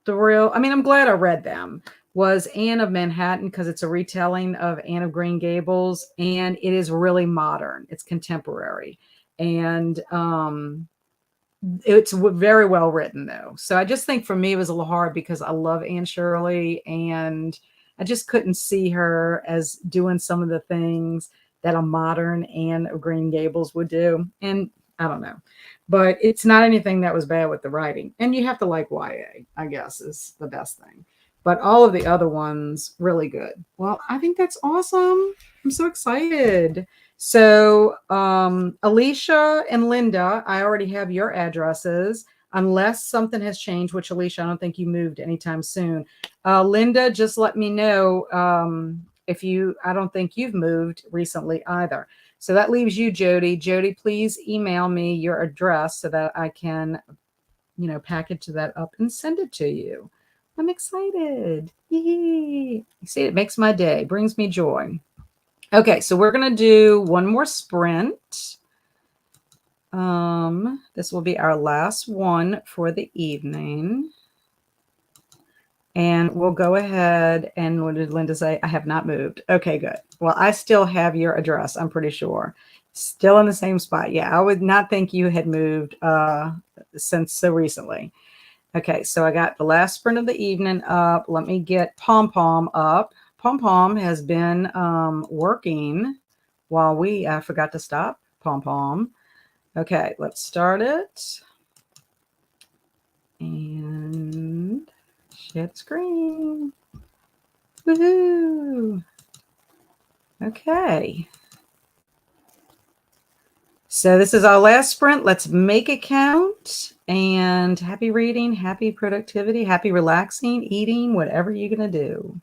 thrilled. I mean, I'm glad I read them. Was Anne of Manhattan, because it's a retelling of Anne of Green Gables, and it is really modern. It's contemporary, and it's very well written, though. So I just think for me it was a little hard because I love Anne Shirley, and I just couldn't see her as doing some of the things that a modern Anne of Green Gables would do. And I don't know, but it's not anything that was bad with the writing. And you have to like YA, I guess, is the best thing. But all of the other ones, really good. Well, I think that's awesome. I'm so excited. So Alicia and Linda, I already have your addresses, unless something has changed, which Alicia, I don't think you moved anytime soon. Linda, just let me know I don't think you've moved recently either. So that leaves you, Jody. Jody, please email me your address so that I can package that up and send it to you. I'm excited. Yee. You see, it makes my day, brings me joy. Okay, so we're going to do one more sprint. This will be our last one for the evening. And we'll go ahead and what did Linda say? I have not moved. Okay, good. Well, I still have your address, I'm pretty sure. Still in the same spot. Yeah, I would not think you had moved since so recently. Okay, so I got the last sprint of the evening up. Let me get Pom Pom up. Pom Pom has been working while I forgot to stop Pom Pom. Okay, let's start it. And share screen. Woohoo! Okay. So this is our last sprint. Let's make it count. And happy reading, happy productivity, happy relaxing, eating, whatever you're going to do.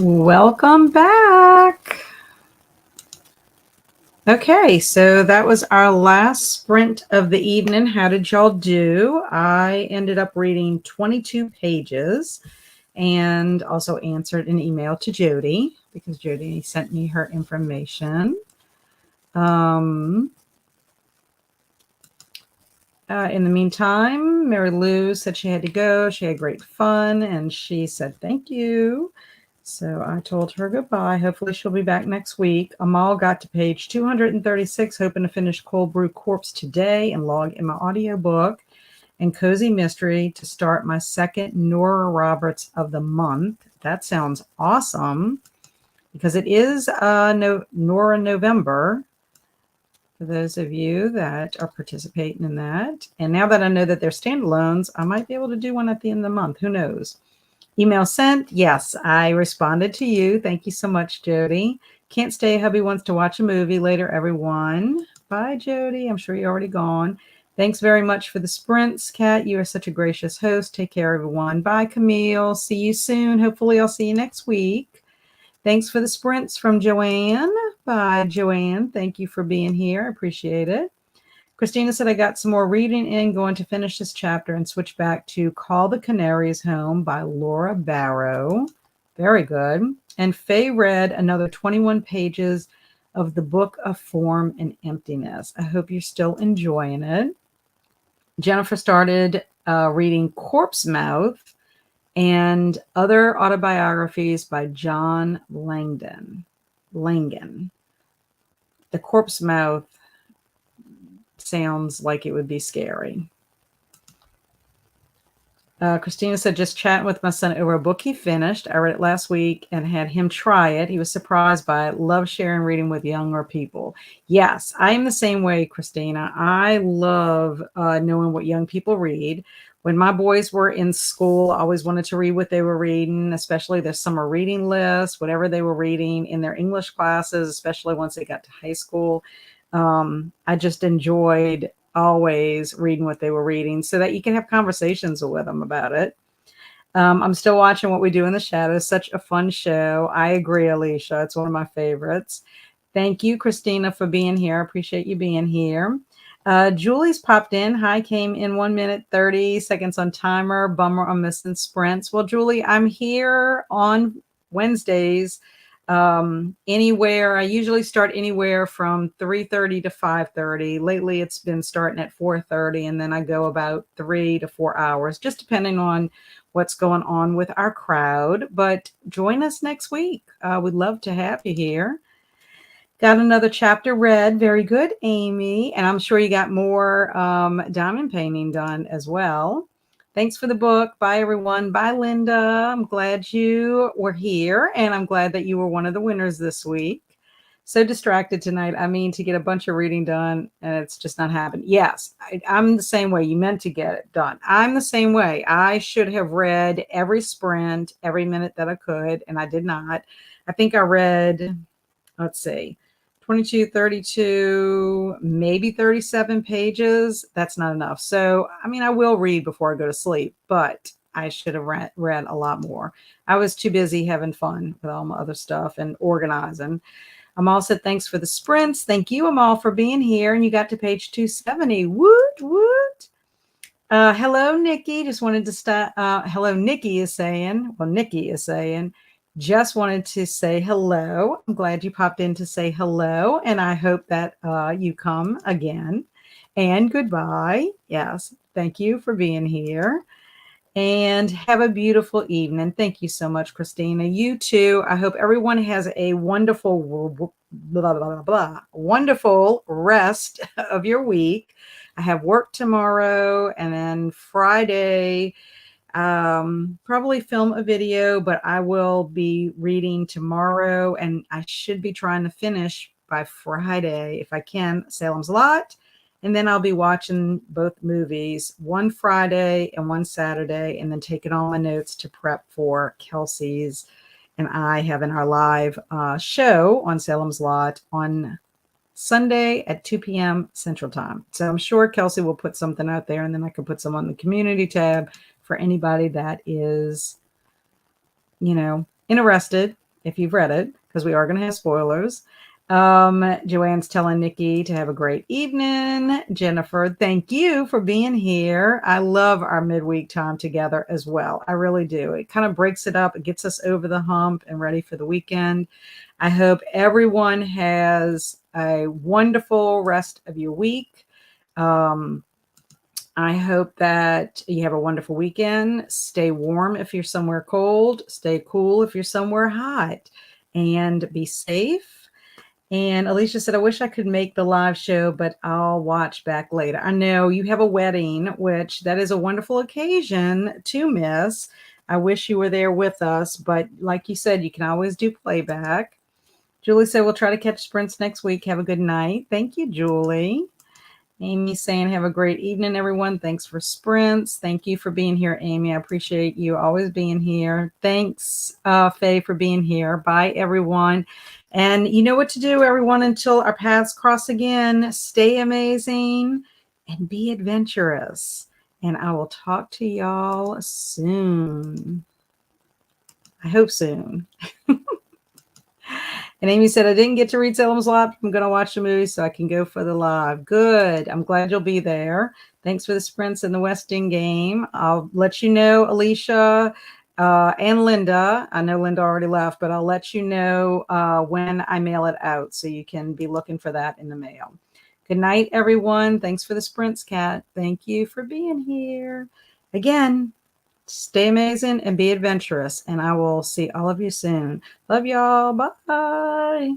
Welcome back. Okay, so that was our last sprint of the evening. How did y'all do? I ended up reading 22 pages and also answered an email to Jody because Jody sent me her information. In the meantime, Mary Lou said she had to go. She had great fun, and she said thank you. So I told her goodbye. Hopefully she'll be back next week. Amal got to page 236, hoping to finish Cold Brew Corpse today and log in my audiobook and Cozy Mystery to start my second Nora Roberts of the month. That sounds awesome because it is Nora November. For those of you that are participating in that. And now that I know that they're standalones, I might be able to do one at the end of the month. Who knows? Email sent. Yes, I responded to you. Thank you so much, Jody. Can't stay. Hubby wants to watch a movie later, everyone. Bye, Jody. I'm sure you're already gone. Thanks very much for the sprints, Kat. You are such a gracious host. Take care, everyone. Bye, Camille. See you soon. Hopefully, I'll see you next week. Thanks for the sprints from Joanne. Bye, Joanne. Thank you for being here. I appreciate it. Christina said, I got some more reading in, going to finish this chapter and switch back to Call the Canaries Home by Laura Barrow. Very good. And Faye read another 21 pages of the Book of Form and Emptiness. I hope you're still enjoying it. Jennifer started reading Corpse Mouth and Other Autobiographies by John Langdon. The Corpse Mouth sounds like it would be scary. Christina said, just chatting with my son over a book he finished. I read it last week and had him try it. He was surprised by it. Love sharing reading with younger people. Yes, I am the same way, Christina. I love knowing what young people read. When my boys were in school, I always wanted to read what they were reading, especially their summer reading list, whatever they were reading in their English classes, especially once they got to high school. I just enjoyed always reading what they were reading so that you can have conversations with them about it. I'm still watching What We Do in the Shadows. Such a fun show. I agree, Alicia. It's one of my favorites. Thank you, Christina, for being here. I appreciate you being here. Julie's popped in. Hi, came in 1 minute, 30 seconds on timer. Bummer I'm missing sprints. Well, Julie, I'm here on Wednesdays. Anywhere, I usually start anywhere from 3:30 to 5:30. Lately, it's been starting at 4:30, and then I go about 3 to 4 hours, just depending on what's going on with our crowd. But join us next week. We'd love to have you here. Got another chapter read. Very good, Amy. And I'm sure you got more diamond painting done as well. Thanks for the book. Bye, everyone. Bye, Linda. I'm glad you were here, and I'm glad that you were one of the winners this week. So distracted tonight. I mean, to get a bunch of reading done, and it's just not happening. Yes, I'm the same way. You meant to get it done. I'm the same way. I should have read every sprint, every minute that I could, and I did not. I think I read, let's see, 22, 32, maybe 37 pages. That's not enough. So, I mean, I will read before I go to sleep, but I should have read a lot more. I was too busy having fun with all my other stuff and organizing. Amal said, thanks for the sprints. Thank you, Amal, for being here. And you got to page 270. Woot, woot. Hello, Nikki. Just wanted to start. Hello, Nikki is saying. Well, Nikki is saying, just wanted to say hello. I'm glad you popped in to say hello. And I hope that you come again. And goodbye. Yes. Thank you for being here. And have a beautiful evening. Thank you so much, Christina. You too. I hope everyone has a wonderful, wonderful rest of your week. I have work tomorrow, and then Friday, probably film a video, but I will be reading tomorrow, and I should be trying to finish by Friday, if I can, Salem's Lot. And then I'll be watching both movies, one Friday and one Saturday, and then taking all my notes to prep for Kelsey's and I having our live show on Salem's Lot on Sunday at 2 p.m. Central Time. So I'm sure Kelsey will put something out there, and then I can put some on the community tab for anybody that is, interested if you've read it, because we are going to have spoilers. Joanne's telling Nikki to have a great evening. Jennifer, thank you for being here. I love our midweek time together as well. I really do. It kind of breaks it up. It gets us over the hump and ready for the weekend. I hope everyone has a wonderful rest of your week. I hope that you have a wonderful weekend. Stay warm if you're somewhere cold. Stay cool if you're somewhere hot. And be safe. And Alicia said, I wish I could make the live show, but I'll watch back later. I know you have a wedding, which that is a wonderful occasion to miss. I wish you were there with us, but like you said, you can always do playback. Julie said, we'll try to catch sprints next week. Have a good night. Thank you, Julie. Amy saying, have a great evening, everyone. Thanks for sprints. Thank you for being here, Amy. I appreciate you always being here. Thanks, Faye, for being here. Bye, everyone. And you know what to do, everyone, until our paths cross again. Stay amazing and be adventurous. And I will talk to y'all soon. I hope soon. And Amy said, I didn't get to read Salem's Lot. I'm going to watch the movie so I can go for the live. Good. I'm glad you'll be there. Thanks for the sprints in the Westing game. I'll let you know, Alicia and Linda. I know Linda already left, but I'll let you know when I mail it out so you can be looking for that in the mail. Good night, everyone. Thanks for the sprints, Kat. Thank you for being here. Again, stay amazing and be adventurous. And I will see all of you soon. Love y'all. Bye.